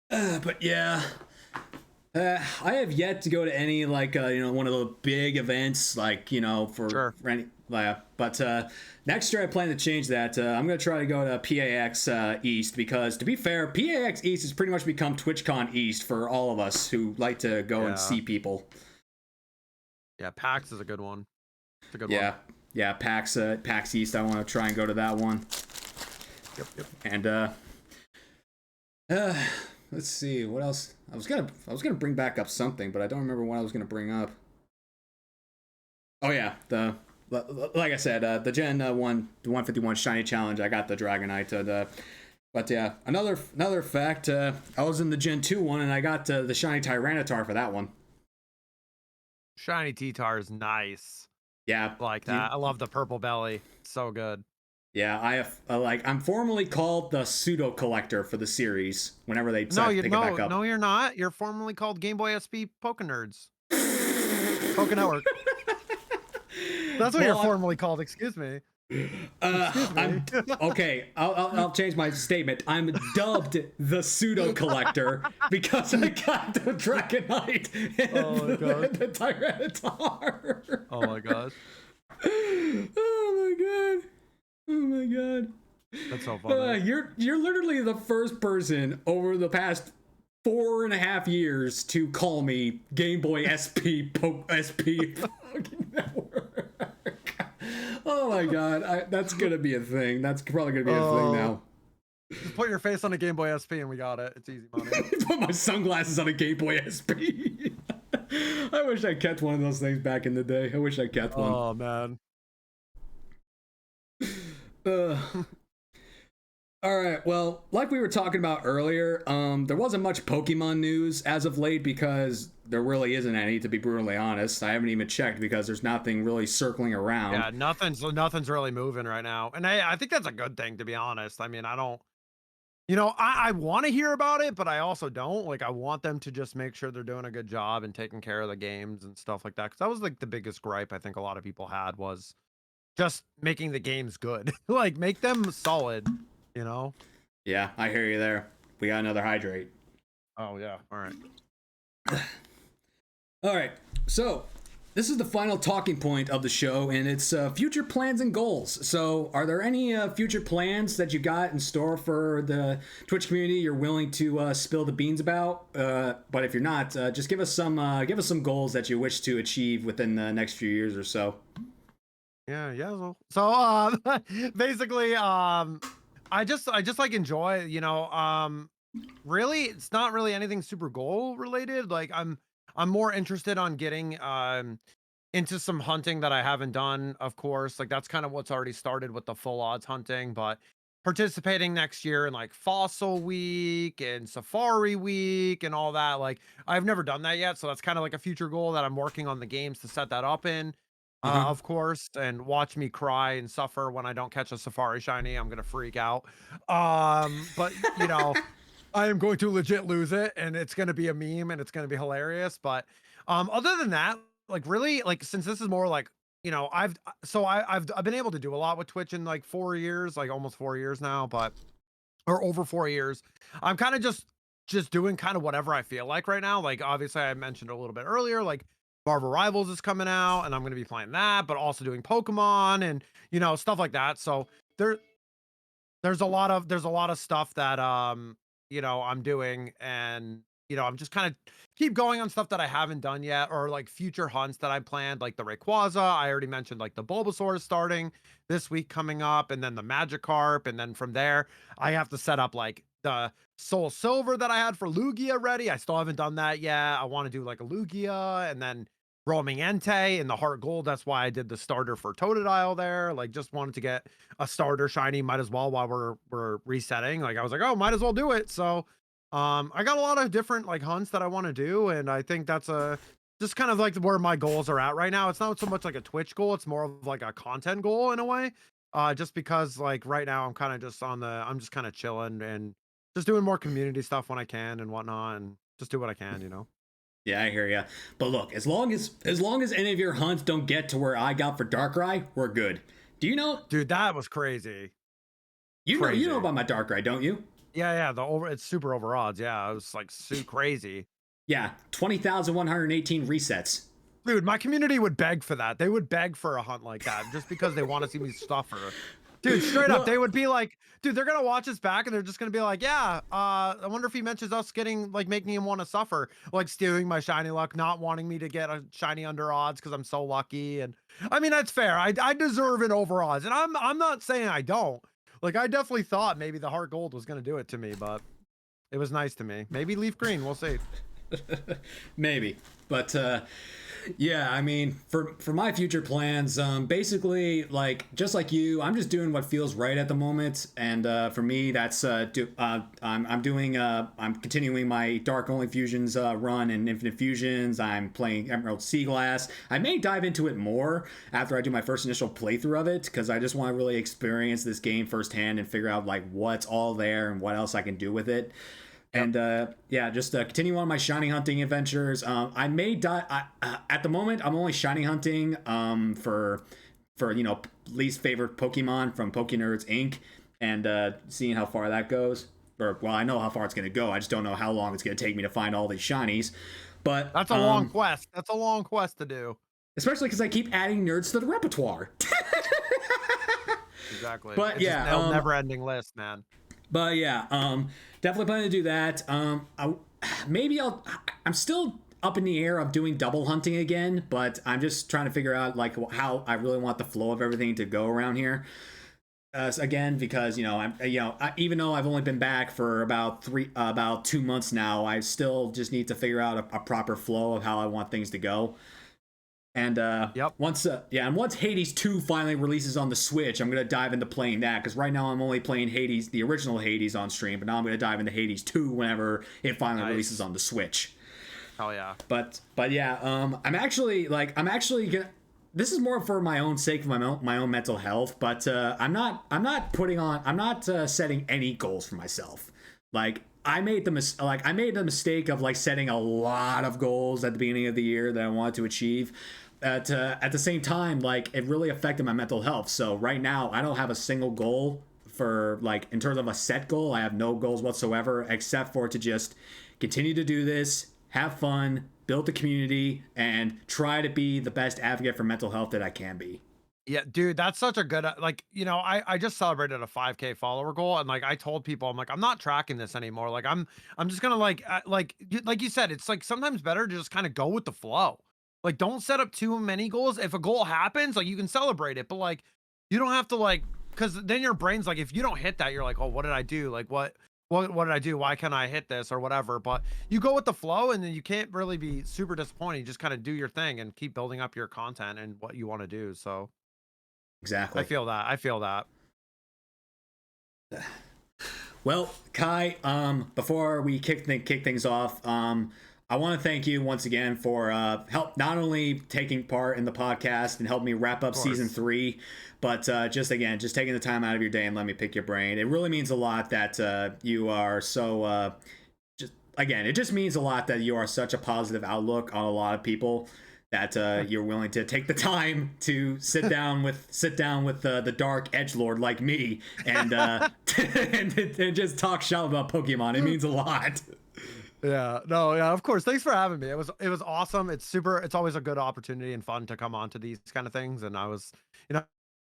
But yeah, I have yet to go to any like one of the big events like for any. But next year I plan to change that. I'm gonna try to go to PAX East because to be fair, PAX East has pretty much become TwitchCon East for all of us who like to go and see people. Yeah, PAX is a good one. It's a good one. Yeah, PAX East. I want to try and go to that one. Yep. And let's see what else. I was gonna bring back up something, but I don't remember what I was gonna bring up. Oh yeah, like I said, the Gen 151 Shiny Challenge. I got the Dragonite. But yeah, another fact. I was in the Gen 2 one, and I got the Shiny Tyranitar for that one. Shiny T-Tar is nice. Yeah, Like that. I love the purple belly. So good. Yeah, I have I'm formally called the pseudo collector for the series. Whenever they decide to pick it back up. No, you're not. You're formally called Game Boy SP pokeNERDS. Poké Network. That's what you're formally called. Excuse me. Okay, I'll change my statement. I'm dubbed the pseudo collector because I got the Dragonite and the Tyranitar. Oh my gosh. Oh my god. That's so funny. You're literally the first person over the past 4.5 years to call me Game Boy SP fucking network. Oh my god, that's gonna be a thing. That's probably gonna be a thing now. Just put your face on a Game Boy SP and we got it. It's easy money. Put my sunglasses on a Game Boy SP. I wish I kept one of those things back in the day. I wish I kept one. Oh man. All right, well, like we were talking about earlier, there wasn't much Pokemon news as of late because there really isn't any, to be brutally honest. I haven't even checked because there's nothing really circling around. Yeah, nothing's really moving right now. And I think that's a good thing, to be honest. I mean, I don't, I want to hear about it, but I also don't. Like, I want them to just make sure they're doing a good job and taking care of the games and stuff like that. Because that was like the biggest gripe I think a lot of people had was just making the games good. Like, make them solid. Yeah, I hear you there. We got another hydrate. Oh yeah. All right, so this is the final talking point of the show, and it's future plans and goals. So are there any future plans that you got in store for the Twitch community you're willing to spill the beans about? But if you're not, just give us some goals that you wish to achieve within the next few years or so. Yeah. So basically, I just like enjoy, really it's not really anything super goal related. Like I'm more interested on getting into some hunting that I haven't done, of course. Like that's kind of what's already started with the full odds hunting, but participating next year in like Fossil Week and Safari Week and all that. Like I've never done that yet, so that's kind of like a future goal that I'm working on the games to set that up in. Uh-huh. Of course, and watch me cry and suffer when I don't catch a Safari shiny. I'm gonna freak out. But I am going to legit lose it, and it's gonna be a meme, and it's gonna be hilarious. But other than that, like really, like since this is more like I've been able to do a lot with Twitch in like 4 years, like almost 4 years now, but or over 4 years. I'm kind of just doing kind of whatever I feel like right now. Like obviously I mentioned a little bit earlier, like Marvel Rivals is coming out and I'm going to be playing that, but also doing Pokemon and stuff like that. So there there's a lot of stuff that I'm doing, and I'm just kind of keep going on stuff that I haven't done yet, or like future hunts that I planned, like the Rayquaza. I already mentioned like the Bulbasaur is starting this week coming up, and then the Magikarp, and then from there I have to set up like the Soul Silver that I had for Lugia ready. I still haven't done that yet. I want to do like a Lugia and then Roaming Entei and the Heart Gold. That's why I did the starter for Totodile there. Like just wanted to get a starter shiny, might as well while we're resetting. Like I was like, oh, might as well do it. So I got a lot of different like hunts that I want to do, and I think that's a just kind of like where my goals are at right now. It's not so much like a Twitch goal, it's more of like a content goal in a way. Just because like right now I'm kind of just I'm just kind of chilling and just doing more community stuff when I can and whatnot, and just do what I can. Yeah, I hear ya. But look, as long as any of your hunts don't get to where I got for Darkrai, we're good. Do you know? Dude, that was crazy. You Crazy. know about my Darkrai, don't you? Yeah, it's super over odds. Yeah, it was like so crazy. Yeah, 20,118 resets. Dude, my community would beg for that. They would beg for a hunt like that just because they want to see me suffer. Dude, straight up, they would be like, dude, they're gonna watch us back and they're just gonna be like, yeah, I wonder if he mentions us getting like making him want to suffer, like stealing my shiny luck, not wanting me to get a shiny under odds because I'm so lucky. And I mean that's fair. I deserve an over odds, and I'm not saying I don't. Like I definitely thought maybe the Heart Gold was gonna do it to me, but it was nice to me. Maybe Leaf Green, we'll see. Maybe, but yeah, I mean, for my future plans, basically, like just like you, I'm just doing what feels right at the moment, and for me, that's I'm continuing my Dark Only Fusions run and Infinite Fusions. I'm playing Emerald Sea Glass. I may dive into it more after I do my first initial playthrough of it, because I just want to really experience this game firsthand and figure out like what's all there and what else I can do with it. And yeah, just continue on my shiny hunting adventures. I may die at the moment. I'm only shiny hunting for least favorite Pokemon from pokeNERDS Inc. and seeing how far that goes. Or well, I know how far it's gonna go. I just don't know how long it's gonna take me to find all these shinies. But that's a long quest. That's a long quest to do. Especially because I keep adding nerds to the repertoire. Exactly. But it's yeah, just a never-ending list, man. But yeah, definitely planning to do that. I'm still up in the air of doing double hunting again, but I'm just trying to figure out like how I really want the flow of everything to go around here. Again, because even though I've only been back for about 2 months now, I still just need to figure out a proper flow of how I want things to go. And once Hades 2 finally releases on the Switch, I'm gonna dive into playing that, because right now I'm only playing Hades, the original Hades, on stream, but now I'm gonna dive into Hades 2 whenever it finally releases on the Switch. Oh yeah. But yeah, I'm actually gonna. This is more for my own sake, my own mental health. But I'm not setting any goals for myself. Like I made the mistake of like setting a lot of goals at the beginning of the year that I wanted to achieve. At the same time, like it really affected my mental health. So right now, I don't have a single goal for like in terms of a set goal. I have no goals whatsoever except for to just continue to do this, have fun, build the community, and try to be the best advocate for mental health that I can be. Yeah, dude, that's such a good I just celebrated a 5K follower goal, and like I told people, I'm like, I'm not tracking this anymore. Like I'm just gonna like you said, it's like sometimes better to just kind of go with the flow. Like don't set up too many goals. If a goal happens, like you can celebrate it, but like you don't have to like because then your brain's like, if you don't hit that, you're like, oh, what did I do? Like, what did I do? Why can't I hit this or whatever? But you go with the flow, and then you can't really be super disappointed. You just kind of do your thing and keep building up your content and what you want to do. So Exactly. I feel that. I feel that. Well, Kai, before we kick things off, I want to thank you once again for help not only taking part in the podcast and help me wrap up season 3, but just taking the time out of your day and let me pick your brain. It really means a lot that you are so it just means a lot that you are such a positive outlook on a lot of people, that you're willing to take the time to sit down with the dark edgelord like me and and just talk shop about Pokemon. It means a lot. Yeah, no, yeah, of course. Thanks for having me. It was awesome. It's always a good opportunity and fun to come on to these kind of things. And I was,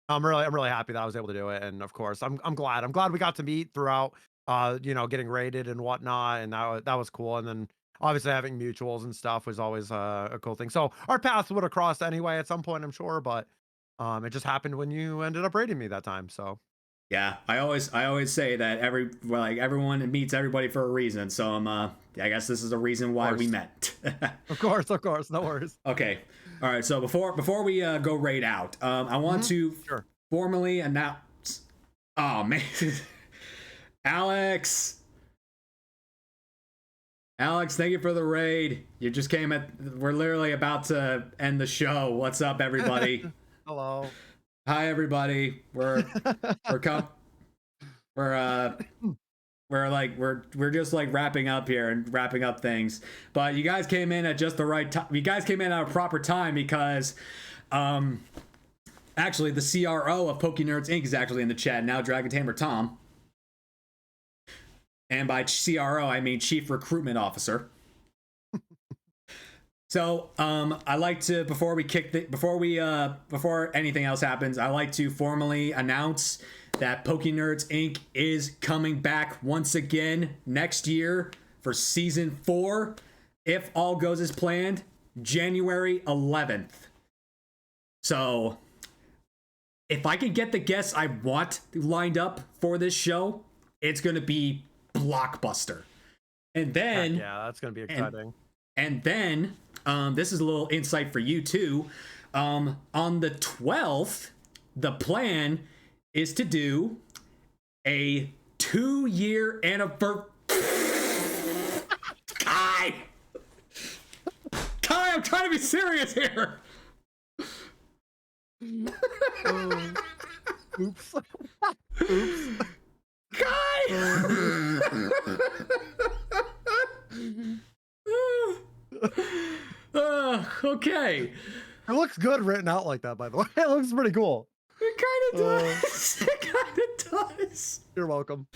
I'm really happy that I was able to do it. And of course, I'm glad we got to meet throughout, getting rated and whatnot. And that was cool. And then obviously having mutuals and stuff was always a cool thing. So our paths would have crossed anyway at some point, I'm sure. But it just happened when you ended up rating me that time. So. Yeah, I always say that everyone meets everybody for a reason. So I guess this is a reason why we met. Of course, no worries. Okay, all right. So before we go raid out, I want to formally announce. Oh man, Alex, thank you for the raid. You just came at. We're literally about to end the show. What's up, everybody? Hello. Hi everybody. We're just like wrapping up here and wrapping up things. But you guys came in at just the right time. You guys came in at a proper time because actually the CRO of pokeNERDS Inc. is actually in the chat now, Dragon Tamer Tom. And by CRO I mean Chief Recruitment Officer. So, I like to before anything else happens, I like to formally announce that pokeNERDS Inc. is coming back once again next year for season 4, if all goes as planned, January 11th. So, if I can get the guests I want lined up for this show, it's gonna be blockbuster. And then yeah, that's gonna be exciting. And then this is a little insight for you too. On the 12th, the plan is to do a 2-year anniversary. Kai, I'm trying to be serious here. Oops. Kai. Okay. It looks good written out like that, by the way. It looks pretty cool. It kind of does. It kind of does. You're welcome.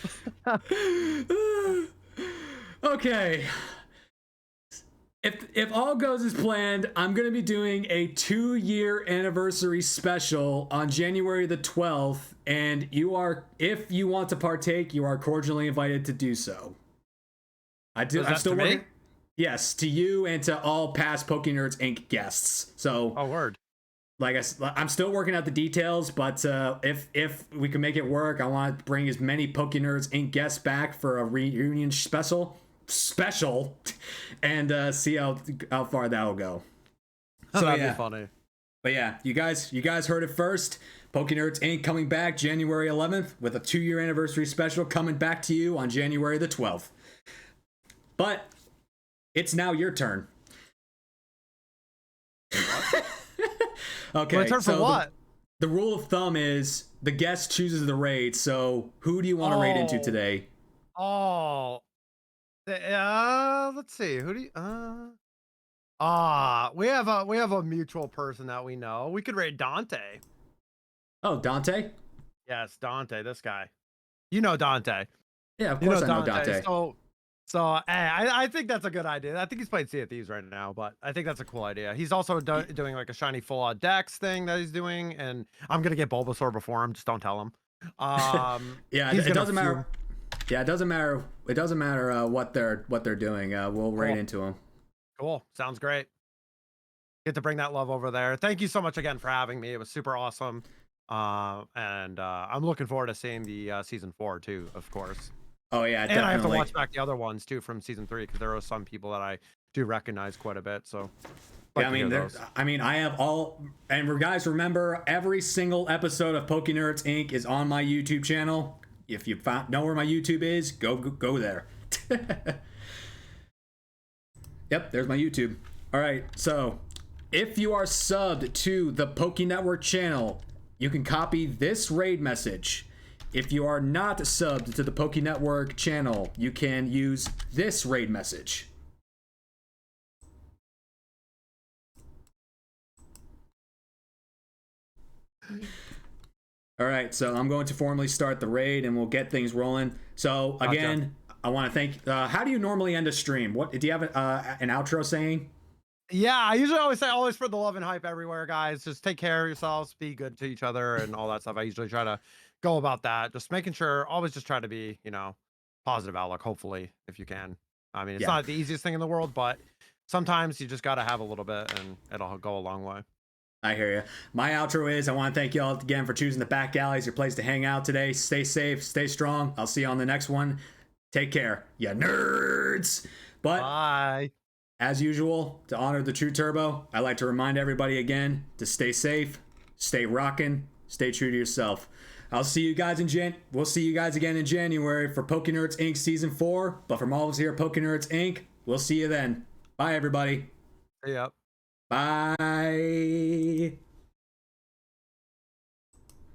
Okay. If all goes as planned, I'm going to be doing a 2-year anniversary special on January the 12th, and if you want to partake, you are cordially invited to do so. I'm still working. Yes, to you and to all past pokeNERDS Inc. guests. So, word. Like I'm still working out the details, but if we can make it work, I want to bring as many pokeNERDS Inc. guests back for a reunion special, and see how far that will go. So that'd be funny. But yeah, you guys heard it first. pokeNERDS Inc. coming back January 11th with a 2-year anniversary special coming back to you on January the 12th. But it's now your turn. Okay. My turn for what? The rule of thumb is the guest chooses the raid. So who do you want to raid into today? Let's see. Who do you? We have a mutual person that we know. We could raid Dante. Oh, Dante? Yes, Dante. This guy. You know Dante. Yeah, of course I know Dante. So I think that's a good idea. I think he's playing Sea of Thieves right now, but I think that's a cool idea. He's also doing like a shiny full out dex thing that he's doing, and I'm gonna get Bulbasaur before him. Just don't tell him. Yeah, it doesn't matter. Yeah, it doesn't matter. It doesn't matter what they're doing. We'll raid into them. Cool. Sounds great. Get to bring that love over there. Thank you so much again for having me. It was super awesome. And I'm looking forward to seeing the season 4 too, of course. Oh yeah, And definitely. I have to watch back the other ones too from season 3 because there are some people that I do recognize quite a bit. So Yeah, I mean, I have all, and guys, remember, every single episode of PokeNERDS Inc. is on my YouTube channel. If you know where my YouTube is, go there. Yep, there's my YouTube. All right, so if you are subbed to the Poke Network channel, you can copy this raid message. If you are not subbed to the Poke Network channel, you can use this raid message. All right, so I'm going to formally start the raid and we'll get things rolling. So again, gotcha. I want to thank. How do you normally end a stream? What do you have an outro saying? Yeah, I usually always say, always for the love and hype everywhere, guys. Just take care of yourselves, be good to each other, and all that stuff. I usually try to go about that, just making sure. Always just try to be, positive outlook. Hopefully, if you can. I mean, it's not the easiest thing in the world, but sometimes you just got to have a little bit, and it'll go a long way. I hear you. My outro is I want to thank you all again for choosing the Back Alley as your place to hang out today. Stay safe, stay strong. I'll see you on the next one. Take care, ya nerds. But bye. As usual, to honor the true Turbo, I like to remind everybody again to stay safe, stay rockin', stay true to yourself. I'll see you guys we'll see you guys again in January for PokeNERDS Inc. Season 4. But from all of us here at PokeNERDS Inc., we'll see you then. Bye, everybody. Yep. Bye.